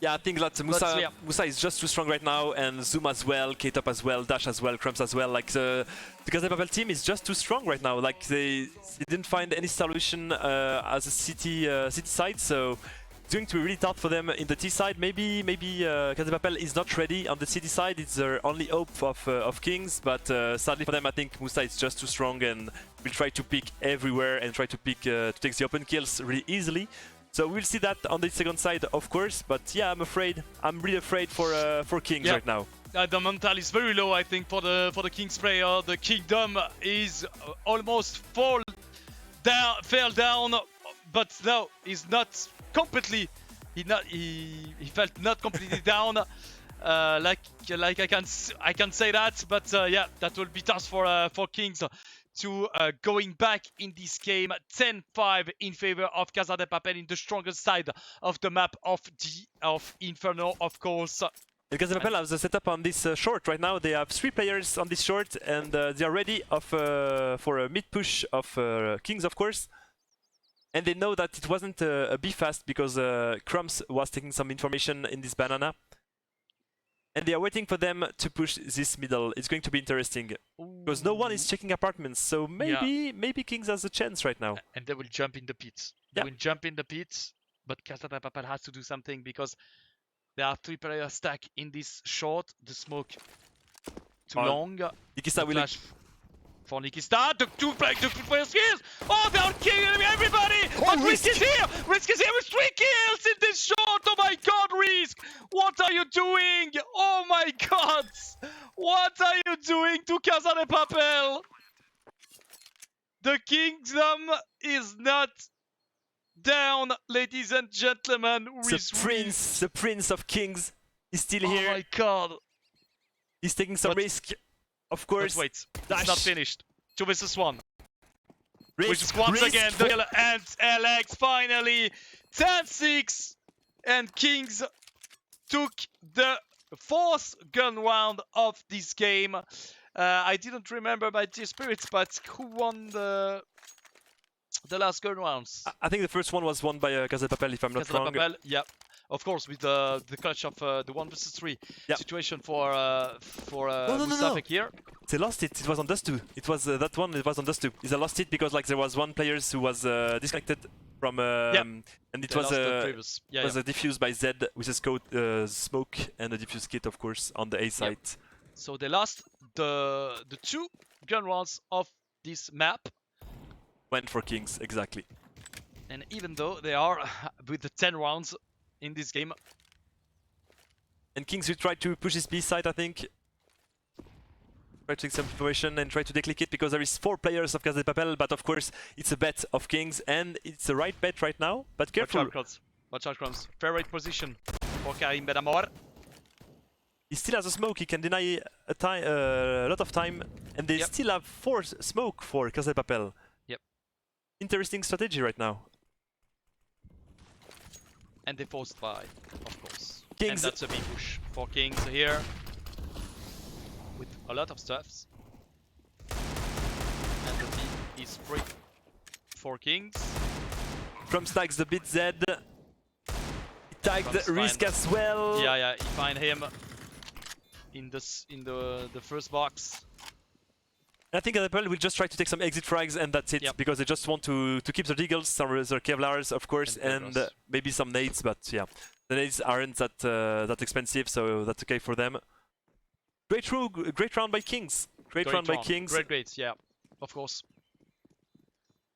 Yeah, I think that clear. Moussa is just too strong right now, and Zoom as well, K-Top as well, Dash as well, Crumbs as well. Like the Casa de Papel team is just too strong right now. Like they didn't find any solution as a city side, so it's going to be really tough for them in the T side. Maybe Casa de Papel is not ready on the city side. It's their only hope of Kings, but sadly for them, I think Moussa is just too strong and will try to pick everywhere and try to pick to take the open kills really easily. So we'll see that on the second side, of course. But yeah, I'm really afraid for Kings right now. The mental is very low, I think, for the Kings player. The Kingdom is almost fell down, but no, he's not completely. He felt not completely down. Like I can say that, but yeah, that will be tough for Kings to going back in this game. 10-5 in favor of Casa de Papel in the strongest side of the map of Inferno, of course. Casa de Papel has the setup on this short right now. They have 3 players on this short, and they are ready for a mid push of Kings, of course. And they know that it wasn't a B fast because Crumbs was taking some information in this banana. And they are waiting for them to push this middle. It's going to be interesting because no one is checking apartments, so maybe Kings has a chance right now. And they will jump in the pits. They will jump in the pits, but Casa de Papel has to do something because there are 3 players stuck in this short. The smoke too long. Nikista will flash for Nikista. The two players here. Oh, they are killing everybody! But Risk is here! Risk is here with 3 kills in this short! Oh my god, Risk! What are you doing? Oh my god! What are you doing to Casa de Papel? The Kingdom is not down, ladies and gentlemen. The Prince of Kings is still here. Oh my god. He's taking some risk, of course. But wait, Dash. it's not finished. 2 vs 1. Risk, Which once again, and Alex finally 10-6, and Kings took the 4th gun round of this game. I didn't remember my dear spirits, but who won the last gun rounds? I think the first one was won by Casa de Papel, if I'm not wrong. Papel, yeah. Of course, with the clutch of the 1 vs 3 situation for Moussa Fekir. They lost it. It was on Dust 2. It was that one. It was on Dust 2. They lost it because like there was one player who was disconnected from and it was diffused by Z with a smoke and a diffuse kit, of course, on the A side. So they lost the 2 gun rounds of this map. Went for Kings, exactly. And even though they are with the 10 rounds in this game. And Kings will try to push his B side, I think. Try to take some information and try to declick it because there is 4 players of Casa de Papel, but of course it's a bet of Kings and it's the right bet right now, but careful. Watch out, Crumbs. Fair right position for Karim Benamor. He still has a smoke, he can deny a lot of time, and they still have 4 smoke for Casa de Papel. Yep. Interesting strategy right now. And they forced by, of course. Kings. And that's a big push for Kings here. With a lot of stuffs. And the B is free for Kings. Crumbs tags the bit Z. He tagged Risk as well. Yeah, he find him in the first box. I think Apple will just try to take some exit frags and that's it, because they just want to keep their deagles, some their Kevlars, of course, and maybe some nades, but yeah, the nades aren't that expensive, so that's okay for them. Great round by Kings. Great round by Kings. Great, yeah, of course.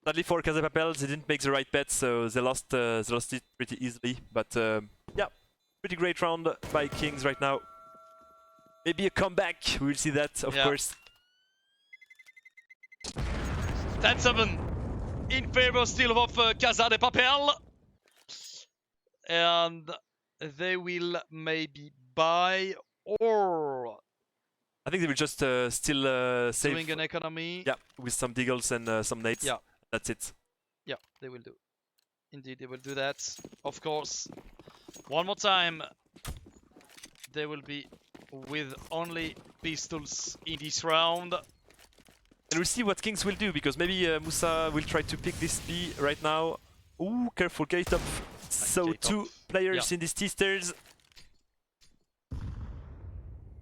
Sadly for Casa de Papel, they didn't make the right bet, so they lost it pretty easily. But yeah, pretty great round by Kings right now. Maybe a comeback. We'll see that, of Yeah. course. 10-7 in favor still of Casa de Papel. And they will maybe buy or I think they will just still save. doing an economy. Yeah, with some deagles and some nades. Yeah. That's it. Yeah, they will do. Indeed, they will do that. Of course. One more time. They will be with only pistols in this round. And we'll see what Kings will do, because maybe Musa will try to pick this B right now. Ooh, careful gate up. So gate two up. players Yeah. in these T-stairs.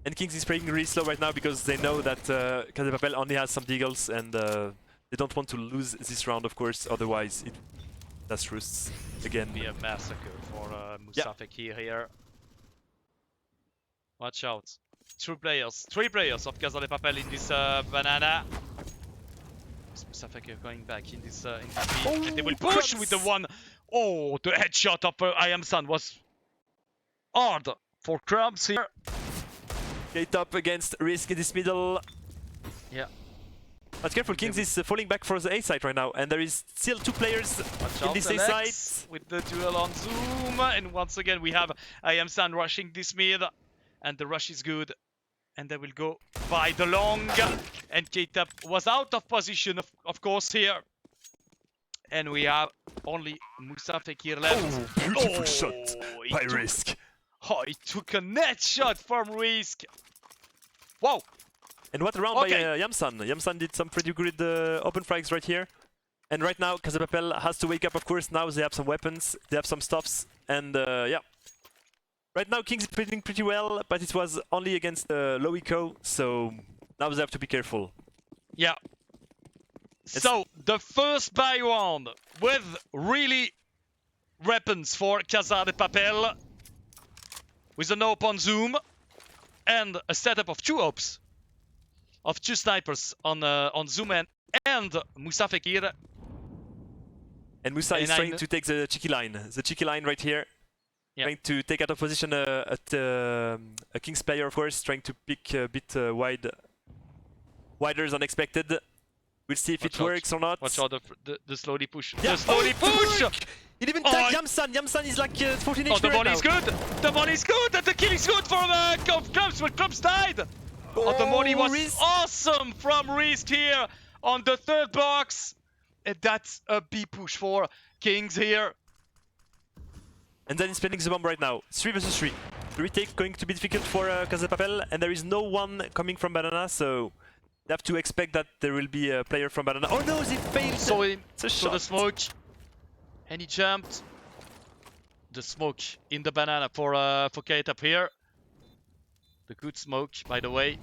And Kings is playing really slow right now because they know that Casa de Papel only has some deagles, and they don't want to lose this round, of course, otherwise it roosts again. Be a massacre for Musa Fekir here. Watch out. Three players of Casa de Papel in this banana. Is Musa Fekir going back in this B? And they will push with the one. Oh, the headshot of I Am Sun was hard for Krabs here. Gate up against Risk in this middle. Yeah. But careful, Kings is falling back for the A side right now, and there is still two players Watch in out, this A Alex, side. with the duel on Zoom, and once again we have I Am Sun rushing this mid, and the rush is good, and they will go by the long, and K-Tap was out of position of course here, and we have only Musa Fekir left. Oh, beautiful shot he by took- Risk. Oh, he took a net shot from Risk. Wow. And what a round Okay. by Yamsan. Yamsan did some pretty good open frags right here. And right now, Casa de Papel has to wake up, of course. Now they have some weapons, they have some stuffs, and yeah. Right now, Kings is playing pretty well, but it was only against low eco, so now they have to be careful. Yeah. So, the first buy round with really weapons for Casa de Papel, with an open zoom and a setup of two ops, of two snipers on zoom and Musa Fekir. And Musa is And trying to take the cheeky line right here. Yeah. Trying to take out of position at a Kings player, of course, trying to pick a bit wider than expected. We'll see if Watch it out. works or not. Watch out the slowly push. Yeah. The slowly push! It even Oh, tagged Yamsan. Yamsan is like 14 HP Oh, the right volley is now. good! The volley is good! And the kill is good from Clubs, but Clubs died! Oh, the volley was Risk. awesome from Risk here on the third box! And that's a B push for Kings here. And then he's spending the bomb right now. 3 versus 3. The retake going to be difficult for Casa de Papel, and there is no one coming from Banana, so they have to expect that there will be a player from Banana. Oh no, they failed! Saw him It's a to shot. the smoke. And he jumped. The smoke in the banana for Kate up here. The good smoke, by the way.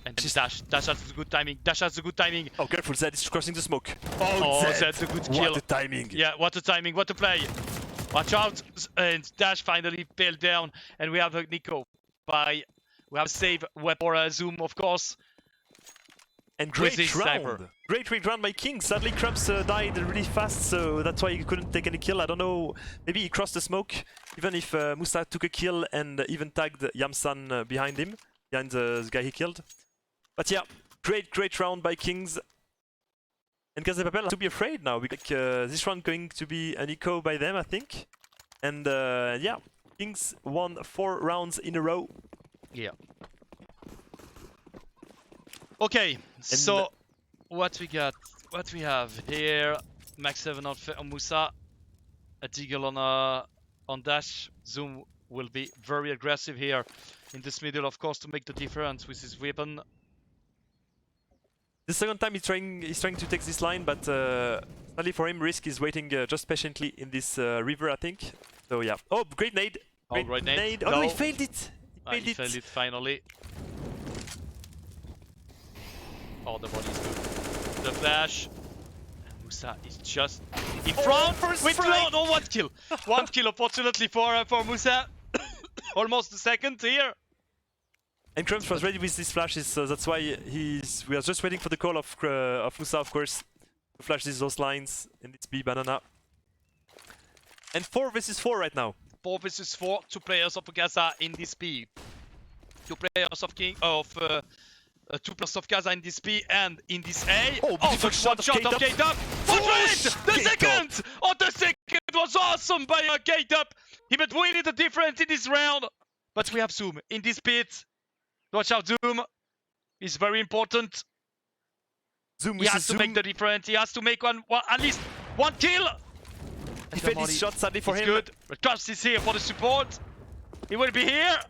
And Dash has the good timing. Dash has the good timing. Oh, careful, Zed is crossing the smoke. Oh, Zed. that's a good kill. What a timing. Yeah, what a timing, what a play. Watch out. And Dash finally fell down. And we have a Nico by... We have a save weapon for Zoom, of course. And With great his round. sniper. Great round by King. Sadly, Krabs died really fast, so that's why he couldn't take any kill. I don't know. Maybe he crossed the smoke, even if Musa took a kill and even tagged Yamsan behind him, behind the guy he killed. But yeah, great round by Kings. And Casa de Papel has to be afraid now, because this round going to be an eco by them, I think. And yeah, Kings won 4 rounds in a row. Yeah. Okay, so what we have here, Max 7 on Musa, a deagle on Dash. Zoom will be very aggressive here in this middle, of course, to make the difference with his weapon. The second time he's trying to take this line, but sadly for him, Risk is waiting just patiently in this river, I think. So yeah. Oh, great nade! Oh, great nade. Oh no, he No. failed it! He failed it finally. Oh, the body's good. The flash. And Musa is just in front. first With strike. no, one kill. One kill, unfortunately, for Musa. Almost the second here. And Crumbs was ready with these flashes, so that's why we are just waiting for the call of Musa, of course, to flash those lines in this B banana. And 4 versus 4 right now. 4 versus 4, 2 players of Gaza in this B. Two players of two players of Kaza in this B and in this A. Oh, beautiful shot of K-Dub. What was the second? Oh, the second was awesome by K-Dub. He made really the difference in this round. But we have Zoom in this pit. Watch out, Zoom. It's very important. Zoom He has to make the difference. He has to make at least one kill. He failed his shot sadly for him. Good. But Krabs is here for the support. He will be here.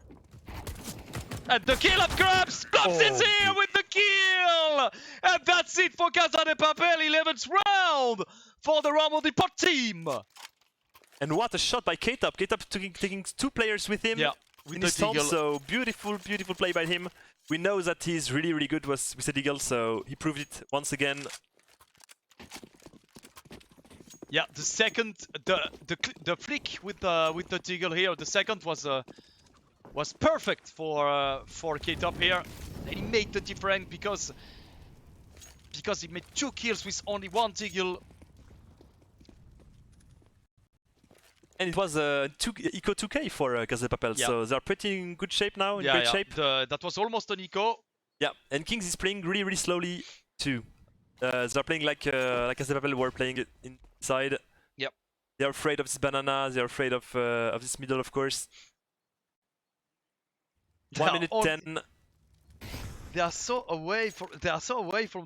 And the kill of Krabs! Krabs is here with the kill! And that's it for Casa de Papel, 11th round for the Ramon Depart team! And what a shot by K-Top. K-Top taking two players with him in his storm, so beautiful, beautiful play by him. We know that he's really, really good with the Deagle, so he proved it once again. Yeah, the second, the flick with the Deagle here, the second was perfect for K-Top here. And he made the difference because he made 2 kills with only 1 Deagle. And it was Eco 2K for Casa de Papel, so they're pretty in good shape now, in great shape. That was almost an Eco. Yeah, and Kings is playing really, really slowly too. They're playing like Casa de Papel were playing it inside. Yep. They're afraid of this banana, they're afraid of this middle, of course. 1 minute 10. They are so away from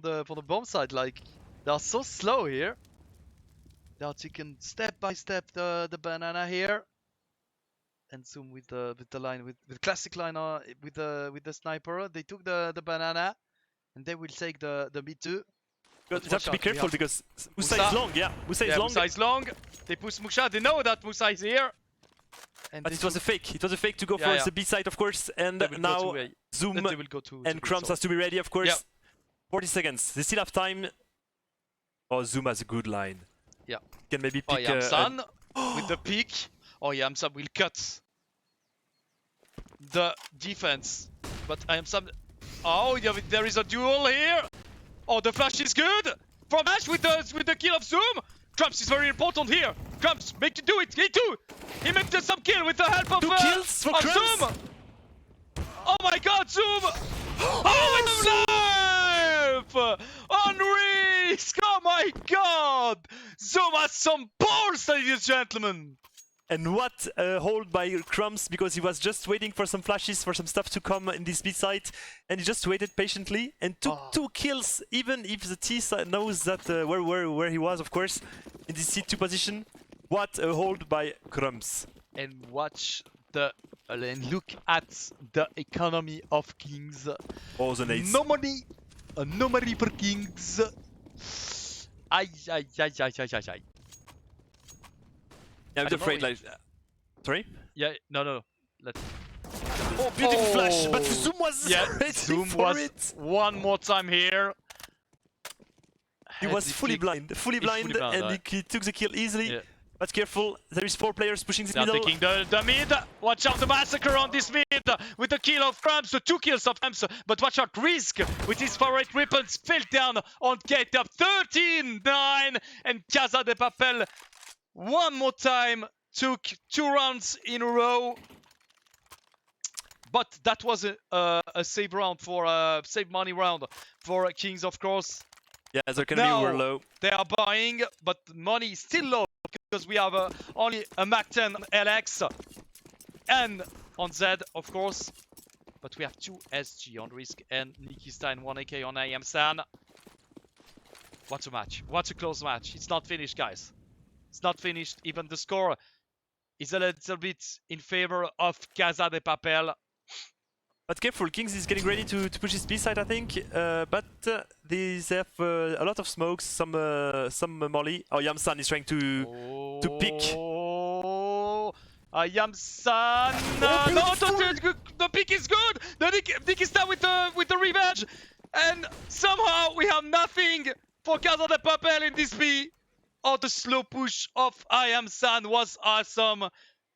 the bomb side. Like they are so slow here. They are taking step by step the banana here, and Zoom with the line with classic line with the sniper. They took the banana, and they will take the mid too. You have to be careful because Musa is long. Yeah, Musa is long. Musa is long. They push Musa. They know that Musa is here. And but it was a fake. It was a fake to go for the B side, of course. And now Zoom and Crumbs has to be ready, of course. Yeah. 40 seconds. They still have time. Oh, Zoom has a good line. Yeah. Can maybe pick Yamsan with the pick. Oh, Yamsan will cut the defense. But Yamsan. Oh, there is a duel here. Oh, the flash is good from Ash with the kill of Zoom. Crumbs is very important here. Crumbs, make you do it. He too. He made some kill with the help of 2 kills for Crumbs. Zoom. Oh my God, Zoom! Oh, with life! On risk! Oh my God! Zoom has some balls, ladies and gentlemen. And what a hold by Crumbs, because he was just waiting for some flashes, for some stuff to come in this B site, and he just waited patiently and took 2 kills, even if the T side knows that where he was, of course, in this C2 position. What a hold by Crumbs. And watch and look at the economy of Kings. Oh, the nades. No money for Kings. Aye. Yeah, I'm afraid, like... sorry? Yeah, no. Oh, beautiful flash, but Zoom was ready Zoom for was it. One more time here. He was fully blind, and he took the kill easily. Yeah. But careful, there is 4 players pushing the middle. Taking the mid. Watch out the massacre on this mid with the kill of Crumbs, the 2 kills of Crumbs. But watch out, Risk with his favorite weapons fell down on K-Top. 13-9, and Casa de Papel one more time took 2 rounds in a row. But that was a save round for save money round for Kings, of course. Yeah, their economy were low. They are buying, but money is still low because we have only a Mac 10 LX and on Z, of course. But we have 2 SG on Risk and Nikki Stein, 1 AK on AM San. What a match. What a close match. It's not finished, guys. It's not finished. Even the score is a little bit in favor of Casa de Papel. But careful, Kings is getting ready to push his B side, I think. But they have a lot of smokes, some molly. Oh, Yamsan is trying to pick. Oh, Yamsan! No, the pick is good. The Nick is down with the revenge, and somehow we have nothing for Casa de Papel in this B. Oh, the slow push of Yamsan was awesome.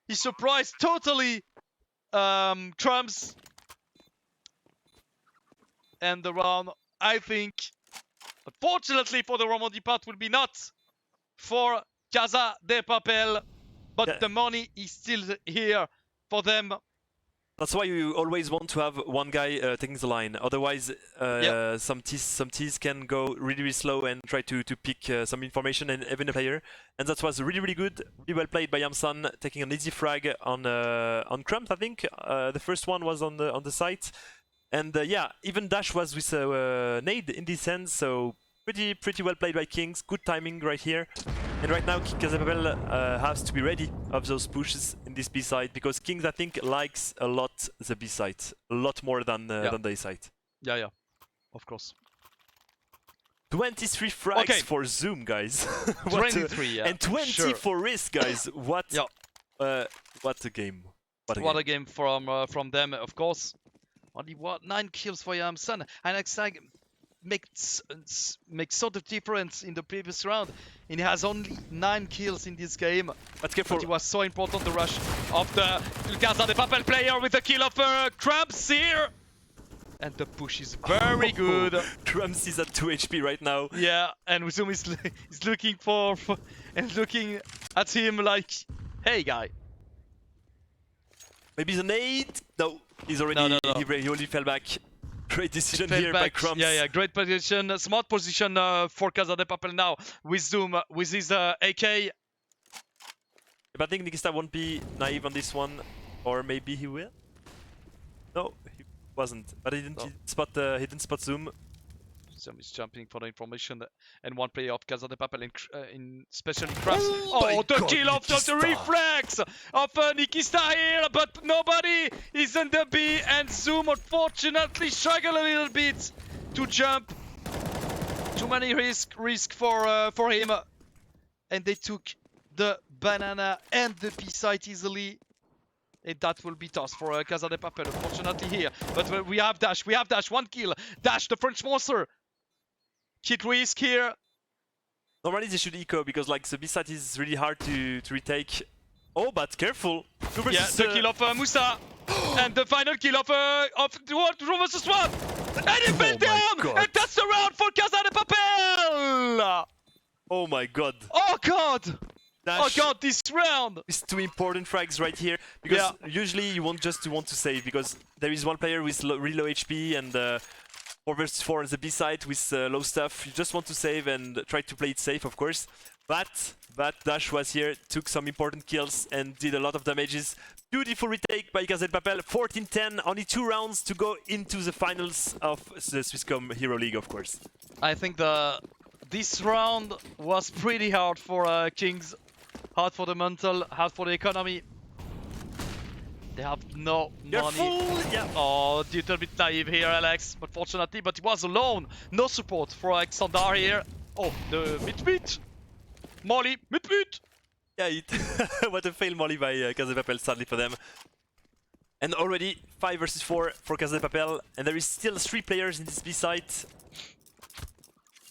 He surprised totally Crumbs. And the round, I think, unfortunately for the Ramon Depart, will be not for Casa de Papel, but the money is still here for them. That's why you always want to have one guy taking the line. Otherwise, some teams can go really slow and try to pick some information and even a player. And that was really good, really well played by Yamsan, taking an easy frag on Crumbs, I think. The first one was on the site, and yeah, even Dash was with a nade in this end. So pretty well played by Kings. Good timing right here. And right now, Casablanca has to be ready of those pushes in this B side, because Kings, I think, likes a lot the B side, a lot more than the A side. Yeah, of course. 23 frags for Zoom, guys. 23, yeah. And 20 for Risk, guys. What? What a game. What a game from them, of course. Only 9 kills for Yamsan, and it's like makes sort of difference in the previous round. And he has only 9 kills in this game. But careful. But it was so important, the rush of the Casa de Papel player with the kill of Krabs here. And the push is very good. Krabs is at 2 HP right now. Yeah, and Zoom is looking for and looking at him like, hey guy. Maybe the nade? No, he's already, no. he only fell back. Great decision here by Crumbs. Yeah, great position, smart position for Casa de Papel now with Zoom, with his AK. But I think Nikista won't be naive on this one, or maybe he will. No, he wasn't. But he didn't spot Zoom. Zoom is jumping for the information, and one player of Casa de Papel in especially Krabs. Oh, the kill of the reflex of Nikista here, but nobody is in the B, and Zoom unfortunately struggle a little bit to jump. Too many risk for him, and they took the banana and the B site easily. And that will be tough for Casa de Papel, unfortunately here. But we have Dash, 1 kill. Dash, the French monster. Hit Risk here. Normally they should eco, because like the B side is really hard to retake. Oh, but careful. Yeah, the kill of Musa. And the final kill of 2 versus 1. And he fell down! And that's the round for Casa de Papel! Oh my god. Oh god! Dash. Oh god, this round! It's 2 important frags right here, because usually you want to save, because there is one player with really low HP and 4 versus 4 on the B side with low stuff. You just want to save and try to play it safe, of course. But Dash was here, took some important kills and did a lot of damages. Beautiful retake by Casa de Papel, 14-10, only 2 rounds to go into the finals of the Swisscom Hero League, of course. I think this round was pretty hard for Kings. Hard for the mental, hard for the economy. They have no money. Yeah. Oh, a little bit naive here, Alex, unfortunately, but he was alone. No support for Alexander here. Oh, the mid-mid. Molly, mid-mid. Yeah, what a fail molly by Casa de Papel, sadly for them. And already 5 versus 4 for Casa de Papel, and there is still 3 players in this B site.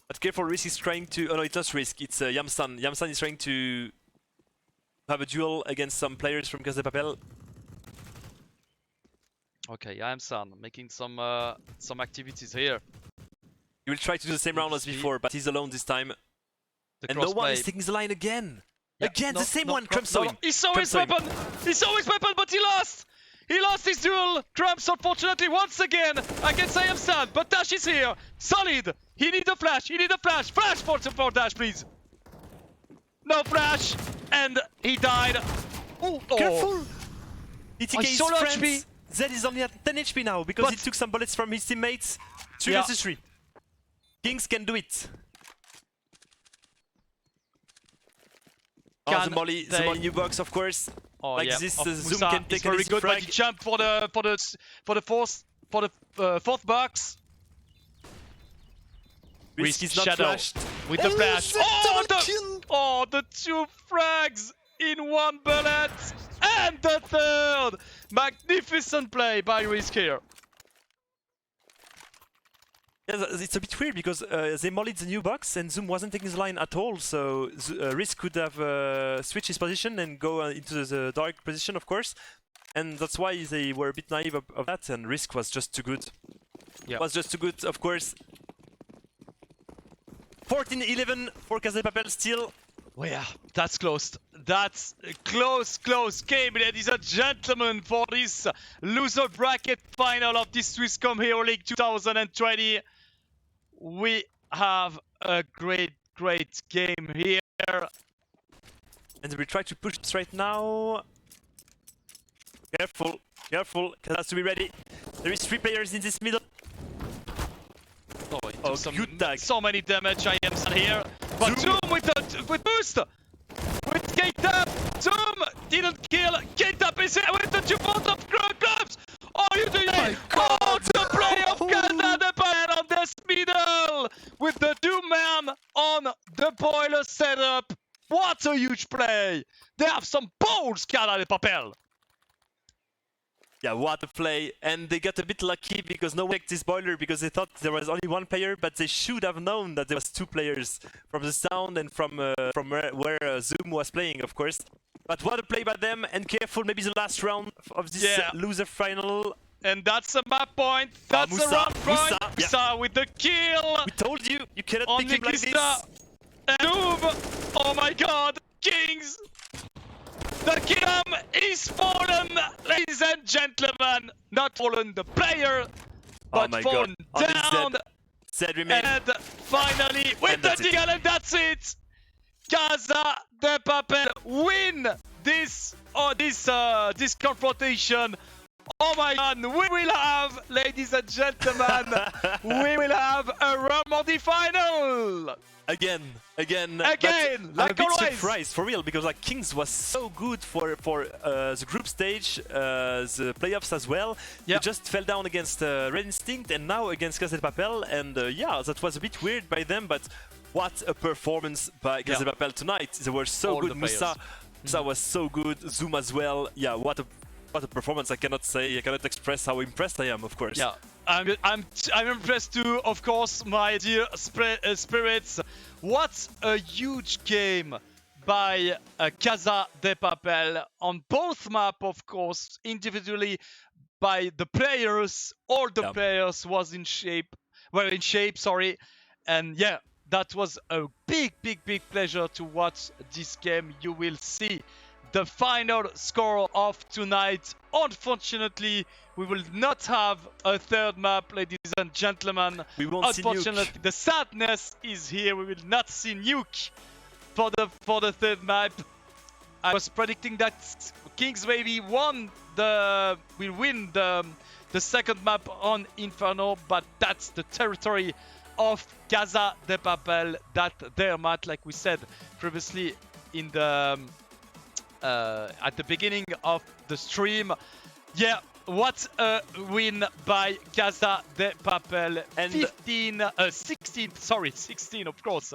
But careful, Risk is trying to... Oh no, it's not Risk, it's Yamsan. Yamsan is trying to have a duel against some players from Casa de Papel. Okay, Yamsan making some activities here. He will try to do the same round as before, but he's alone this time. And no one is taking the line again. Again, the same one, Crumbs. He saw his weapon! He saw his weapon, but he lost! He lost his duel! Crumbs, unfortunately, once again against Yamsan, but Dash is here! Solid! He needs a flash! He needs a flash! Flash for Dash, please! No flash! And he died! Oh, careful! ETK is solo friends. HP. Zed is only at 10 HP now, because he took some bullets from his teammates. 3 versus 3. Kings can do it. Oh, the molly new box, of course. Oh, like yeah. this, Musa Zoom can take very good, frag. but he jumped for the fourth box. Risk is not Shadow flashed. With the flash. Oh, the 2 frags in 1 bullet, and the 3rd. Magnificent play by Risk here. Yeah, it's a bit weird because they mollied the new box and Zoom wasn't taking the line at all, so Risk could have switched his position and go into the dark position, of course, and that's why they were a bit naive of that, and Risk was just too good. Yeah. Was just too good, of course. 14-11 for Casa de Papel still. Well, yeah, that's close. that's a close game, ladies and gentlemen, for this loser bracket final of this Swisscom Hero League 2020. We have a great game here. And we try to push this right now. Careful, because has to be ready. There is 3 players in this middle. Oh, good tag. So many damage I am here. But Zoom with boost! With K-Tap! Zoom didn't kill! K-Tap is here with the 2 bolt of gloves! Oh, you doing it? Oh, the play of Casa de Papel on this middle! With the 2-man on the boiler setup! What a huge play! They have some balls, Casa de Papel! Yeah, what a play. And they got a bit lucky because no one checked this boiler because they thought there was only 1 player, but they should have known that there was 2 players from the sound and from where Zoom was playing, of course. But what a play by them, and careful, maybe the last round of this loser final. And that's a map point. That's Musa, a round point. Musa with the kill. We told you cannot pick him like this. And Zoom. Oh my god, Kings. The kingdom is fallen, ladies and gentlemen. Not fallen the player, but fallen down. Zed remains. And finally, with the deal, and that's it. Casa de Papel win this confrontation. Oh my god, we will have, ladies and gentlemen, we will have a Ramadi final. Again, like I'm a bit always. surprised for real because like Kings was so good for the group stage, the playoffs as well. They just fell down against Red Instinct and now against Casa de Papel, and yeah, that was a bit weird by them, but what a performance by Casa de Papel tonight. They were so good. Musa was so good. Zoom as well. Yeah, what a performance. I cannot express how impressed I am, of course. Yeah, I'm impressed too, of course, my dear spirits. What a huge game by Casa de Papel on both maps, of course, individually by the players. All the players was in shape, sorry. And yeah, that was a big pleasure to watch this game. You will see the final score of tonight. Unfortunately, we will not have a third map, ladies and gentlemen. We won't see Nuke. The sadness is here. We will not see Nuke for the third map. I was predicting that Kings maybe will win the second map on Inferno, but that's the territory of Casa de Papel. That their map, like we said previously in the at the beginning of the stream. Yeah, what a win by Casa de Papel. And 16, of course.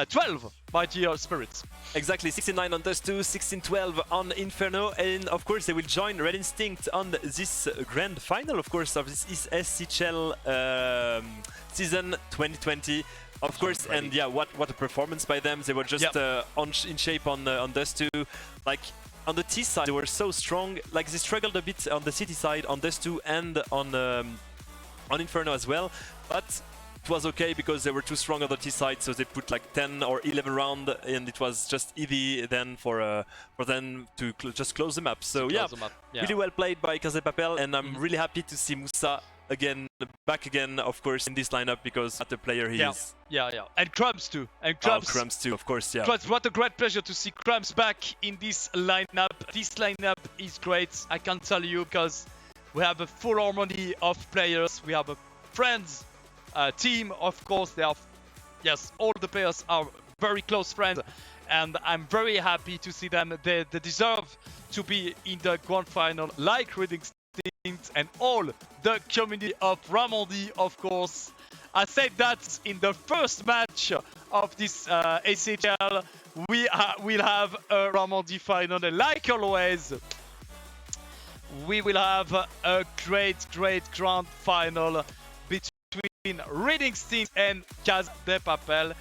12 by dear spirits. Exactly, 69 on Dust 2, 16-12 on Inferno, and of course they will join Red Instinct on this grand final, of course, of this ESL season 2020. Of course, and yeah, what a performance by them. They were just in shape on Dust 2. Like, on the T side, they were so strong. Like, they struggled a bit on the City side, on Dust 2 and on Inferno as well. But it was okay because they were too strong on the T side, so they put like 10 or 11 round, and it was just easy then for them to just close the map. So yeah, really well played by Casa de Papel, and I'm really happy to see Musa back again, of course, in this lineup, because what a player he is. Yeah. And Crumbs too. Crumbs too, of course, yeah. Crumbs, what a great pleasure to see Crumbs back in this lineup. This lineup is great, I can tell you, because we have a full harmony of players. We have a friends team, of course. They are, yes, all the players are very close friends, and I'm very happy to see them. They deserve to be in the grand final, like Red Instinct and all the community of Ramadi, of course. I said that in the first match of this ACHL, we will have a Ramadi final, and like always, we will have a great grand final between Red Instinct and Casa de Papel.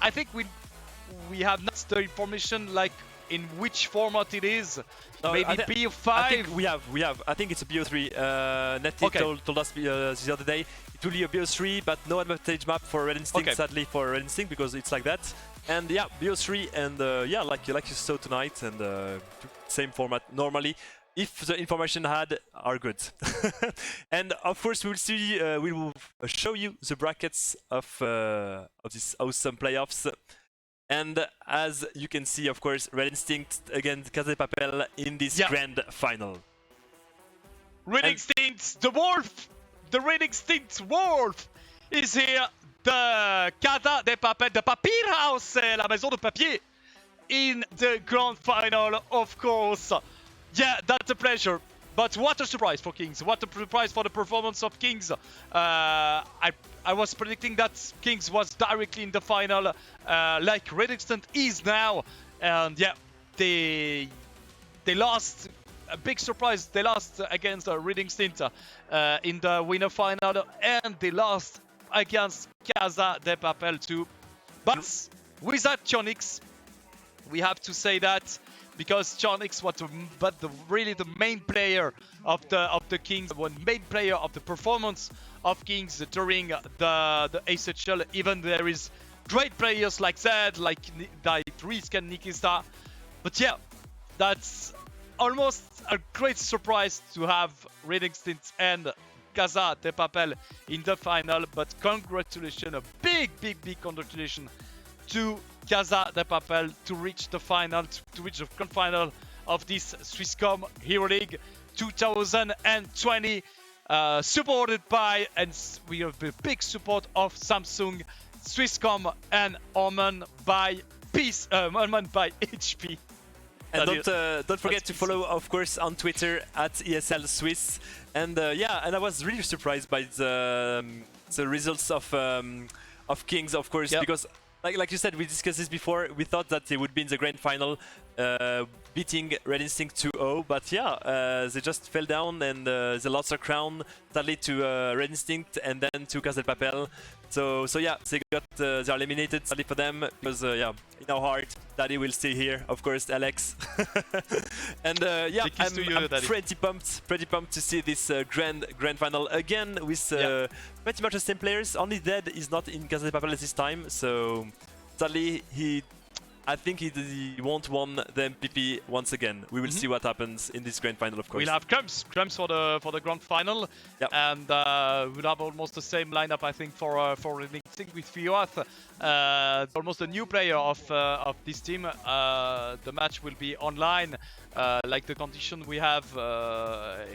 I think we have not the information like in which format it is. No, maybe BO5. I think we have. I think it's a BO3. Netty told us the other day it will be a BO3, but no advantage map for Red Instinct, sadly for Red Instinct, because it's like that. And yeah, BO3, and yeah, like you saw tonight, and same format normally, if the information had are good. And of course, we will see, we will show you the brackets of this awesome playoffs. And as you can see, of course, Red Instinct against Casa de Papel in this grand final. Red Instinct, the Wolf! The Red Instinct Wolf is here. The Casa de Papel, the Papier House, la maison de papier, in the grand final, of course. Yeah, that's a pleasure. But what a surprise for Kings. What a surprise for the performance of Kings. I was predicting that Kings was directly in the final, like Red Instinct is now. And yeah, they lost. A big surprise. They lost against Red Instinct in the winner final, and they lost against Casa de Papel too. But without Chonix, we have to say that, because Chonix was really the main player of the Kings, one main player of the performance of Kings during the ESL. Even there is great players like Zed, like Risk and Nikista. But yeah, that's almost a great surprise to have Red Instinct and Casa de Papel in the final. But congratulations, a big congratulations to Casa de Papel to reach the final, to reach the grand final of this Swisscom Hero League 2020, supported by, and we have the big support of Samsung, Swisscom, and Oman by HP. And don't forget to follow, of course, on Twitter at ESL Swiss. And yeah, and I was really surprised by the results of Kings, of course, because like you said, we discussed this before. We thought that they would be in the grand final, beating Red Instinct 2-0, but yeah, they just fell down, and they lost their crown, sadly, to Red Instinct and then to Casa de Papel. So yeah, they are eliminated, sadly for them, because yeah, in our heart, Daddy will stay here, of course, Alex. And yeah, I'm pretty pumped to see this grand final again with pretty much the same players. Only Dead is not in Casa de Papel this time, so sadly I think he won't win the MPP once again. We will see what happens in this grand final, of course. We'll have Crumbs for the grand final, and we'll have almost the same lineup, I think, for Red Instinct with Fioath, almost a new player of this team. The match will be online, like the condition we have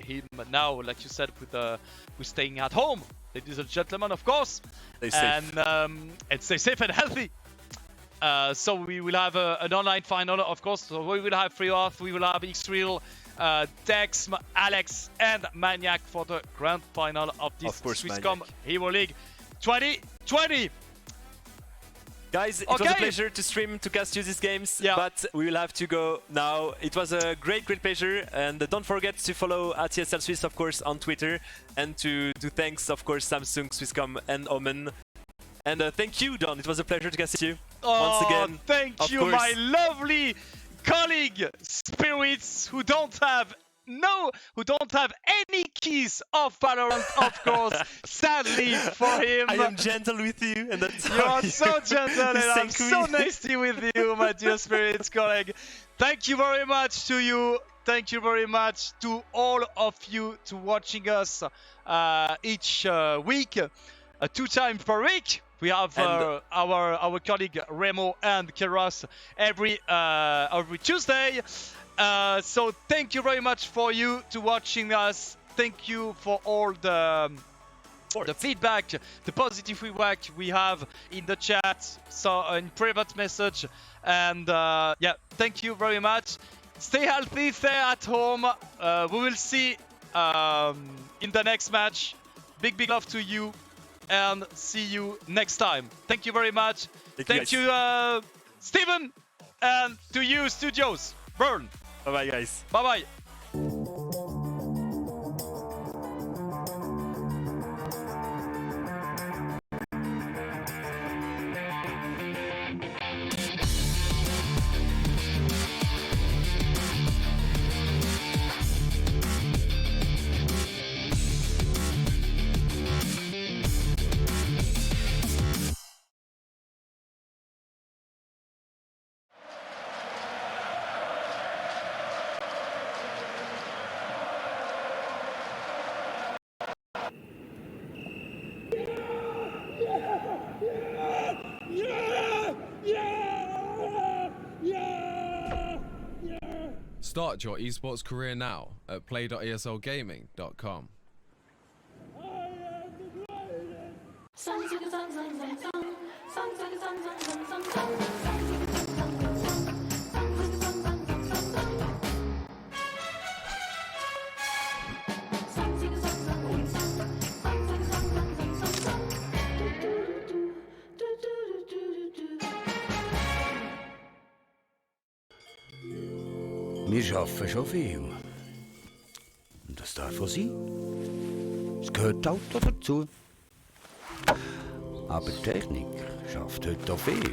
him now, like you said, with staying at home. Ladies and gentlemen, of course, stay safe. And stay safe and healthy. So we will have an online final, of course. So we will have Freeoff, we will have Xreal, Dex, Alex, and Maniac for the grand final of this Swisscom Hero League 2020. Guys, it was a pleasure to stream, to cast you these games, but we will have to go now. It was a great pleasure, and don't forget to follow at ESL Swiss, of course, on Twitter, and to thanks, of course, Samsung, Swisscom, and Omen. And thank you, Don. It was a pleasure to cast you once again. Thank you, my lovely colleague, Spirits, who don't have any keys of Valorant, of course. Sadly for him. I am gentle with you, and that's you are so gentle, and I'm so nasty with you, my dear Spirits colleague. Thank you very much to you. Thank you very much to all of you to watching us each week, 2 times per week. We have our colleague Remo and Keras every Tuesday. So thank you very much for you to watching us. Thank you for all the feedback, the positive feedback we have in the chat, so in private message, and yeah, thank you very much. Stay healthy, stay at home. We will see in the next match. Big love to you, and see you next time. Thank you very much. Thank you, Steven, and to you, Studios. Burn. Bye-bye, guys. Bye-bye. Start your esports career now at play.eslgaming.com. Wir arbeiten schon viel. Und das darf auch sein. Es gehört halt auch dazu. Aber die Technik schafft heute auch viel.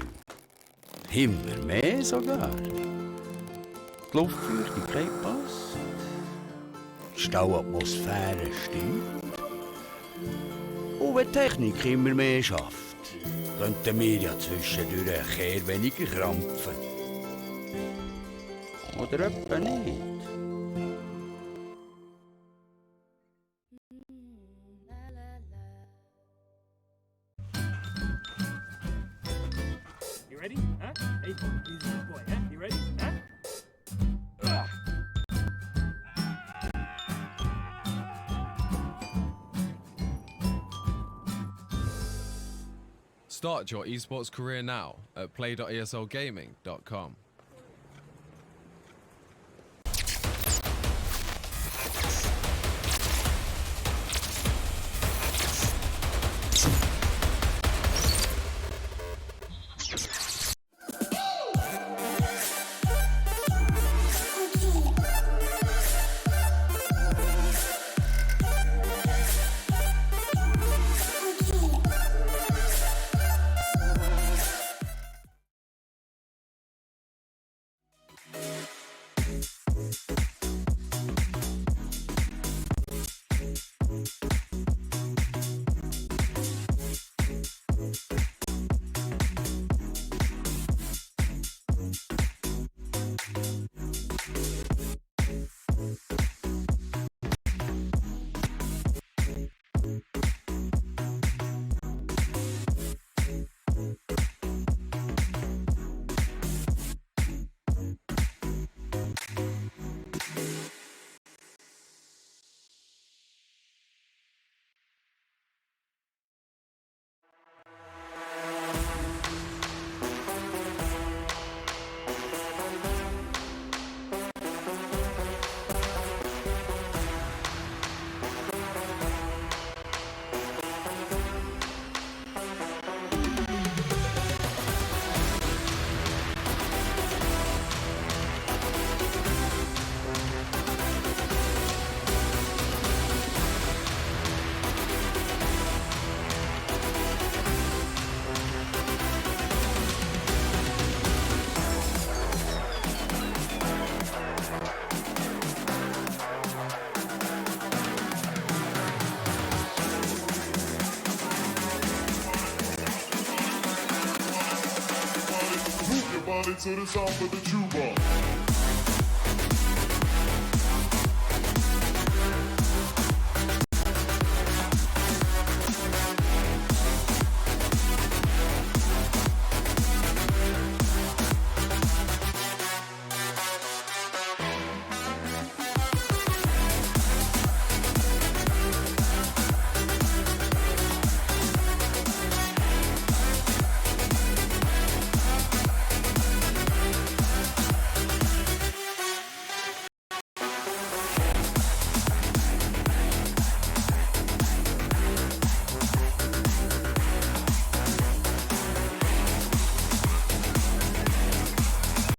Immer mehr sogar. Die Luftfeuchtigkeit passt. Die Stauatmosphäre stimmt. Und wenn die Technik immer mehr schafft, könnten wir ja zwischendurch ein Kehr weniger krampfen. Oder etwa nicht. You ready? Huh? Hey, easy boy, huh? You ready? Huh? Start your esports career now at play.eslgaming.com. Move your body to the sound of the tuba.